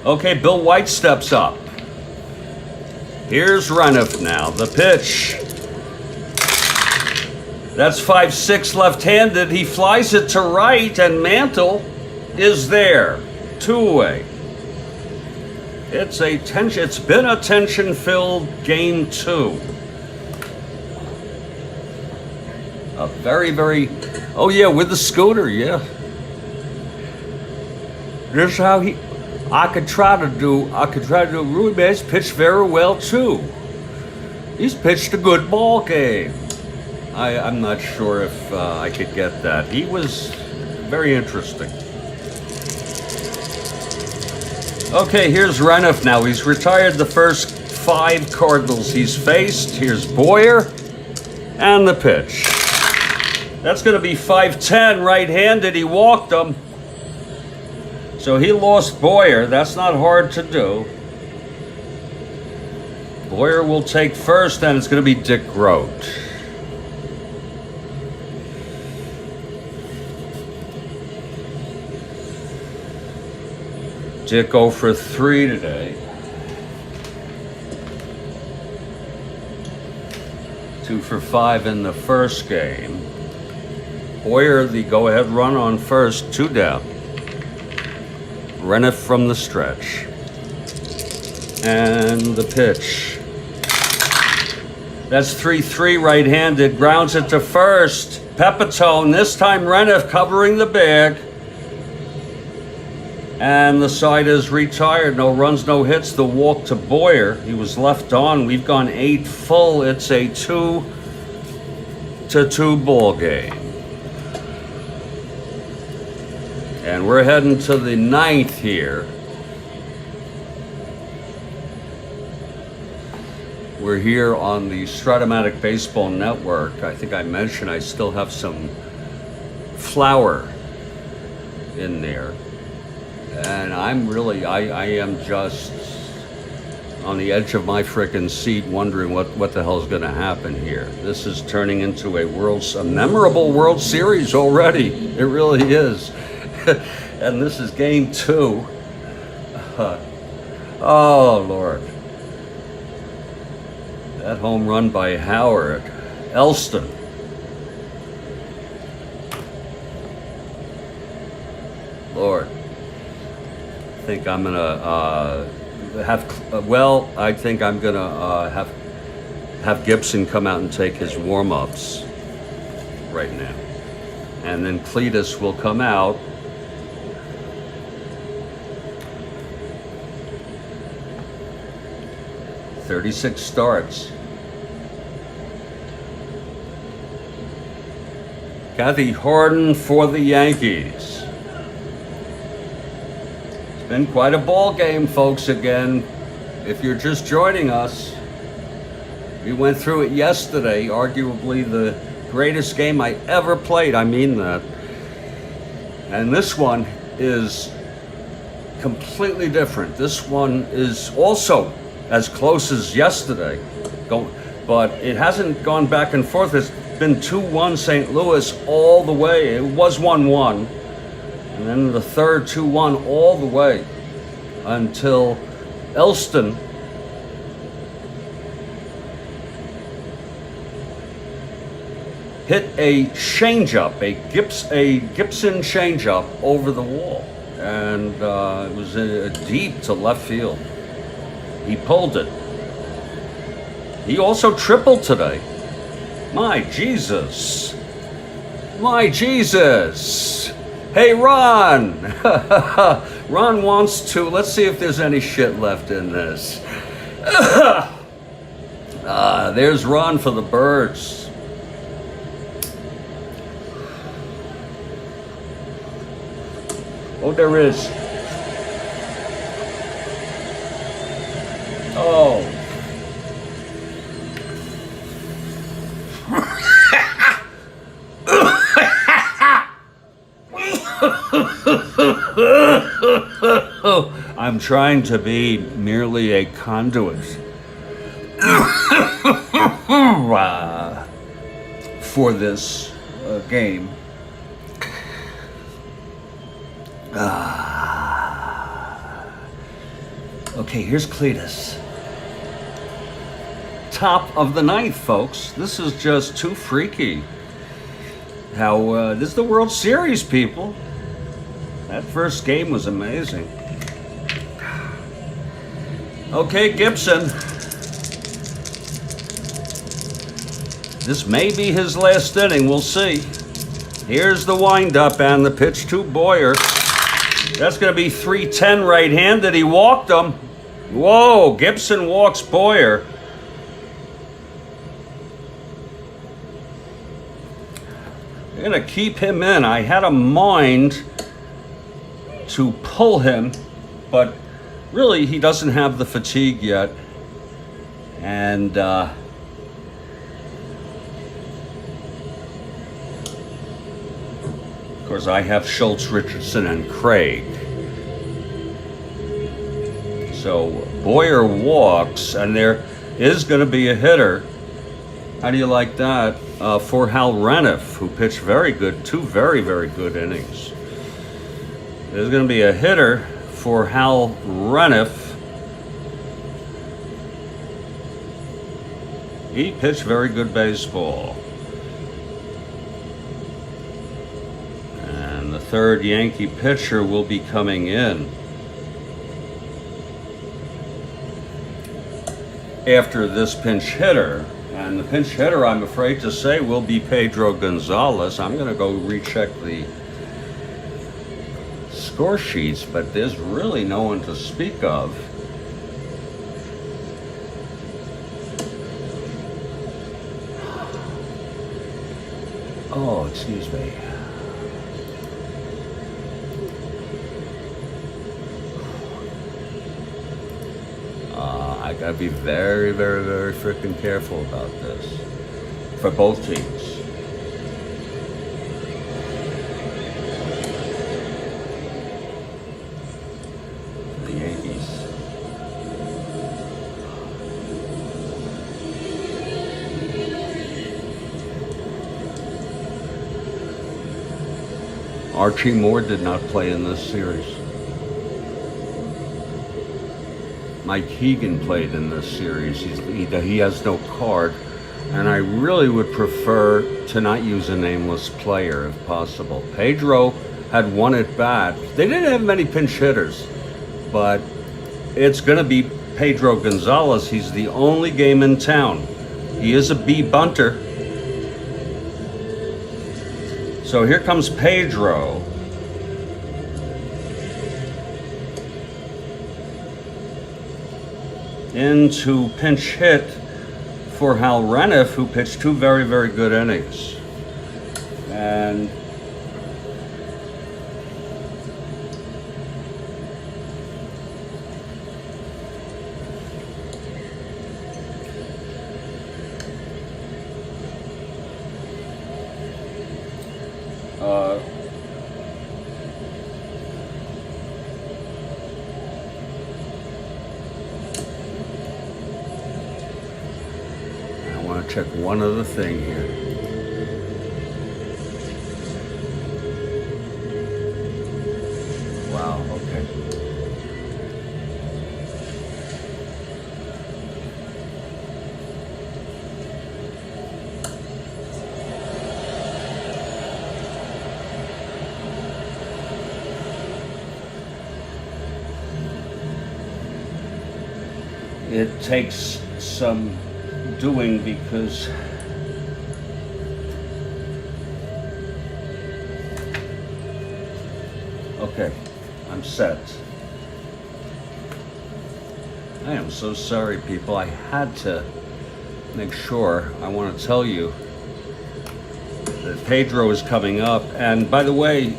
[SPEAKER 1] okay, Bill White steps up. Here's Reniff now, the pitch. That's 5'6", left-handed. He flies it to right, and Mantle is there. 2-away. It's been a tension-filled game 2. A very, oh yeah, with the scooter, yeah. This is how I could try to do Ruiz pitched very well too. He's pitched a good ball game. I'm not sure if I could get that. He was very interesting. Okay, here's Reniff now. He's retired the first 5 Cardinals he's faced. Here's Boyer. And the pitch. That's going to be 5-10 right-handed. He walked him. So he lost Boyer. That's not hard to do. Boyer will take first, and it's going to be Dick Grote. Dick 0 for 3 today. 2 for 5 in the first game. Boyer, the go-ahead run on first, 2 down. Reniff from the stretch. And the pitch. That's 3-3 right-handed. Grounds it to first. Pepitone, this time Reniff covering the bag. And the side is retired. No runs, no hits. The walk to Boyer. He was left on. We've gone 8 full. It's a 2-2 ball game. And we're heading to the 9th here. We're here on the Strat-O-Matic Baseball Network. I think I mentioned I still have some flour in there. And I'm really, I am just on the edge of my frickin' seat wondering what the hell's going to happen here. This is turning into a memorable World Series already. It really is. And this is game 2. Oh, Lord. That home run by Howard. Elston. Lord. I think I'm gonna I think I'm gonna have Gibson come out and take his warm-ups right now, and then Cletus will come out. "36 starts." Kathy Harden for the Yankees. Been quite a ball game, folks. Again, if you're just joining us, we went through it yesterday, arguably the greatest game I ever played. I mean that. And this one is completely different. This one is also as close as yesterday, but it hasn't gone back and forth. It's been 2-1 St. Louis all the way. It was 1-1. And then the third 2-1 all the way until Elston hit a changeup, a Gibson changeup over the wall, and it was deep to left field. He pulled it. He also tripled today. My Jesus. My Jesus. Hey, Ron! Ron wants to, let's see if there's any shit left in this. There's Ron for the birds. Oh, there is. Oh. I'm trying to be merely a conduit for this game. Okay, here's Cletus. Top of the 9th, folks. This is just too freaky. How this is the World Series, people. That first game was amazing. Okay, Gibson. This may be his last inning. We'll see. Here's the windup and the pitch to Boyer. That's going to be 3-10 right-handed. He walked him. Whoa, Gibson walks Boyer. They're going to keep him in. I had a mind to pull him, but really he doesn't have the fatigue yet. And course, I have Schultz, Richardson, and Craig. So Boyer walks, and there is going to be a hitter. How do you like that? For Hal Reniff, who pitched very good, 2 very, very good innings. There's going to be a hitter for Hal Reniff. He pitched very good baseball. And the third Yankee pitcher will be coming in after this pinch hitter. And the pinch hitter, I'm afraid to say, will be Pedro Gonzalez. I'm going to go recheck the score sheets, but there's really no one to speak of. Oh, excuse me. I gotta be very, very, very freaking careful about this for both teams. The Yankees. Archie Moore did not play in this series. Mike Hegan played in this series. He has no card, and I really would prefer to not use a nameless player if possible. Pedro had 1 at bat. They didn't have many pinch hitters, but it's going to be Pedro Gonzalez. He's the only game in town. He is a B bunter. So here comes Pedro. Into pinch hit for Hal Reniff, who pitched 2 very, very good innings. And check one other thing here. Wow, okay. It takes some doing because okay, I'm set. I am so sorry, people. I had to make sure. I want to tell you that Pedro is coming up, and by the way,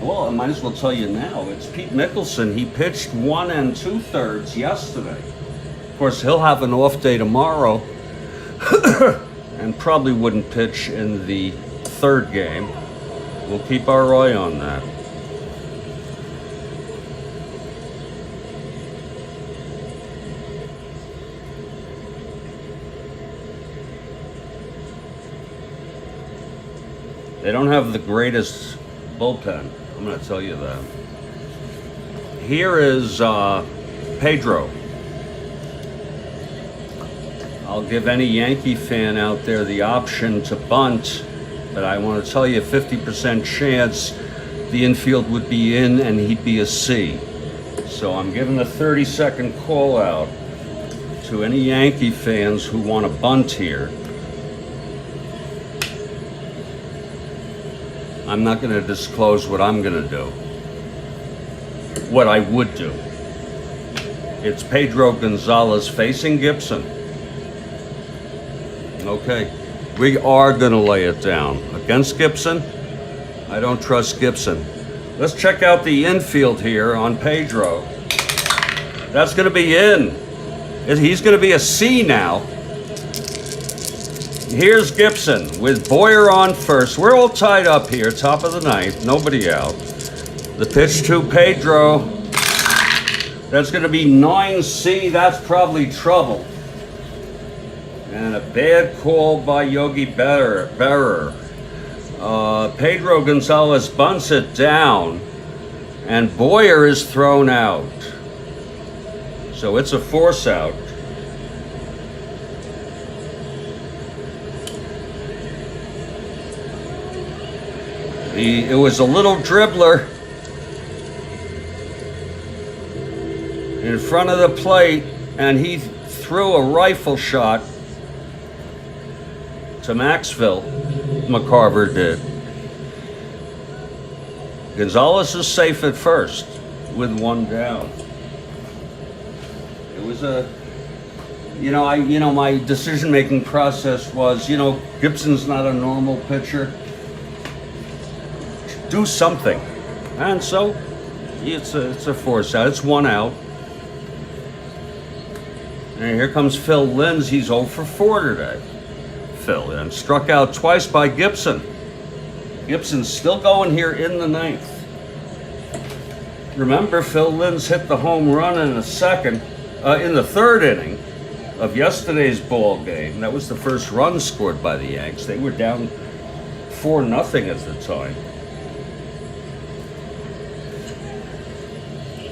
[SPEAKER 1] well, I might as well tell you now, it's Pete Mickelson. He pitched 1 2/3 yesterday. Of course, he'll have an off day tomorrow and probably wouldn't pitch in the 3rd game. We'll keep our eye on that. They don't have the greatest bullpen, I'm going to tell you that. Here is Pedro. I'll give any Yankee fan out there the option to bunt, but I want to tell you 50% chance the infield would be in and he'd be a C. So I'm giving a 30-second call out to any Yankee fans who want to bunt here. I'm not going to disclose what I'm going to do. What I would do. It's Pedro Gonzalez facing Gibson. Okay, we are going to lay it down. Against Gibson, I don't trust Gibson. Let's check out the infield here on Pedro. That's going to be in. He's going to be a C now. Here's Gibson with Boyer on first. We're all tied up here, top of the ninth, nobody out. The pitch to Pedro. That's going to be 9C. That's probably trouble. And a bad call by Yogi Berra. Pedro Gonzalez bunts it down, and Boyer is thrown out. So it's a force out. It was a little dribbler in front of the plate, and he threw a rifle shot to Maxville. McCarver did. Gonzalez is safe at first with one down. It was a, my decision-making process was, Gibson's not a normal pitcher. Do something. And so it's a force out. It's one out. And here comes Phil Linz. He's 0 for 4 today. Phil, and struck out twice by Gibson. Gibson's still going here in the ninth. Remember, Phil Linz hit the home run in the third inning of yesterday's ball game. That was the first run scored by the Yanks. They were down 4-0 at the time.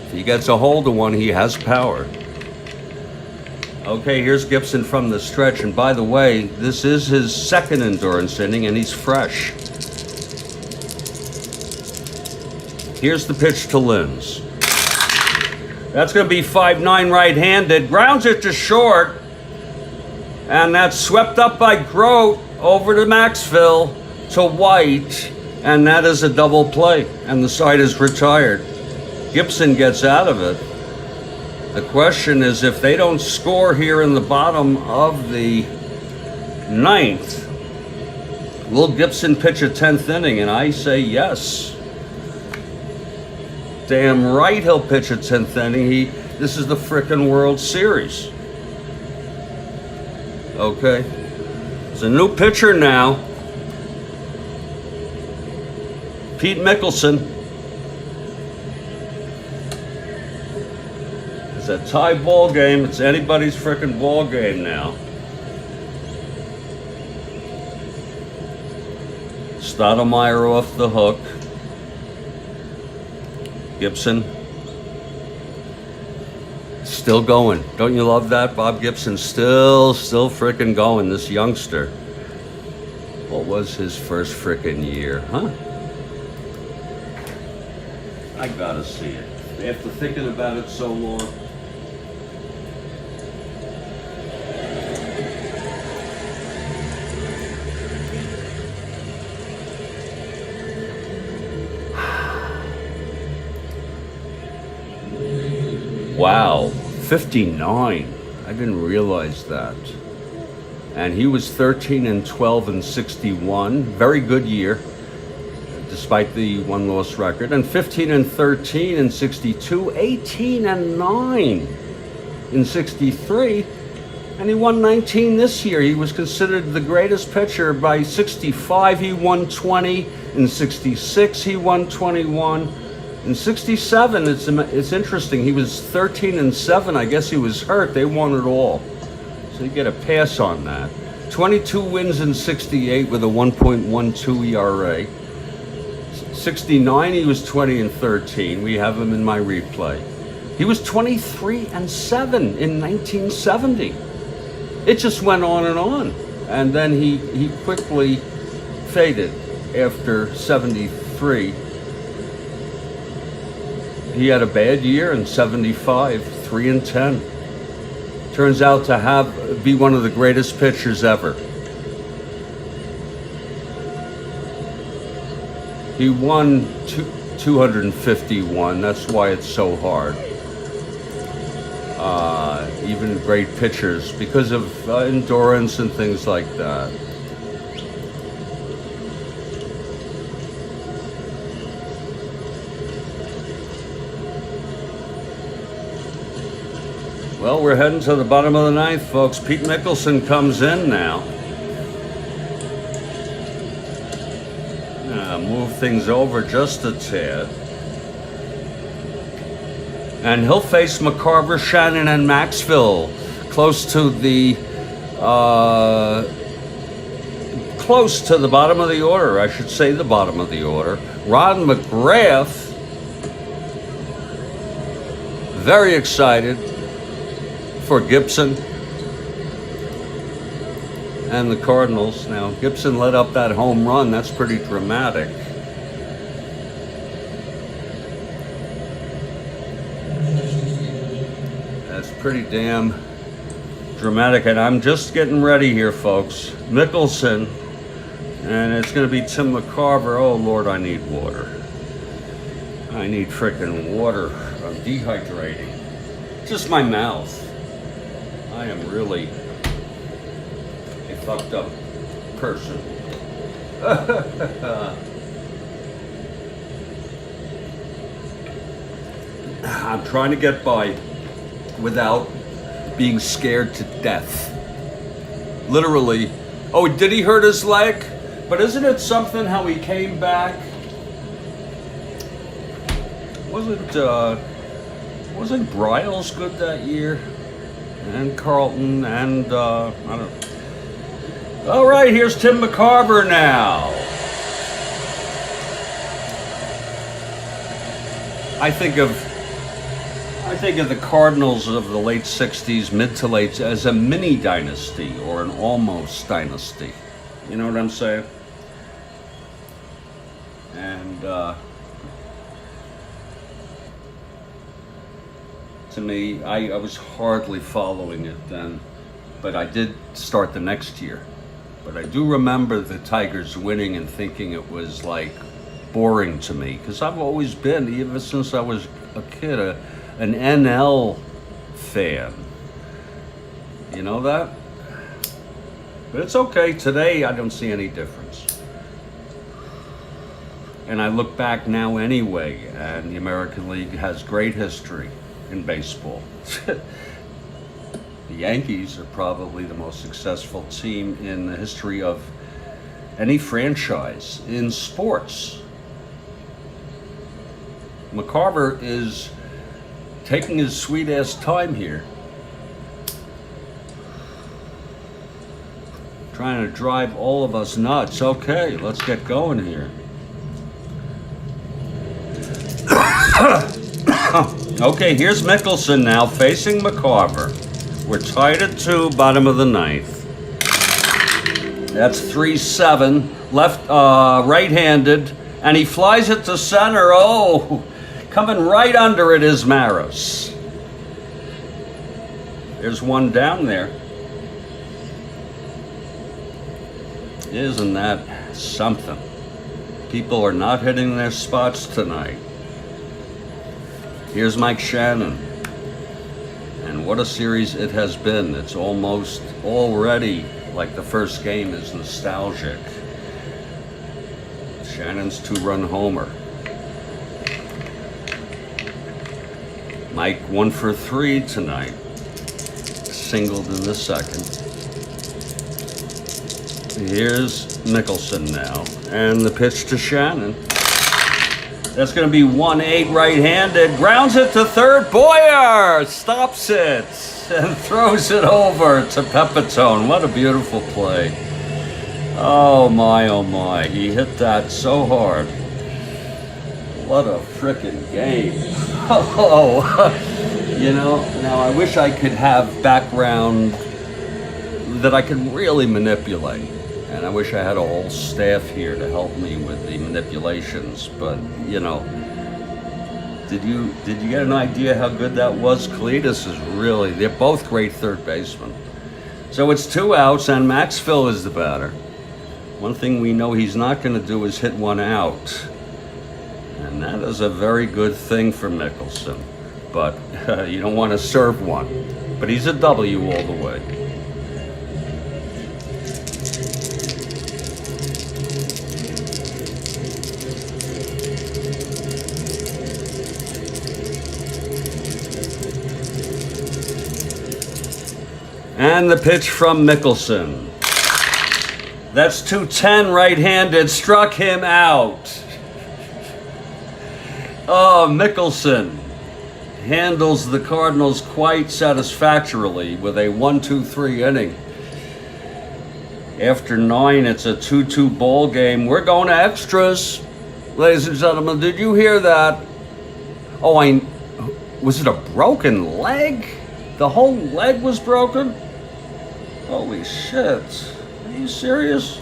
[SPEAKER 1] If he gets a hold of one, he has power. Okay, here's Gibson from the stretch, and by the way, this is his second endurance inning, and he's fresh. Here's the pitch to Linz. That's going to be 5-9 right-handed. Grounds it to short, and that's swept up by Grote over to Maxville to White, and that is a double play, and the side is retired. Gibson gets out of it. The question is, if they don't score here in the bottom of the ninth, will Gibson pitch a 10th inning? And I say yes. Damn right he'll pitch a 10th inning. This is the frickin' World Series. Okay. There's a new pitcher now. Pete Mickelson. It's a tie ball game. It's anybody's frickin' ball game now. Stottlemyre off the hook. Gibson. Still going. Don't you love that? Bob Gibson still frickin' going, this youngster. What was his first frickin' year, huh? I gotta see it. After thinking about it so long. Wow, 59. I didn't realize that. And he was 13-12 and 61. Very good year, despite the one-loss record. And 15-13 in 62. 18-9 in 63. And he won 19 this year. He was considered the greatest pitcher. By 65, he won 20. In 66, he won 21. In 67, it's interesting. He was 13-7. I guess he was hurt. They won it all. So you get a pass on that. 22 wins in 68 with a 1.12 ERA. 69, he was 20-13. We have him in my replay. He was 23-7 in 1970. It just went on. And then he quickly faded after 73. He had a bad year in 75, 3-10. Turns out to be one of the greatest pitchers ever. He won 251. That's why it's so hard. Even great pitchers, because of endurance and things like that. Well, we're heading to the bottom of the ninth, folks. Pete Mickelson comes in now. Move things over just a tad. And he'll face McCarver, Shannon, and Maxville close to the bottom of the order. I should say the bottom of the order. Ron McGrath, very excited for Gibson and the Cardinals. Now, Gibson let up that home run. That's pretty dramatic. That's pretty damn dramatic. And I'm just getting ready here, folks. Mickelson, and it's going to be Tim McCarver. Oh, Lord, I need water. I need frickin' water. I'm dehydrating. Just my mouth. I am really a fucked up person. I'm trying to get by without being scared to death. Literally. Oh, did he hurt his leg? But isn't it something how he came back? Wasn't Bryles good that year? And Carlton and I don't know. All right, here's Tim McCarver now. I think of the Cardinals of the late 60s, mid to late, as a mini dynasty or an almost dynasty. You know what I'm saying? And to me, I was hardly following it then, but I did start the next year. But I do remember the Tigers winning and thinking it was like boring to me, because I've always been, ever since I was a kid, an NL fan. You know that? But it's okay. Today, I don't see any difference. And I look back now anyway, and the American League has great history in baseball. The Yankees are probably the most successful team in the history of any franchise in sports. McCarver is taking his sweet ass time here, trying to drive all of us nuts. Okay, let's get going here. Okay, here's Mickelson now facing McCarver. We're tied at 2, bottom of the 9th. That's 3-7, left, right-handed, and he flies it to center. Oh, coming right under it is Maris. There's one down there. Isn't that something? People are not hitting their spots tonight. Here's Mike Shannon. And what a series it has been. It's almost already like the first game is nostalgic. Shannon's 2-run homer. Mike 1 for 3 tonight. Singled in the second. Here's Mickelson now. And the pitch to Shannon. That's going to be 1-8 right-handed. Grounds it to third. Boyer stops it and throws it over to Pepitone. What a beautiful play. Oh my, oh my. He hit that so hard. What a frickin' game. Oh, you know, now I wish I could have background that I could really manipulate. And I wish I had a whole staff here to help me with the manipulations. But, you know, did you get an idea how good that was? Cletus is really, they're both great third basemen. So it's 2 outs, and Maxville is the batter. One thing we know he's not going to do is hit one out. And that is a very good thing for Mickelson. But you don't want to serve one. But he's a W all the way. And the pitch from Mickelson. That's 210 right-handed. Struck him out. Oh, Mickelson handles the Cardinals quite satisfactorily with a 1-2-3 inning. After 9, it's a 2-2 ball game. We're going to extras, ladies and gentlemen. Did you hear that? Oh, was it a broken leg? The whole leg was broken? Holy shit. Are you serious?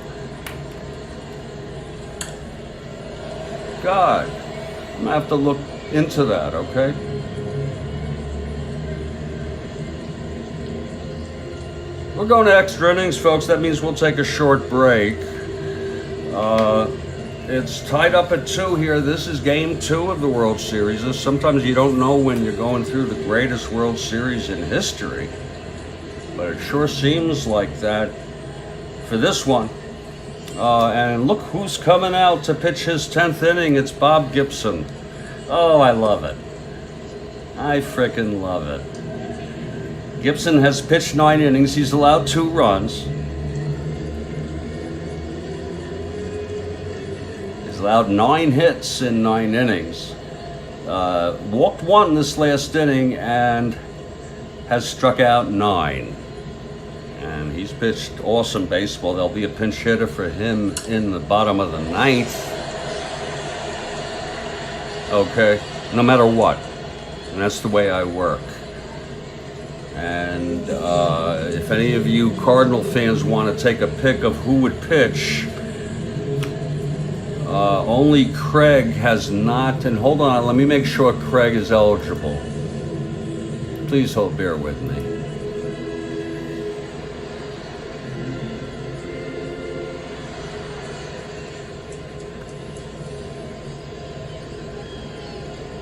[SPEAKER 1] God. I'm gonna have to look into that, okay? We're going to extra innings, folks. That means we'll take a short break. It's tied up at 2 here. This is game 2 of the World Series. Sometimes you don't know when you're going through the greatest World Series in history. But it sure seems like that for this one. And look who's coming out to pitch his 10th inning. It's Bob Gibson. Oh, I love it. I frickin' love it. Gibson has pitched 9 innings. He's allowed 2 runs. He's allowed 9 hits in 9 innings. Walked 1 this last inning and has struck out 9. And he's pitched awesome baseball. There'll be a pinch hitter for him in the bottom of the 9th. Okay, no matter what. And that's the way I work. And if any of you Cardinal fans want to take a pick of who would pitch, only Craig has not. And hold on, let me make sure Craig is eligible. Please bear with me.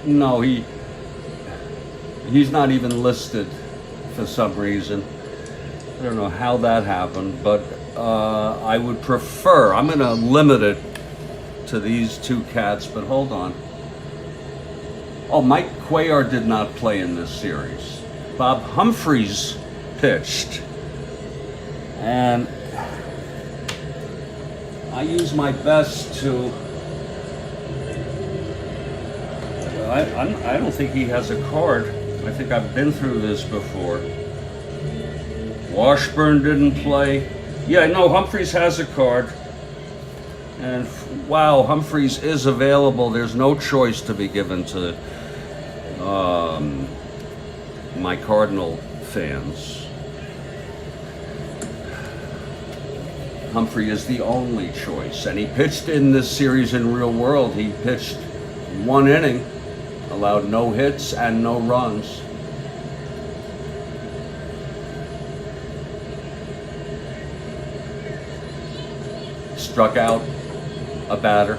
[SPEAKER 1] No, he's not even listed for some reason. I don't know how that happened, but I would prefer, I'm going to limit it to these 2 cats, but hold on. Oh, Mike Cuellar did not play in this series. Bob Humphreys pitched. And I use my best to... I don't think he has a card. I think I've been through this before. Washburn didn't play. Yeah, no, Humphreys has a card. And wow, Humphreys is available. There's no choice to be given to my Cardinal fans. Humphrey is the only choice. And he pitched in this series in real world. He pitched 1 inning. Allowed no hits and no runs. Struck out a batter.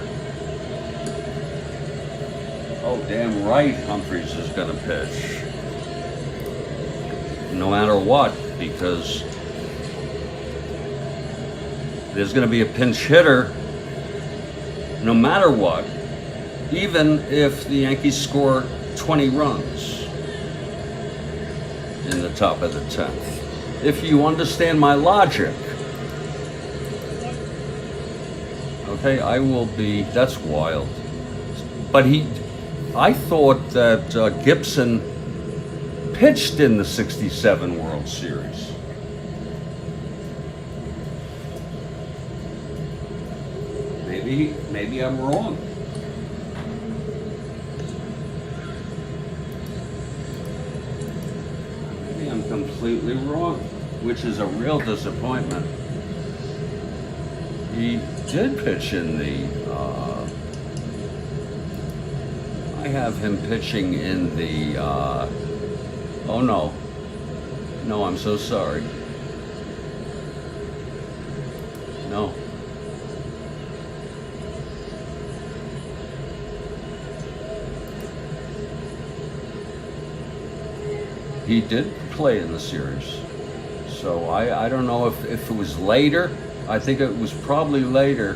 [SPEAKER 1] Oh, damn right Humphreys is going to pitch. No matter what, because there's going to be a pinch hitter no matter what. Even if the Yankees score 20 runs in the top of the 10th. If you understand my logic. Okay, I will be, that's wild. But I thought that Gibson pitched in the 67 World Series. Maybe I'm wrong. Completely wrong, which is a real disappointment. He did pitch in the I have him pitching in the oh no, I'm so sorry. No, he did play in the series. So I don't know if it was later. I think it was probably later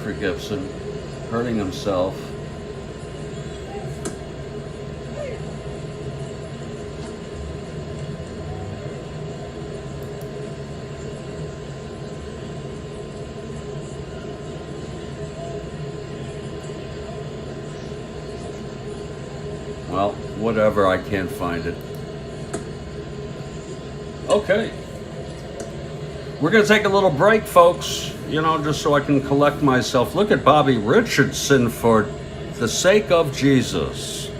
[SPEAKER 1] for Gibson, hurting himself. whatever, I can't find it. Okay. We're going to take a little break, folks, you know, just so I can collect myself. Look at Bobby Richardson, for the sake of Jesus.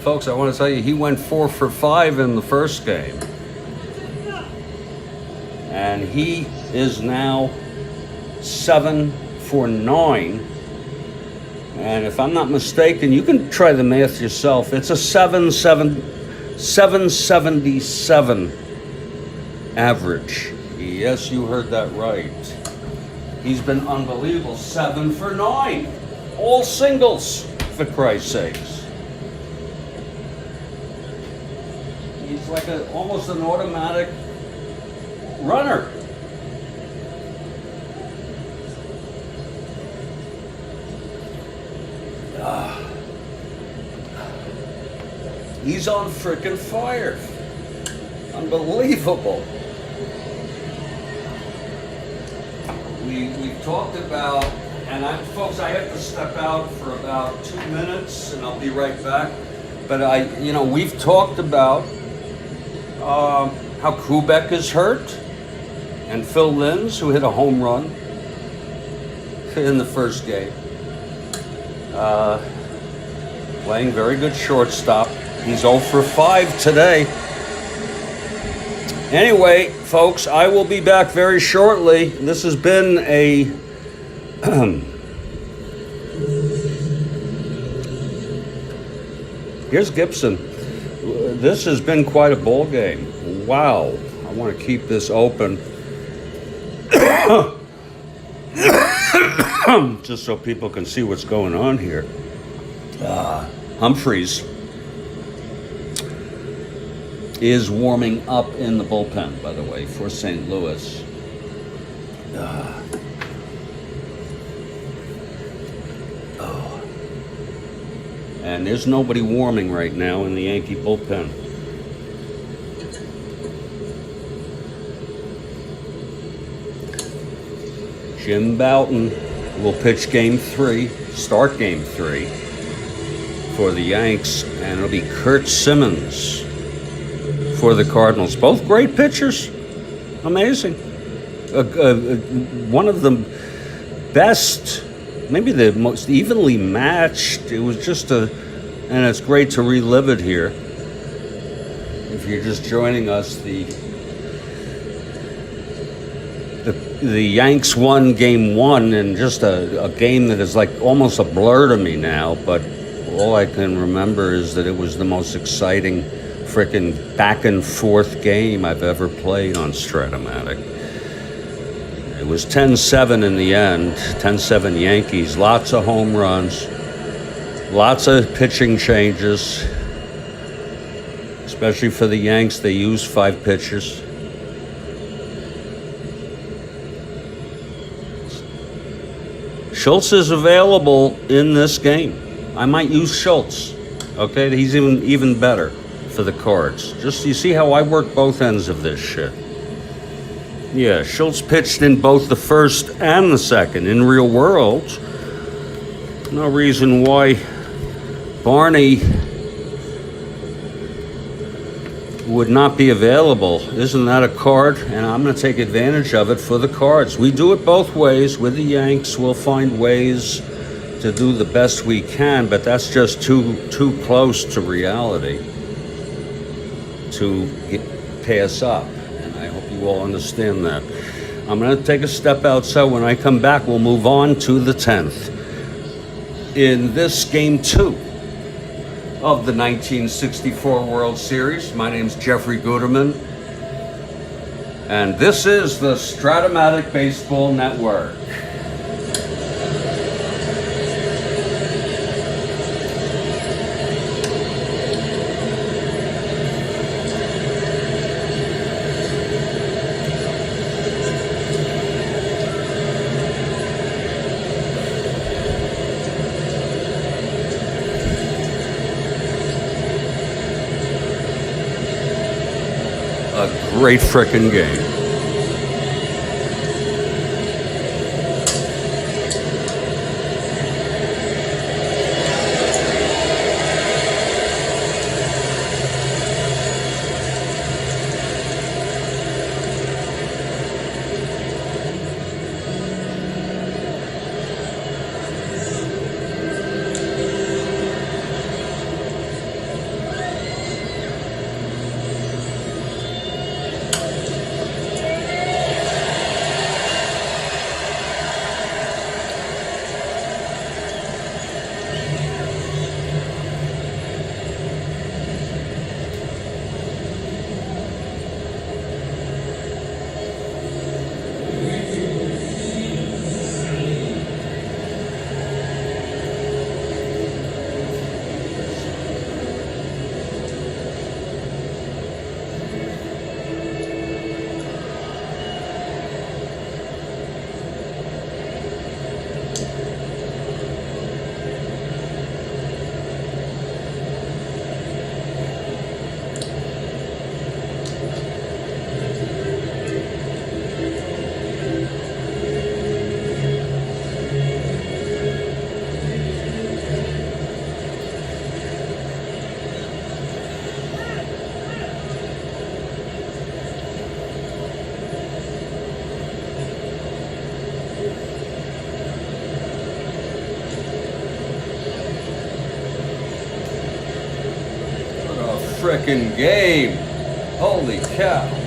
[SPEAKER 1] Folks, I want to tell you, he went 4 for 5 in the first game. And he is now 7 for 9. And if I'm not mistaken, you can try the math yourself. It's a 777 average. Yes, you heard that right. He's been unbelievable. 7 for 9. All singles, for Christ's sakes. He's like almost an automatic runner. He's on frickin' fire. Unbelievable. We've talked about, and folks, I have to step out for about 2 minutes, and I'll be right back. But we've talked about how Kubek is hurt, and Phil Linz, who hit a home run in the first game, playing very good shortstop. He's 0 for 5 today. Anyway, folks, I will be back very shortly. This has been a here's Gibson. This has been quite a ball game. Wow. I want to keep this open just so people can see what's going on here. Humphreys is warming up in the bullpen, by the way, for St. Louis. And there's nobody warming right now in the Yankee bullpen. Jim Bouton will pitch game 3, start game 3 for the Yanks, and it'll be Kurt Simmons for the Cardinals. Both great pitchers. Amazing. One of the best, maybe the most evenly matched. It was just and it's great to relive it here. If you're just joining us, the Yanks won game 1, and just a game that is like almost a blur to me now, but all I can remember is that it was the most exciting frickin' back and forth game I've ever played on Strat-O-Matic. It was 10-7 in the end, 10-7 Yankees, lots of home runs, lots of pitching changes, especially for the Yanks. They used 5 pitchers. Schultz is available in this game. I might use Schultz, okay? He's even better for the Cards. Just, you see how I work both ends of this shit. Yeah, Schultz pitched in both the first and the second. In real world, no reason why Barney would not be available. Isn't that a card? And I'm going to take advantage of it for the Cards. We do it both ways. With the Yanks, we'll find ways to do the best we can, but that's just too close to reality to pass up. And I hope you all understand that. I'm going to take a step outside. When I come back, we'll move on to the 10th. In this game 2 of the 1964 World Series, my name's Jeffrey Guterman, and this is the Strat-O-Matic Baseball Network. A great frickin' game. frickin' game. Holy cow.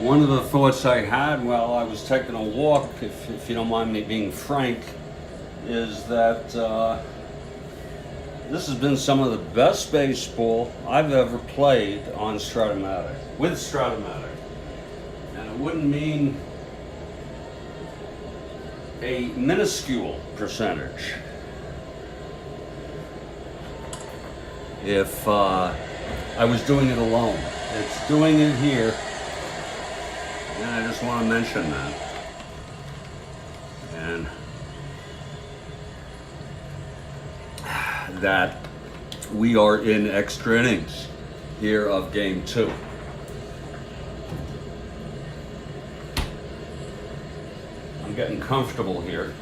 [SPEAKER 1] One of the thoughts I had while I was taking a walk, if you don't mind me being frank, is that this has been some of the best baseball I've ever played on Strat-O-Matic, with Strat-O-Matic. And it wouldn't mean a minuscule percentage if I was doing it alone. It's doing it here. And I just want to mention that. And that we are in extra innings here of game 2. I'm getting comfortable here.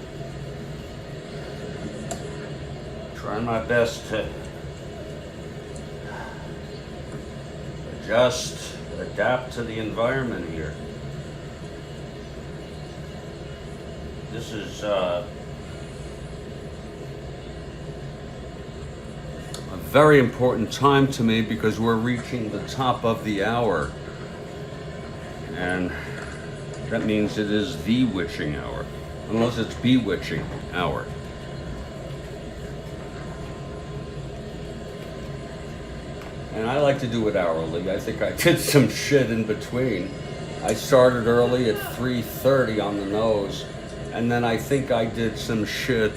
[SPEAKER 1] Trying my best to adjust, adapt to the environment here. This is a very important time to me because we're reaching the top of the hour. And that means it is the witching hour, unless it's bewitching hour. And I like to do it hourly. I think I did some shit in between. I started early at 3:30 on the nose, and then I think I did some shit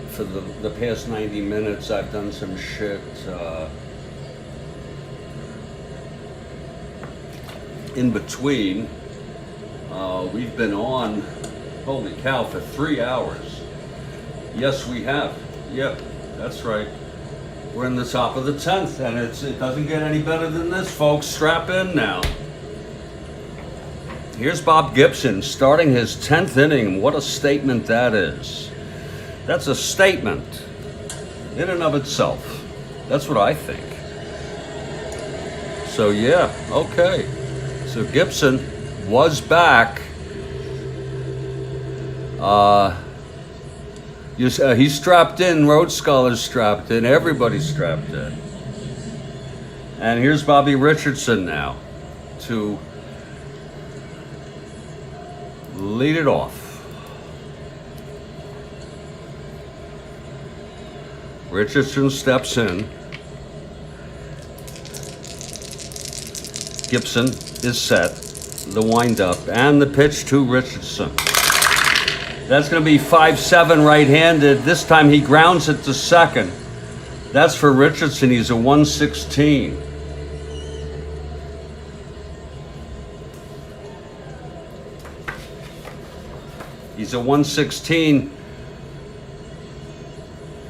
[SPEAKER 1] for the past 90 minutes. I've done some shit in between. We've been on, holy cow, for 3 hours. Yes, we have. Yep, that's right. We're in the top of the 10th, and it doesn't get any better than this, folks. Strap in now. Here's Bob Gibson starting his 10th inning. What a statement that is. That's a statement in and of itself. That's what I think. So yeah, okay. So Gibson was back. He's strapped in, Rhodes Scholar's strapped in, everybody's strapped in. And here's Bobby Richardson now to lead it off. Richardson steps in. Gibson is set. The windup and the pitch to Richardson. That's going to be 5-7 right-handed. This time he grounds it to second. That's for Richardson. He's a 116. He's a 116.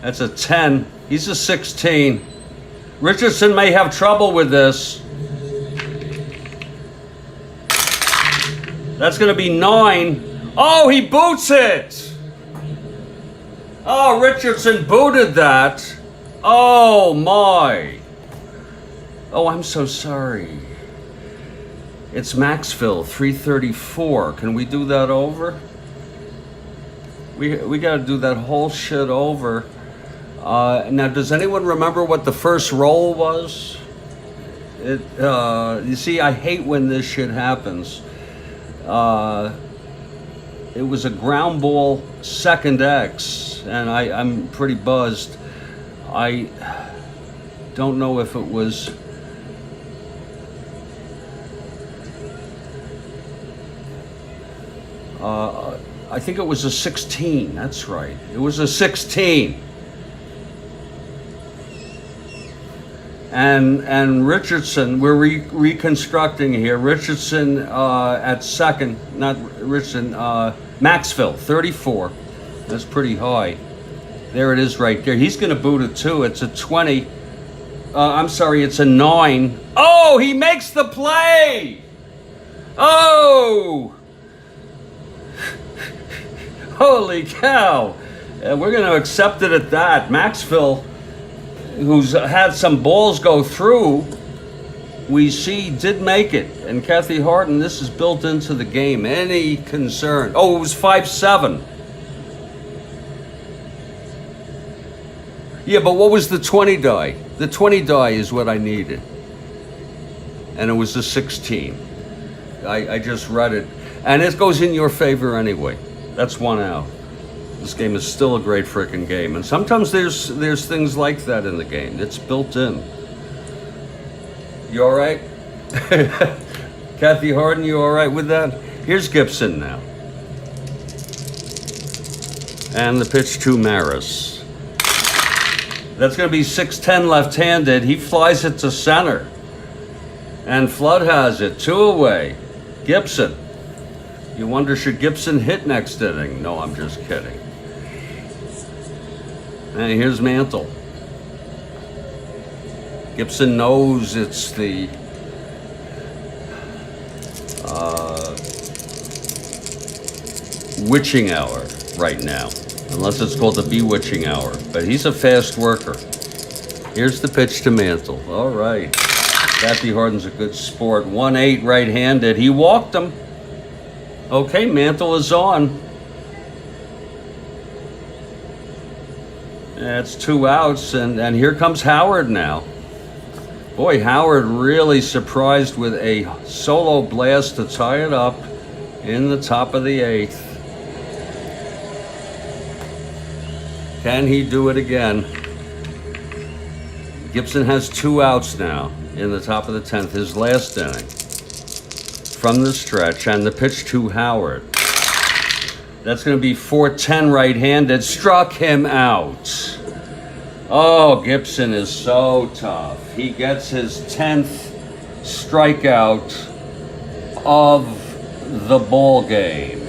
[SPEAKER 1] That's a 10. He's a 16. Richardson may have trouble with this. That's going to be 9. Oh, he boots it. Oh, Richardson booted that. Oh, my. Oh, I'm so sorry. It's Maxville, 334. Can we do that over? We got to do that whole shit over. Now, does anyone remember what the first roll was? You see, I hate when this shit happens. It was a ground ball second X, and I'm pretty buzzed. I don't know if it was... I think it was a 16, that's right. It was a 16. And Richardson, we're reconstructing here. Richardson at second, not Richardson, Maxville, 34. That's pretty high. There it is right there. He's going to boot it too. It's a 20. I'm sorry, it's a 9. Oh, he makes the play! Oh! Holy cow! We're going to accept it at that. Maxville, who's had some balls go through, we see did make it. And Kathy Harden, this is built into the game. Any concern? Oh, it was 5-7. Yeah, but what was the 20 die? The 20 die is what I needed. And it was a 16. I just read it. And it goes in your favor anyway. That's 1 out. This game is still a great frickin' game. And sometimes there's things like that in the game. It's built in. You all right? Kathy Harden, you all right with that? Here's Gibson now. And the pitch to Maris. That's going to be 6-10 left-handed. He flies it to center. And Flood has it. 2 away. Gibson. You wonder, should Gibson hit next inning? No, I'm just kidding. And here's Mantle. Gibson knows it's the witching hour right now. Unless it's called the bewitching hour. But he's a fast worker. Here's the pitch to Mantle. All right. Kathy Harden's a good sport. 1-8 right-handed. He walked him. Okay, Mantle is on. That's 2 outs, and here comes Howard now. Boy, Howard really surprised with a solo blast to tie it up in the top of the 8th. Can he do it again? Gibson has 2 outs now in the top of the 10th, his last inning. From the stretch, and the pitch to Howard. That's going to be 4-10 right-handed. Struck him out. Oh, Gibson is so tough. He gets his 10th strikeout of the ball game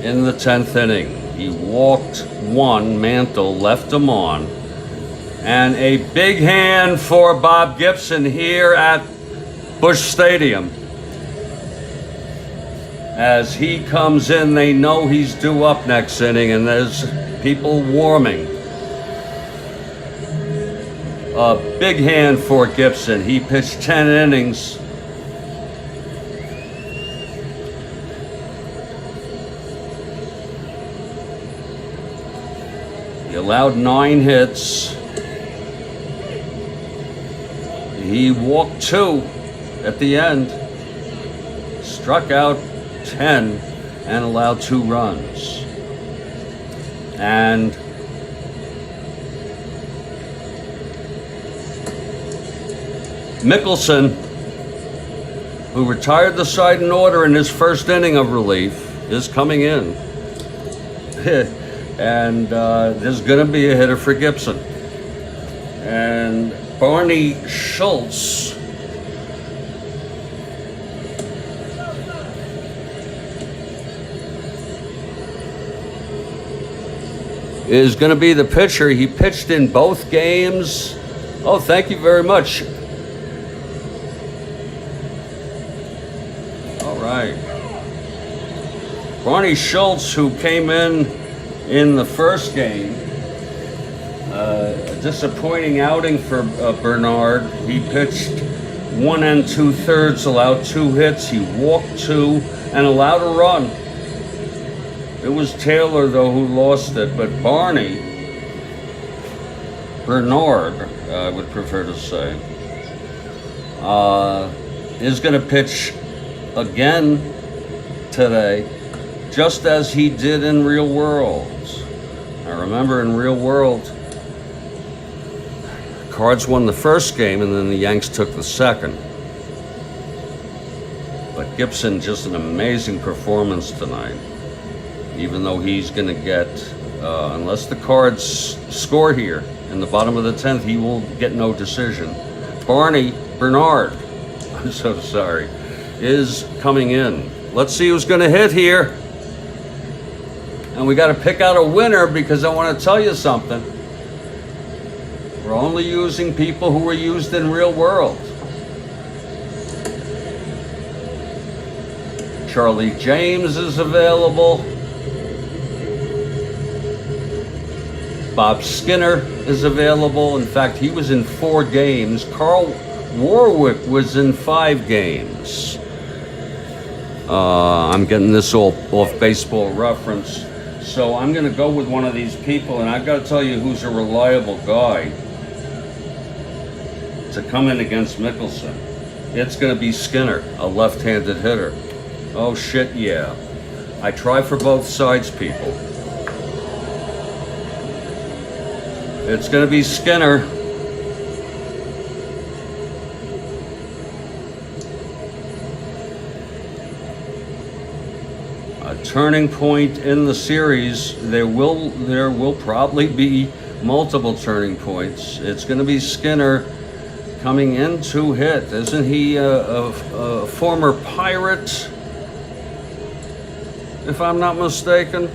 [SPEAKER 1] in the 10th inning. He walked 1. Mantle left him on. And a big hand for Bob Gibson here at Busch Stadium. As he comes in, they know he's due up next inning, and there's people warming. A big hand for Gibson. He pitched 10 innings. He allowed 9 hits. He walked 2 at the end. Struck out 10 and allowed 2 runs. And Mickelson, who retired the side in order in his first inning of relief, is coming in. And there's going to be a hitter for Gibson. And Barney Schultz is going to be the pitcher. He pitched in both games. Oh, thank you very much. All right. Barney Schultz, who came in the first game. A disappointing outing for Bernard. He pitched 1 2/3, allowed 2 hits. He walked 2 and allowed a run. It was Taylor, though, who lost it, but Bernard, I would prefer to say, is going to pitch again today, just as he did in Real World. I remember in Real World, Cards won the first game, and then the Yanks took the second. But Gibson, just an amazing performance tonight. Even though he's going to get, unless the Cards score here in the bottom of the 10th, he will get no decision. Bernard, I'm so sorry, is coming in. Let's see who's going to hit here. And we got to pick out a winner, because I want to tell you something. We're only using people who were used in Real World. Charlie James is available. Bob Skinner is available. In fact, he was in 4 games. Karl Warwick was in 5 games. I'm getting this all off Baseball Reference. So I'm going to go with one of these people, and I've got to tell you who's a reliable guy to come in against Mickelson. It's going to be Skinner, a left-handed hitter. Oh, shit, yeah. I try for both sides, people. It's going to be Skinner. A turning point in the series. There will probably be multiple turning points. It's going to be Skinner coming in to hit. Isn't he a former Pirate, if I'm not mistaken?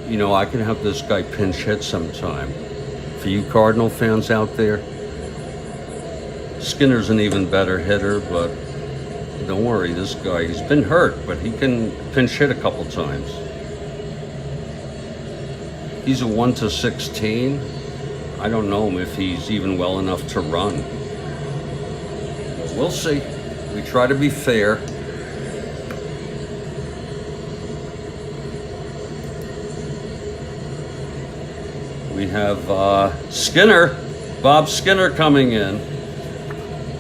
[SPEAKER 1] You know, I can have this guy pinch hit sometime. For you Cardinal fans out there, Skinner's an even better hitter, but don't worry, this guy, he's been hurt, but he can pinch hit a couple times. He's a 1-16. I don't know him if he's even well enough to run. We'll see. We try to be fair. We have Skinner, Bob Skinner coming in.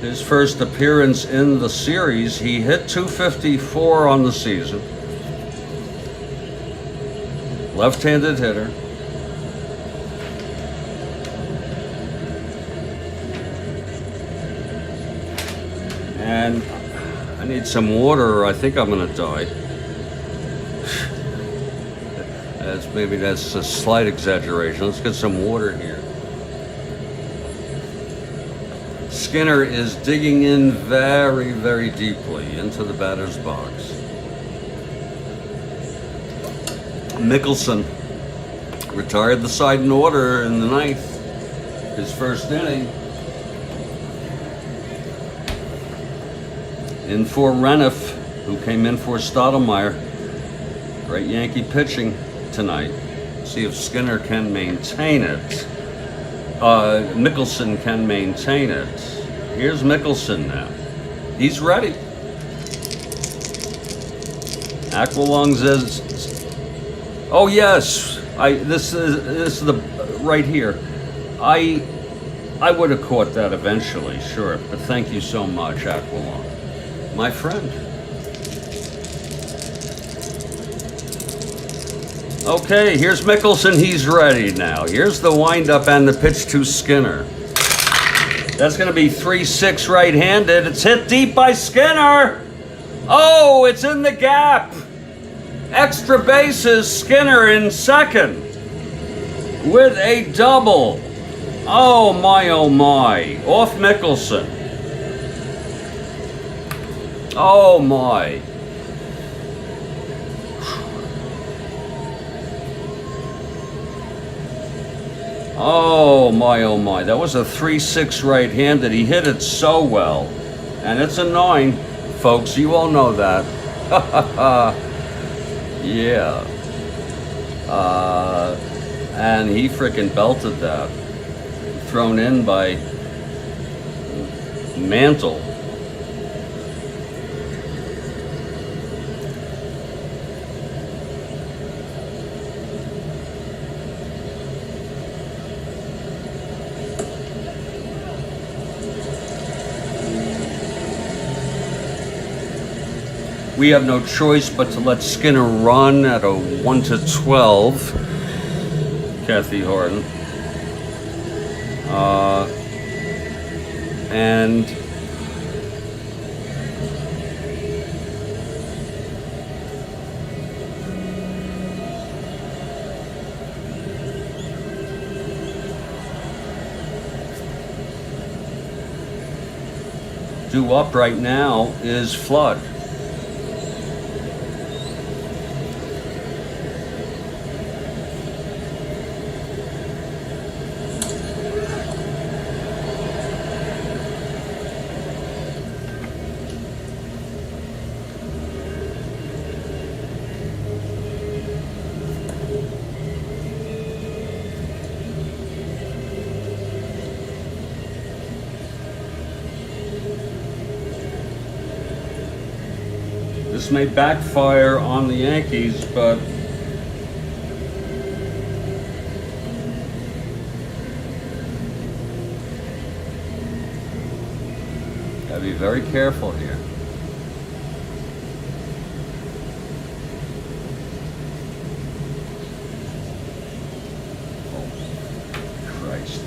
[SPEAKER 1] His first appearance in the series. He hit .254 on the season. Left-handed hitter. And I need some water or I think I'm going to die. Maybe that's a slight exaggeration. Let's get some water here. Skinner is digging in very, very deeply into the batter's box. Mickelson retired the side in order in the ninth, his first inning. In for Reniff, who came in for Stottlemyre. Great Yankee pitching tonight. See if Skinner can maintain it. Mickelson can maintain it. Here's Mickelson now. He's ready. Aqualung says, "Oh yes, this is the right here. I would have caught that eventually, sure. But thank you so much, Aqualung, my friend." Okay, here's Mickelson. He's ready now. Here's the windup and the pitch to Skinner. That's going to be 3-6 right-handed. It's hit deep by Skinner. Oh, it's in the gap. Extra bases. Skinner in second with a double. Oh my, off Mickelson. Oh my. Oh my, that was a 3-6 right-handed. He hit it so well. And it's a 9, folks. You all know that. Yeah. And he frickin' belted that. Thrown in by Mantle. We have no choice but to let Skinner run at a 1-12. Kathy Harden. And due up right now is Flood. This may backfire on the Yankees, but gotta be very careful here. Oh, Christ.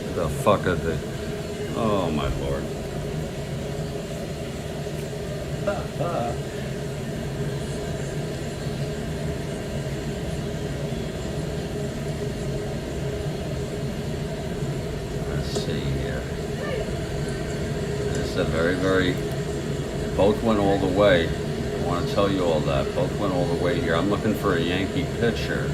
[SPEAKER 1] What the fuck are they? Oh my Lord. Let's see here. This is a very, both went all the way. I want to tell you all that. Both went all the way here. I'm looking for a Yankee pitcher.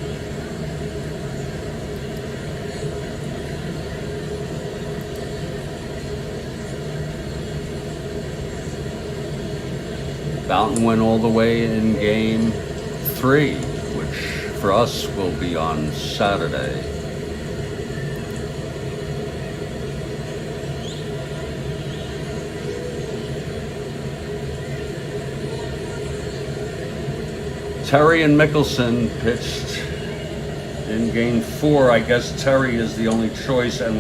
[SPEAKER 1] Fountain went all the way in game 3, which for us will be on Saturday. Terry and Mickelson pitched in game 4. I guess Terry is the only choice, and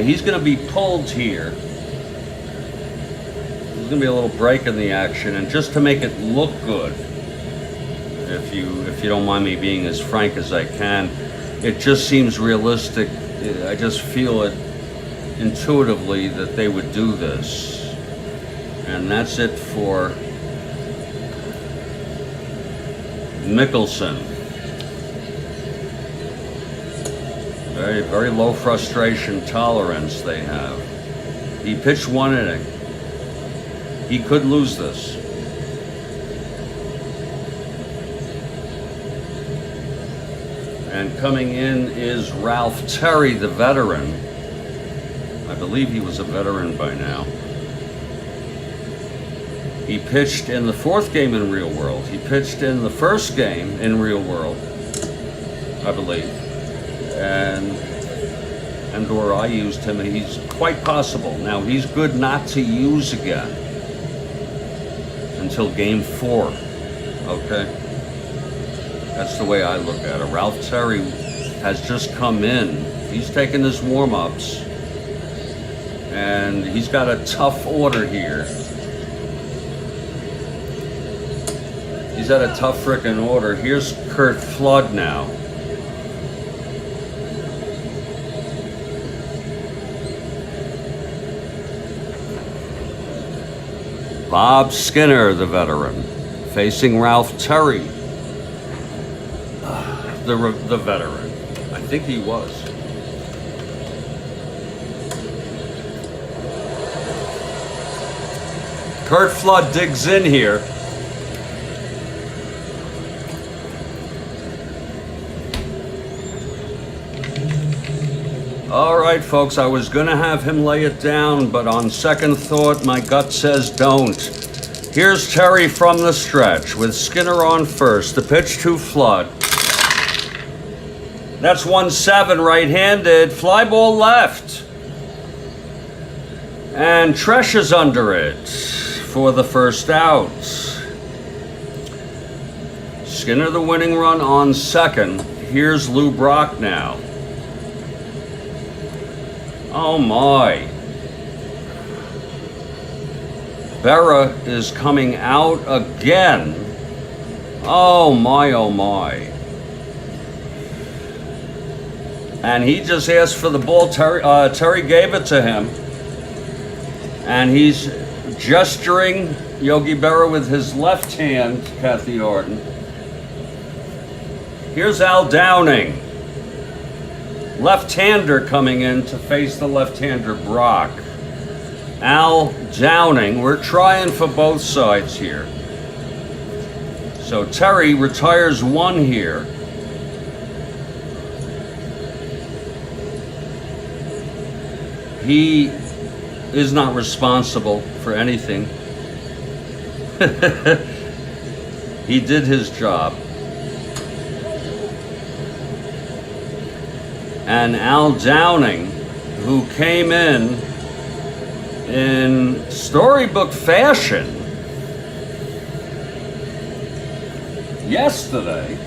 [SPEAKER 1] he's gonna be pulled here. There's gonna be a little break in the action, and just to make it look good, if you don't mind me being as frank as I can, it just seems realistic. I just feel it intuitively that they would do this. And that's it for Mickelson. Very, very low frustration tolerance they have. He pitched 1 inning. He could lose this. And coming in is Ralph Terry, the veteran. I believe he was a veteran by now. He pitched in the 4th game in Real World. He pitched in the 1st game in Real World, I believe. And/or I used him, and he's quite possible. Now, he's good not to use again until game 4, okay? That's the way I look at it. Ralph Terry has just come in. He's taken his warm-ups, and he's got a tough order here. He's at a tough frickin' order. Here's Curt Flood now. Bob Skinner, the veteran, facing Ralph Terry, the veteran. I think he was. Curt Flood digs in here. All right, folks, I was going to have him lay it down, but on second thought, my gut says don't. Here's Terry from the stretch with Skinner on first. The pitch to Flood. That's 1-7 right-handed. Fly ball left. And Tresh is under it for the first out. Skinner the winning run on second. Here's Lou Brock now. Oh my. Berra is coming out again. Oh my, oh my. And he just asked for the ball. Terry gave it to him. And he's gesturing Yogi Berra with his left hand, Kathy Arden. Here's Al Downing. Left-hander coming in to face the left-hander Brock. Al Downing, we're trying for both sides here. So Terry retires 1 here. He is not responsible for anything. He did his job. And Al Downing, who came in storybook fashion yesterday,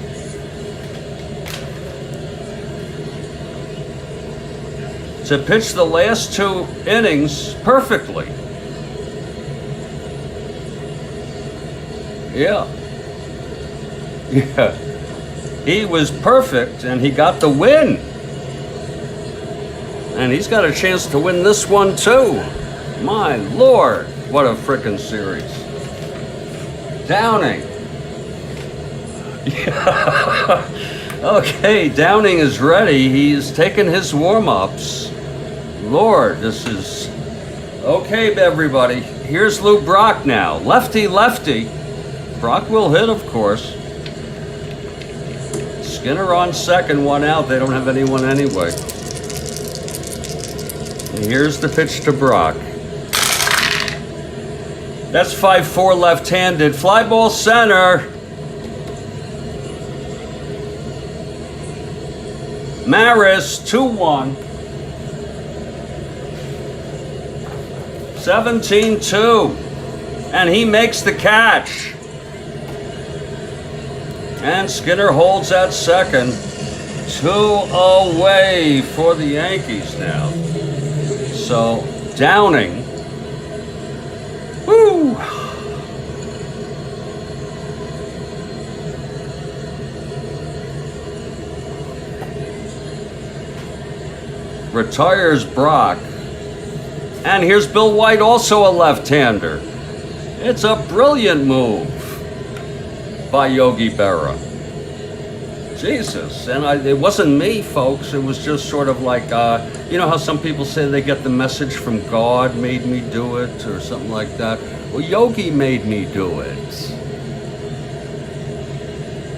[SPEAKER 1] to pitch the last 2 innings perfectly. Yeah. He was perfect, and he got the win. And he's got a chance to win this one too. My Lord, what a frickin' series. Downing. Yeah. Okay, Downing is ready. He's taken his warm-ups. Lord, this is... Okay, everybody. Here's Lou Brock now. Lefty, lefty. Brock will hit, of course. Skinner on second, 1 out. They don't have anyone anyway. And here's the pitch to Brock. That's 5-4 left-handed. Fly ball center. Maris, 2-1. 17-2. And he makes the catch. And Skinner holds at second. 2 away for the Yankees now. So, Downing. Woo! Retires Brock. And here's Bill White, also a left-hander. It's a brilliant move by Yogi Berra. Jesus, and it wasn't me, folks. It was just sort of like, you know how some people say they get the message from God made me do it, or something like that? Well, Yogi made me do it.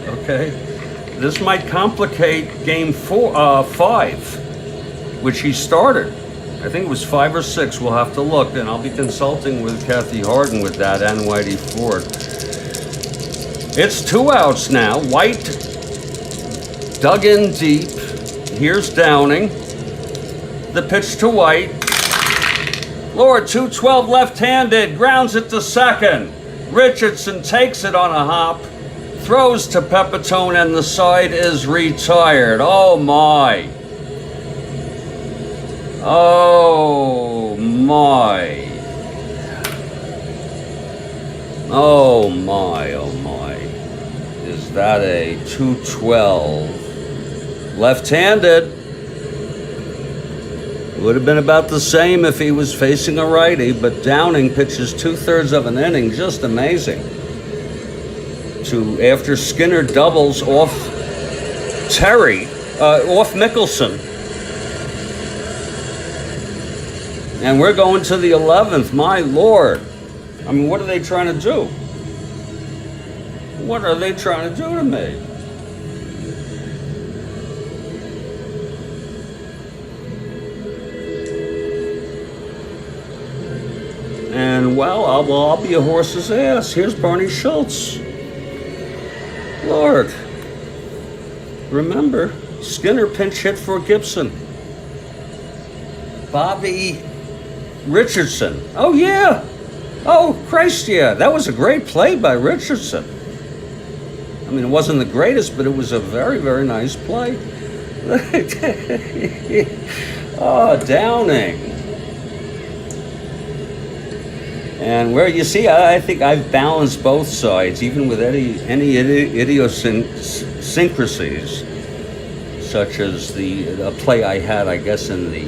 [SPEAKER 1] Okay? This might complicate game 5, which he started. I think it was 5 or 6, we'll have to look, and I'll be consulting with Kathy Harden with that and Whitey Ford. It's 2 outs now. White dug in deep. Here's Downing. The pitch to White. Lord, 212 left-handed. Grounds it to second. Richardson takes it on a hop. Throws to Pepitone, and the side is retired. Oh, my. Oh, my. Oh, my, oh, my. Is that a 212? Left-handed. Would have been about the same if he was facing a righty, but Downing pitches 2/3 of an inning. Just amazing. After Skinner doubles off Terry, off Mickelson. And we're going to the 11th. My Lord. I mean, what are they trying to do? What are they trying to do to me? And, well, I'll be a horse's ass. Here's Barney Schultz. Lord. Remember, Skinner pinch hit for Gibson. Bobby Richardson. Oh, yeah. Oh, Christ, yeah. That was a great play by Richardson. I mean, it wasn't the greatest, but it was a very, very nice play. Oh, Downing. And where you see, I think I've balanced both sides, even with any idiosyncrasies, such as the play I had, I guess, in the, I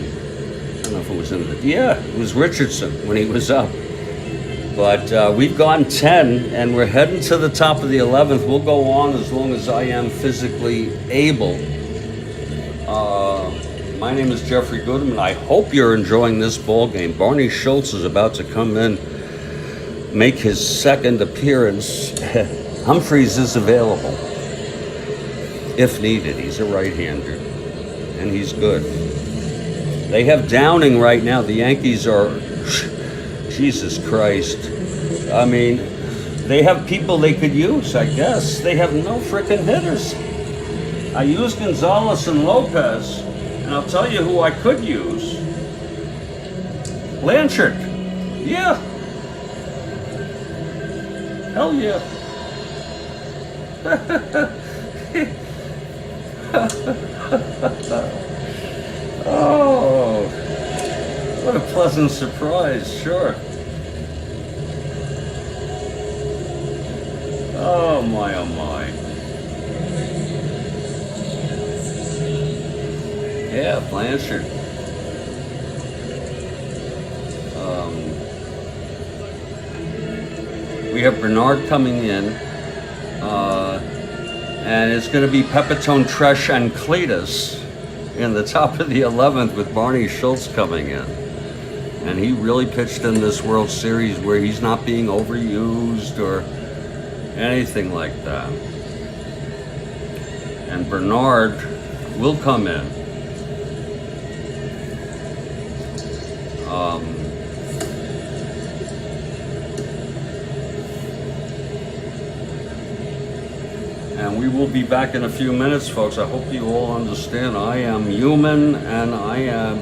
[SPEAKER 1] don't know if it was in the, yeah, it was Richardson when he was up. But we've gone 10, and we're heading to the top of the 11th. We'll go on as long as I am physically able. My name is Jeffrey Goodman. I hope you're enjoying this ball game. Barney Schultz is about to come in, make his second appearance. Humphreys is available if needed. He's a right-hander, and he's good. They have Downing right now. The Yankees are, Jesus Christ. I mean, they have people they could use, I guess. They have no frickin' hitters. I used Gonzalez and Lopez, and I'll tell you who I could use. Blanchard. Yeah. Hell yeah. Oh, what a pleasant surprise, sure. Oh my, oh my. Yeah, Blanchard. We have Bernard coming in, and it's going to be Pepitone, Tresh, and Cletus in the top of the 11th with Barney Schultz coming in. And he really pitched in this World Series where he's not being overused or anything like that. And Bernard will come in. And we will be back in a few minutes, folks. I hope you all understand I am human and I have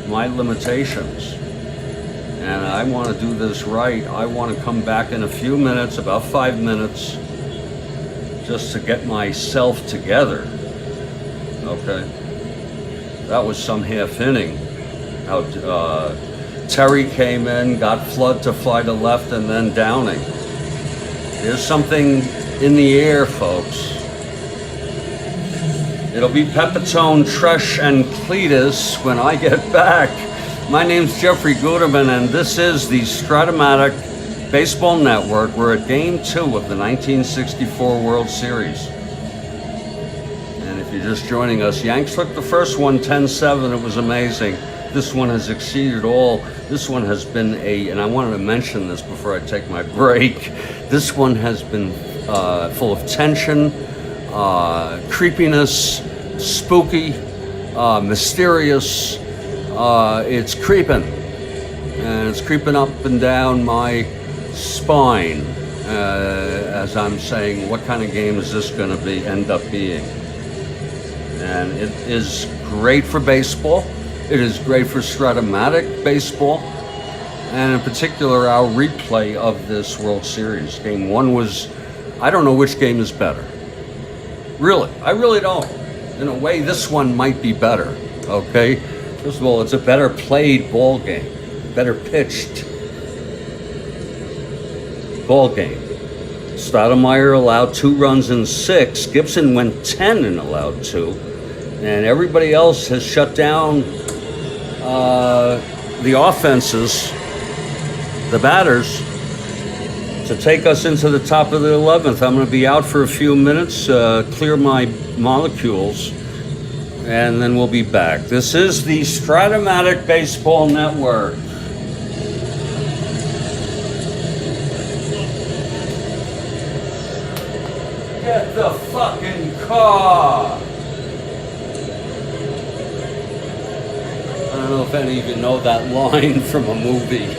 [SPEAKER 1] my limitations. And I want to do this right. I want to come back in a few minutes, about 5 minutes, just to get myself together. Okay? That was some half inning. How Terry came in, got Flood to fly to left, and then Downing. There's something in the air, folks. It'll be Pepitone, Tresh, and Cletus when I get back. My name's Jeffrey Guterman, and this is the Strat-O-Matic Baseball Network. We're at Game 2 of the 1964 World Series. And if you're just joining us, Yanks took the first one 10-7. It was amazing. This one has exceeded all. This one has been and I wanted to mention this before I take my break. This one has been full of tension, creepiness, spooky, mysterious. It's creeping. And it's creeping up and down my spine as I'm saying, what kind of game is this going to end up being? And it is great for baseball. It is great for Strat-O-Matic baseball, and in particular our replay of this World Series. Game 1 was, I don't know which game is better. Really, I really don't. In a way, this one might be better, okay? First of all, it's a better played ball game, better pitched ball game. Stottlemyre allowed 2 runs in 6. Gibson went 10 and allowed 2. And everybody else has shut down the offenses, the batters, to take us into the top of the 11th. I'm going to be out for a few minutes, clear my molecules, and then we'll be back. This is the Strat-O-Matic Baseball Network. Get the fucking car! I don't know if any of you know that line from a movie.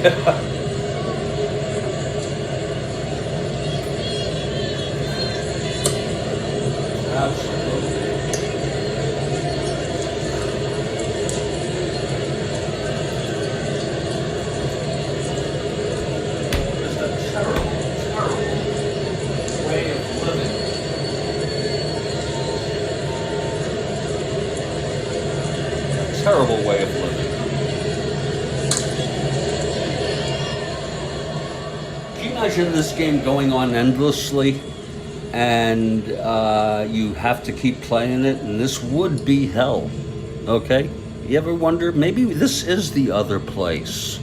[SPEAKER 1] Absolutely. Just a terrible, terrible way of living. A terrible way of living. Imagine this game going on endlessly, and you have to keep playing it, and this would be hell. Okay? You ever wonder, maybe this is the other place?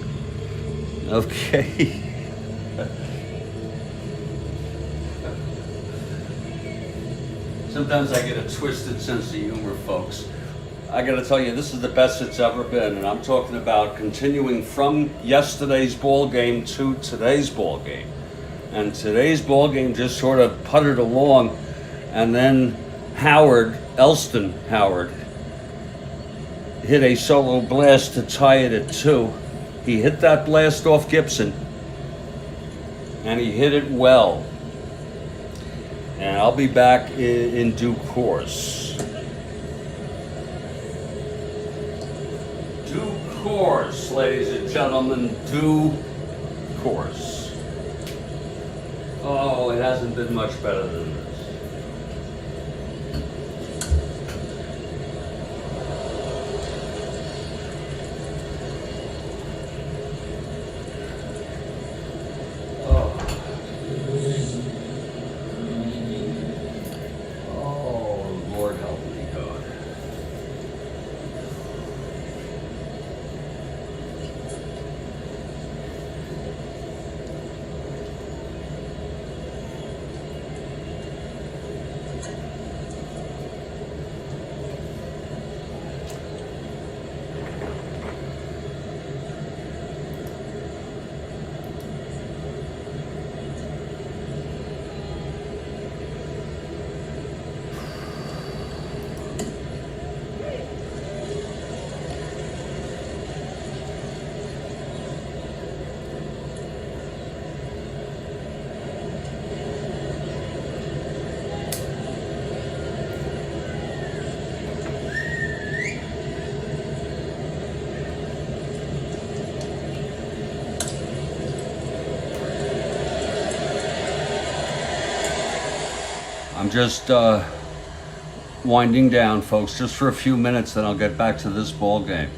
[SPEAKER 1] Okay. Sometimes I get a twisted sense of humor, folks. I gotta tell you, this is the best it's ever been, and I'm talking about continuing from yesterday's ball game to today's ball game. And today's ball game just sort of puttered along, and then Elston Howard, hit a solo blast to tie it at 2. He hit that blast off Gibson, and he hit it well. And I'll be back in due course. Due course, ladies and gentlemen, due course. Oh, it hasn't been much better than this. Oh, Lord help me, God. I'm just winding down, folks, just for a few minutes, then I'll get back to this ball game.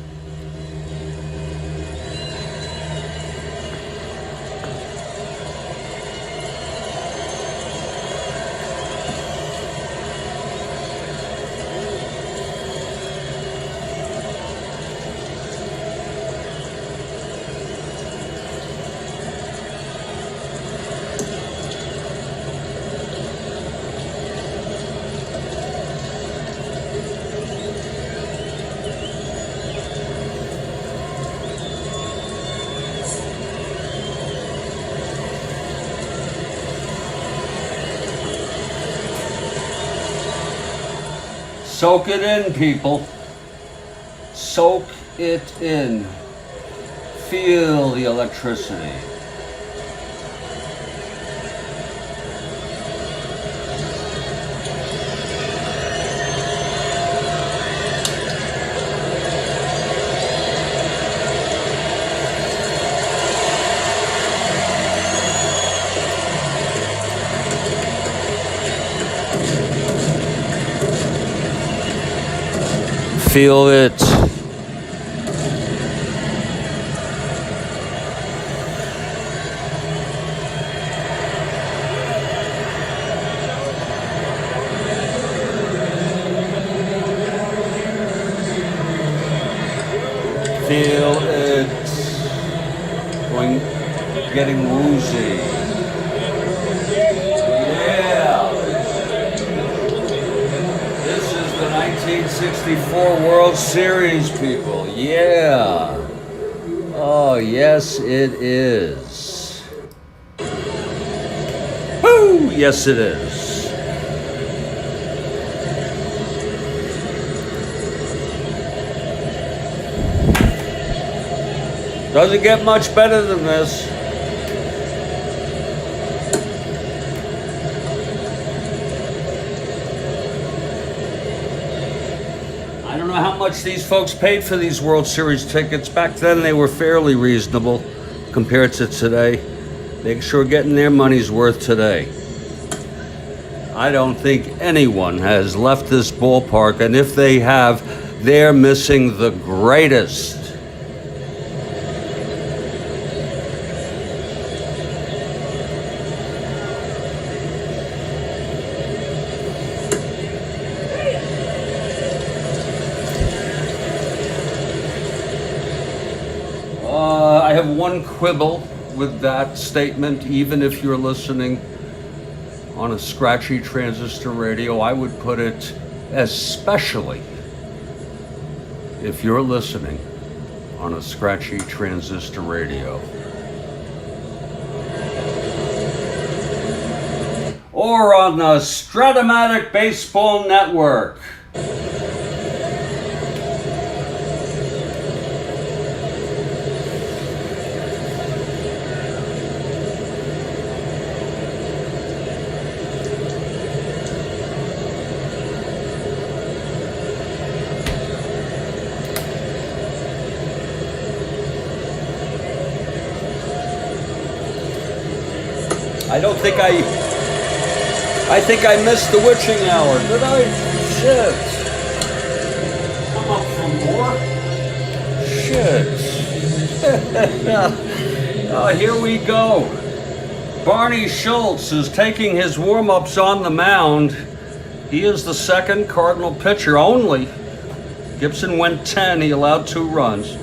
[SPEAKER 1] Soak it in, people. Soak it in. Feel the electricity. Feel it. Feel it. Getting woozy. Yeah. This is the 1964 World Series, people. Yeah. Oh, yes, it is. Woo! Yes, it is. Doesn't get much better than this. I don't know how much these folks paid for these World Series tickets. Back then they were fairly reasonable compared to today. They're sure getting their money's worth today. I don't think anyone has left this ballpark, and if they have, they're missing the greatest. I have one quibble with that statement. Even if you're listening on a scratchy transistor radio, I would put it especially if you're listening on a scratchy transistor radio. Or on the Strat-O-Matic Baseball Network. I think I missed the witching hour. Did I? Shit. Come up for more? Shit. Here we go. Barney Schultz is taking his warm-ups on the mound. He is the second Cardinal pitcher only. Gibson went 10. He allowed 2 runs,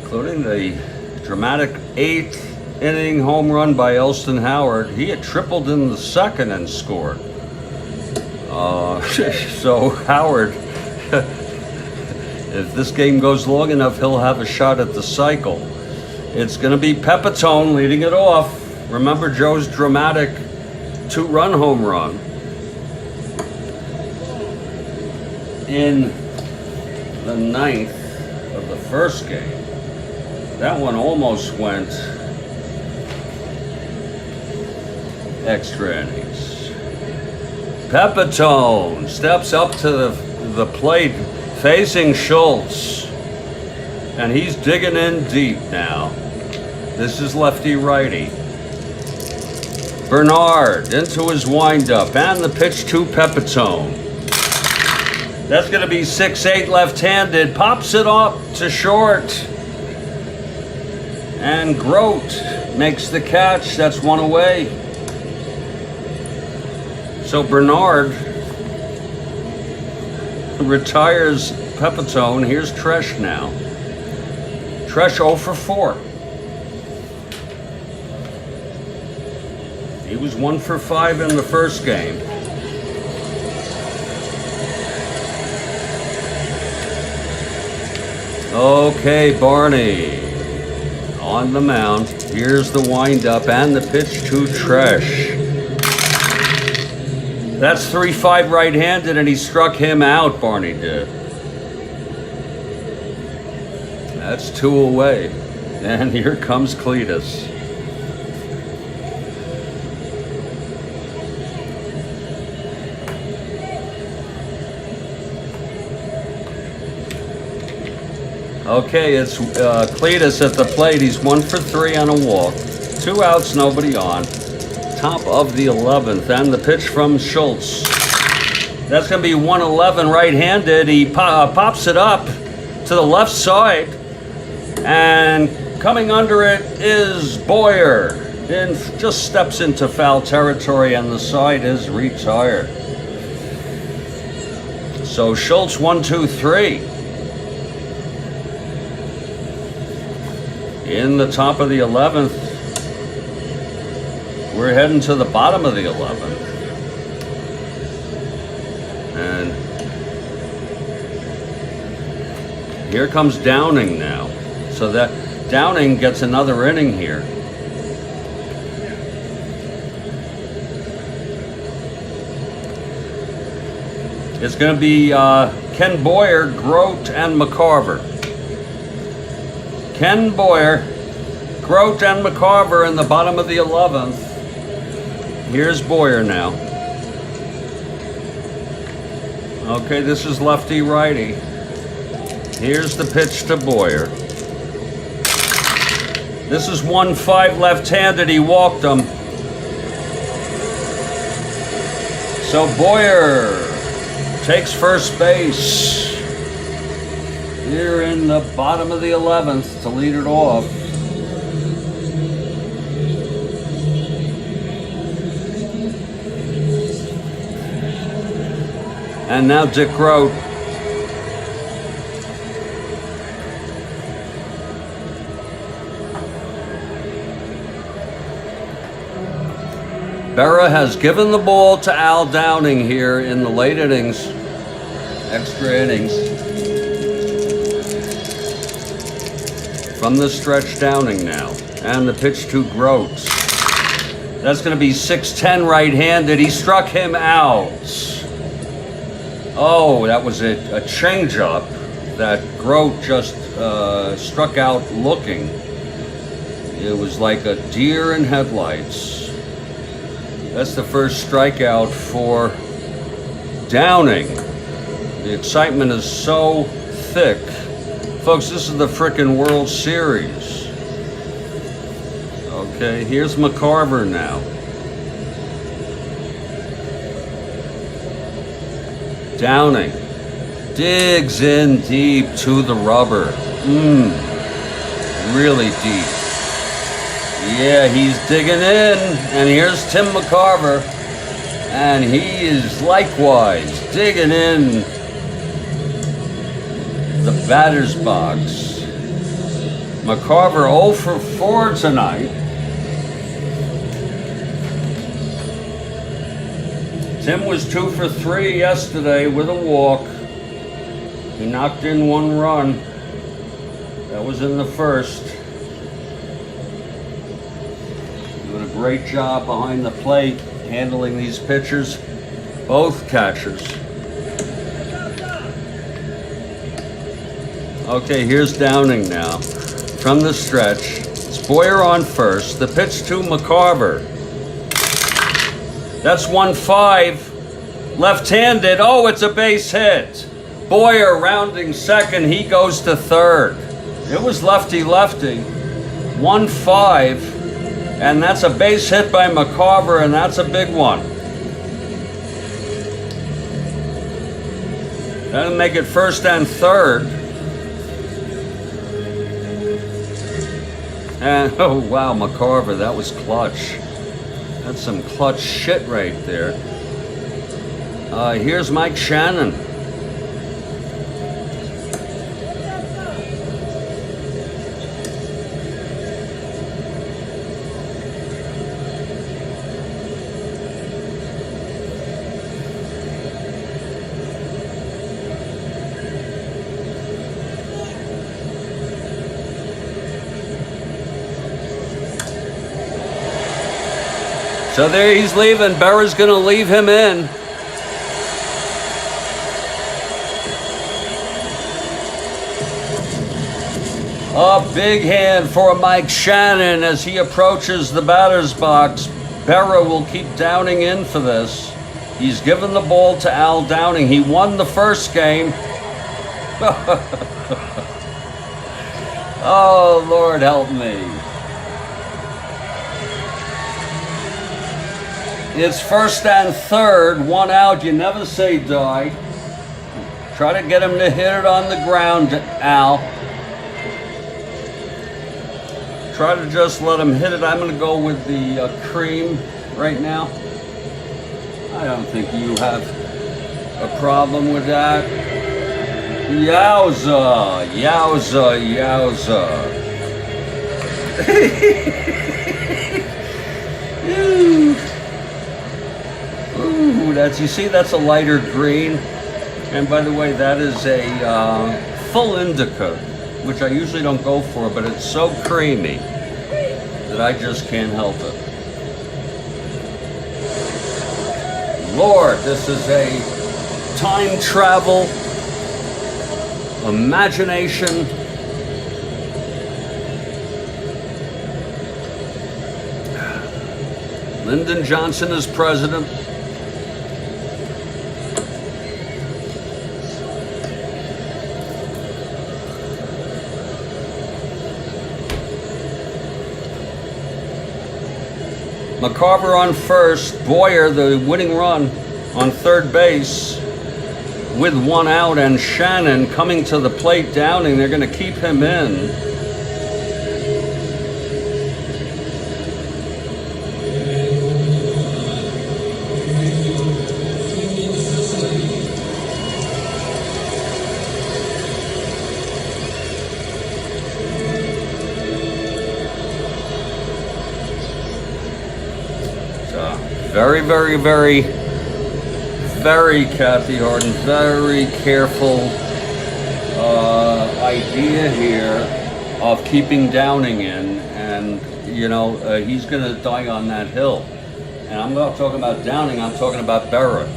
[SPEAKER 1] including the dramatic 8th inning home run by Elston Howard. He had tripled in the second and scored. So Howard, if this game goes long enough, he'll have a shot at the cycle. It's going to be Pepitone leading it off. Remember Joe's dramatic 2-run home run in the 9th of the first game. That one almost went extra innings. Pepitone steps up to the plate facing Schultz, and he's digging in deep now. This is lefty-righty. Bernard into his windup, and the pitch to Pepitone. That's going to be 6-8 left-handed. Pops it up to short. And Grote makes the catch. That's 1 away. So Bernard retires Pepitone. Here's Tresh now. Tresh 0 for 4. He was 1 for 5 in the first game. Okay, Barney on the mound. Here's the windup and the pitch to Tresh. That's 3-5 right-handed, and he struck him out, Barney did. That's 2 away. And here comes Cletus. Okay, it's Cletus at the plate. He's 1 for 3 on a walk. 2 outs, nobody on. Top of the 11th, and the pitch from Schultz. That's going to be 111 right-handed. He pops it up to the left side, and coming under it is Boyer. And just steps into foul territory, and the side is retired. So Schultz 1, 2, 3. In the top of the 11th. We're heading to the bottom of the 11th. And here comes Downing now. So that Downing gets another inning here. It's going to be Ken Boyer, Grote, and McCarver. Ken Boyer, Grote, and McCarver in the bottom of the 11th. Here's Boyer now. Okay, this is lefty-righty. Here's the pitch to Boyer. This is 1-5 left-handed. He walked him. So Boyer takes first base here in the bottom of the 11th to lead it off. And now Dick Grote. Berra has given the ball to Al Downing here in the late innings, extra innings. From the stretch, Downing now. And the pitch to Grote. That's going to be 6-10 right-handed. He struck him out. Oh, that was a changeup that Grote just struck out looking. It was like a deer in headlights. That's the first strikeout for Downing. The excitement is so thick. Folks, this is the frickin' World Series. Okay, here's McCarver now. Downing digs in deep to the rubber. Really deep. Yeah, he's digging in. And here's Tim McCarver. And he is likewise digging in the batter's box. McCarver 0 for 4 tonight. Tim was 2 for 3 yesterday with a walk. He knocked in 1 run. That was in the first. Doing a great job behind the plate, handling these pitchers, both catchers. Okay, here's Downing now. From the stretch, it's Boyer on first. The pitch to McCarver. That's 1-5, left-handed. Oh, it's a base hit. Boyer rounding second. He goes to third. It was lefty-lefty. 1-5, and that's a base hit by McCarver, and that's a big one. That'll make it first and third. And, oh, wow, McCarver, that was clutch. That's some clutch shit right there. Here's Mike Shannon. So there he's leaving. Berra's going to leave him in. A big hand for Mike Shannon as he approaches the batter's box. Berra will keep Downing in for this. He's given the ball to Al Downing. He won the first game. Oh, Lord help me. It's first and third, 1 out. You never say die. Try to get him to hit it on the ground, Al. Try to just let him hit it. I'm going to go with the cream right now. I don't think you have a problem with that. Yowza, yowza, yowza. Ooh, you see, that's a lighter green. And by the way, that is a full indica, which I usually don't go for, but it's so creamy that I just can't help it. Lord, this is a time travel, imagination, Lyndon Johnson is president. McCarver on first, Boyer, the winning run, on third base with 1 out, and Shannon coming to the plate. Downing, they're going to keep him in. Very, very, very, very, Kathy Harden, very careful idea here of keeping Downing in, and you know he's going to die on that hill. And I'm not talking about Downing, I'm talking about Berra.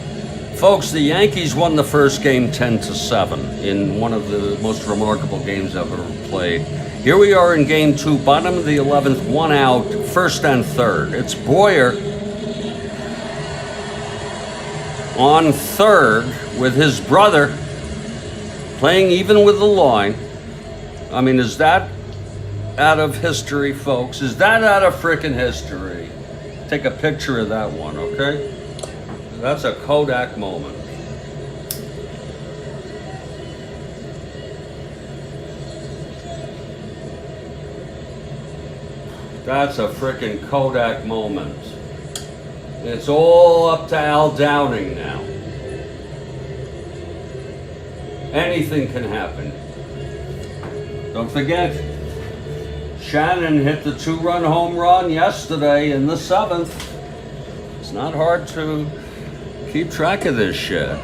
[SPEAKER 1] Folks, the Yankees won the first game 10-7 in one of the most remarkable games I've ever played. Here we are in game 2, bottom of the 11th, 1 out, first and third. It's Boyer on third with his brother playing even with the line. I mean, is that out of history, folks? Is that out of frickin' history? Take a picture of that one, okay? That's a Kodak moment. That's a frickin' Kodak moment. It's all up to Al Downing now. Anything can happen. Don't forget, Shannon hit the 2-run home run yesterday in the 7th. It's not hard to keep track of this shit.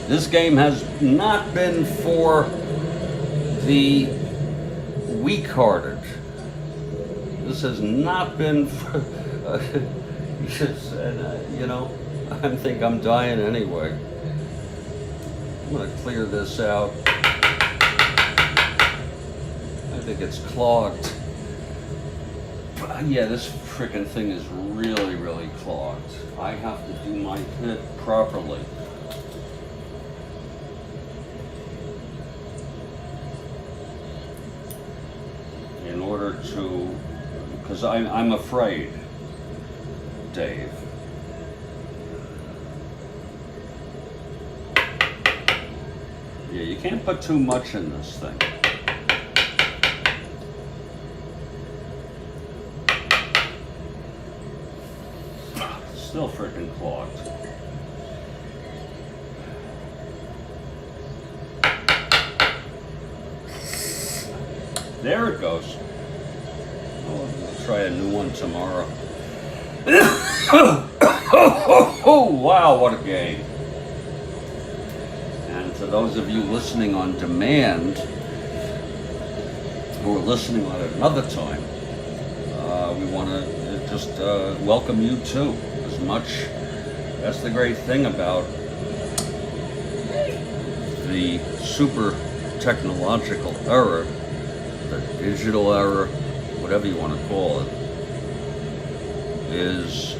[SPEAKER 1] This game has not been for the weak-hearted. This has not been for, you know, I think I'm dying anyway. I'm gonna clear this out. I think it's clogged. Yeah, this frickin' thing is really, really clogged. I have to do my hit properly. In order to, because I'm afraid, Dave. Yeah, you can't put too much in this thing. Still freaking clogged. There it goes. Oh, I'll try a new one tomorrow. Oh, wow, what a game. And to those of you listening on demand, who are listening at another time, we want to just welcome you too. As much, that's the great thing about the super technological era, the digital era, whatever you want to call it, is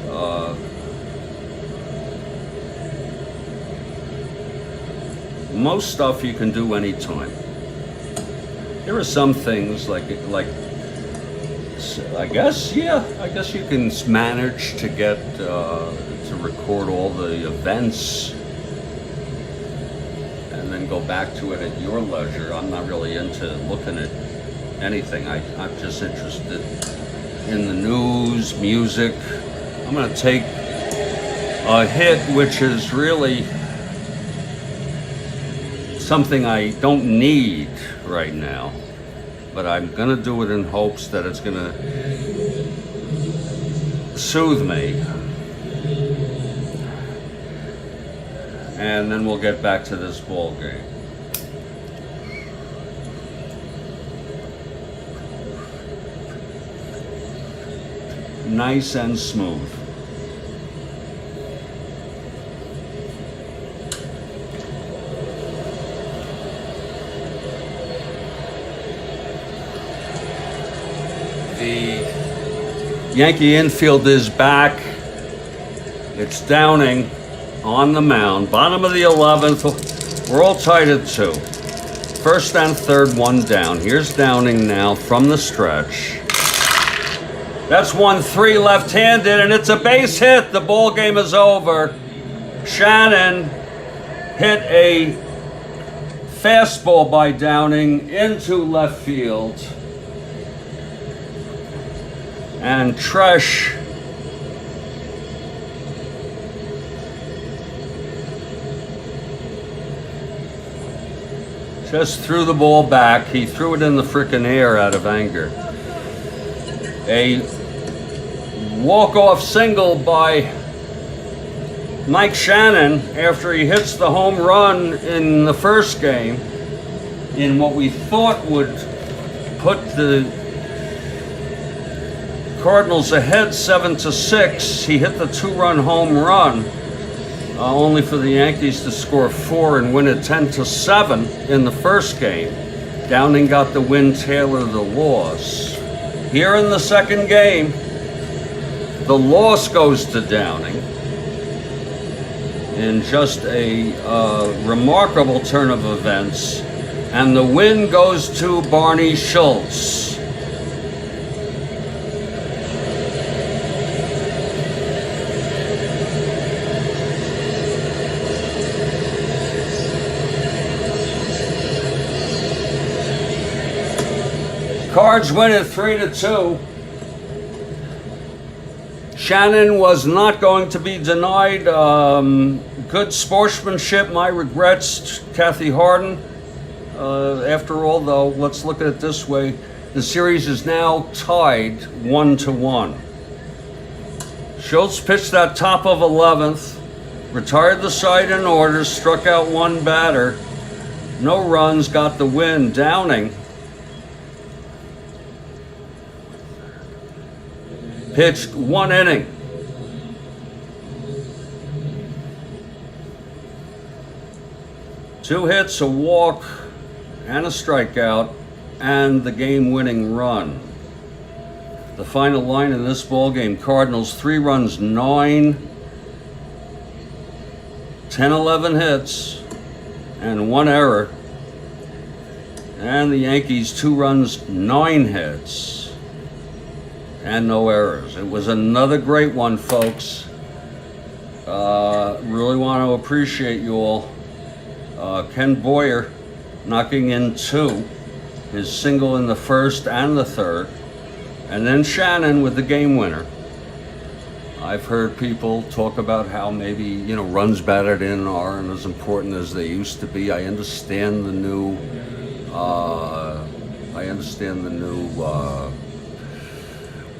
[SPEAKER 1] most stuff you can do anytime. There are some things like I guess you can manage to get to record all the events and then go back to it at your leisure. I'm not really into looking at anything. I'm just interested in the news, music. I'm going to take a hit which is really something I don't need right now, but I'm going to do it in hopes that it's going to soothe me. And then we'll get back to this ball game. Nice and smooth. The Yankee infield is back. It's Downing on the mound. Bottom of the 11th. We're all tied at 2. First and third, one down. Here's Downing now from the stretch. That's 1-3 left-handed, and it's a base hit. The ball game is over. Shannon hit a fastball by Downing into left field. And Tresh just threw the ball back. He threw it in the frickin' air out of anger. A walk-off single by Mike Shannon after he hits the home run in the first game in what we thought would put the Cardinals ahead 7-6. He hit the 2-run home run, only for the Yankees to score 4 and win it 10-7 in the first game. Downing got the win, Taylor the loss. Here in the second game, the loss goes to Downing in just a remarkable turn of events, and the win goes to Barney Schultz. Cards win at 3-2. Shannon was not going to be denied. Good sportsmanship. My regrets, Kathy Harden. After all, though, let's look at it this way. The series is now tied 1-1. Schultz pitched that top of 11th, retired the side in order, struck out one batter. No runs, got the win. Downing pitched 1 inning. Two hits, a walk, and a strikeout, and the game-winning run. The final line in this ballgame, Cardinals 3 runs, 9, 10-11 hits, and 1 error. And the Yankees 2 runs, 9 hits, and no errors. It was another great one, folks. Really want to appreciate you all. Ken Boyer knocking in 2, his single in the first and the third, and then Shannon with the game winner. I've heard people talk about how maybe, runs batted in aren't as important as they used to be. I understand the new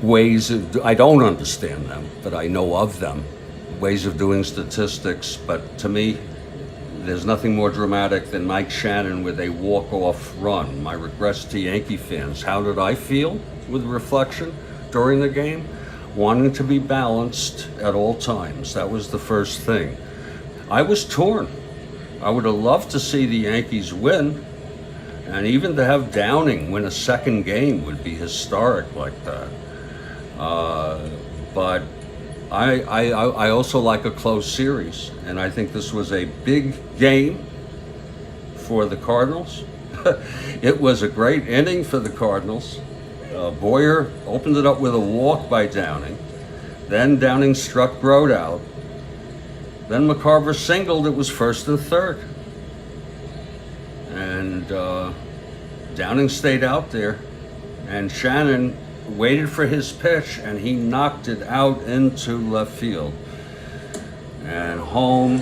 [SPEAKER 1] ways of, I don't understand them, but I know of them, ways of doing statistics. But to me, there's nothing more dramatic than Mike Shannon with a walk-off run. My regrets to Yankee fans. How did I feel with reflection during the game? Wanting to be balanced at all times. That was the first thing. I was torn. I would have loved to see the Yankees win, and even to have Downing win a second game would be historic like that. But I also like a close series, and I think this was a big game for the Cardinals. It was a great inning for the Cardinals. Boyer opened it up with a walk by Downing. Then Downing struck Grote out. Then McCarver singled. It was first and third. And Downing stayed out there. And Shannon waited for his pitch, and he knocked it out into left field. And home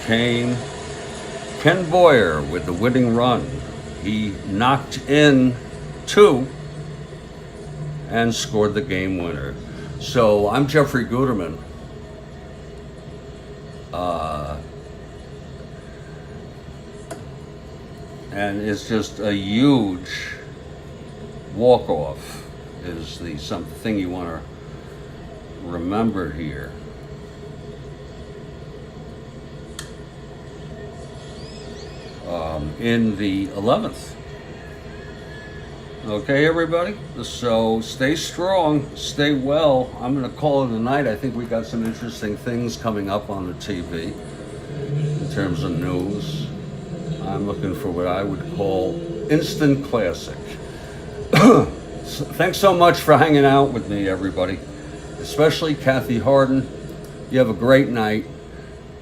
[SPEAKER 1] came Ken Boyer with the winning run. He knocked in 2 and scored the game winner. So I'm Jeffrey Guterman. And it's just a huge walk-off is the something you want to remember here. In the 11th. Okay, everybody? So stay strong, stay well. I'm going to call it a night. I think we got some interesting things coming up on the TV in terms of news. I'm looking for what I would call instant classic. So, thanks so much for hanging out with me, everybody. Especially Kathy Harden. You have a great night.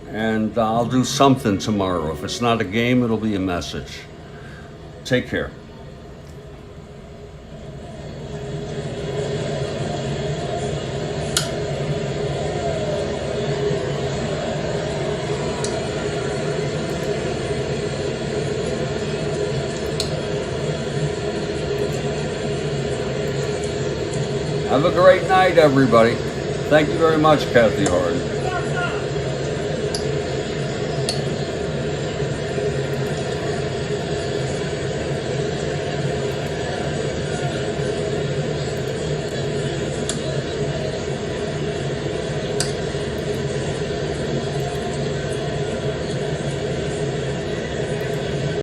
[SPEAKER 1] And I'll do something tomorrow. If it's not a game, it'll be a message. Take care. Have a great night, everybody. Thank you very much, Kathy Harden.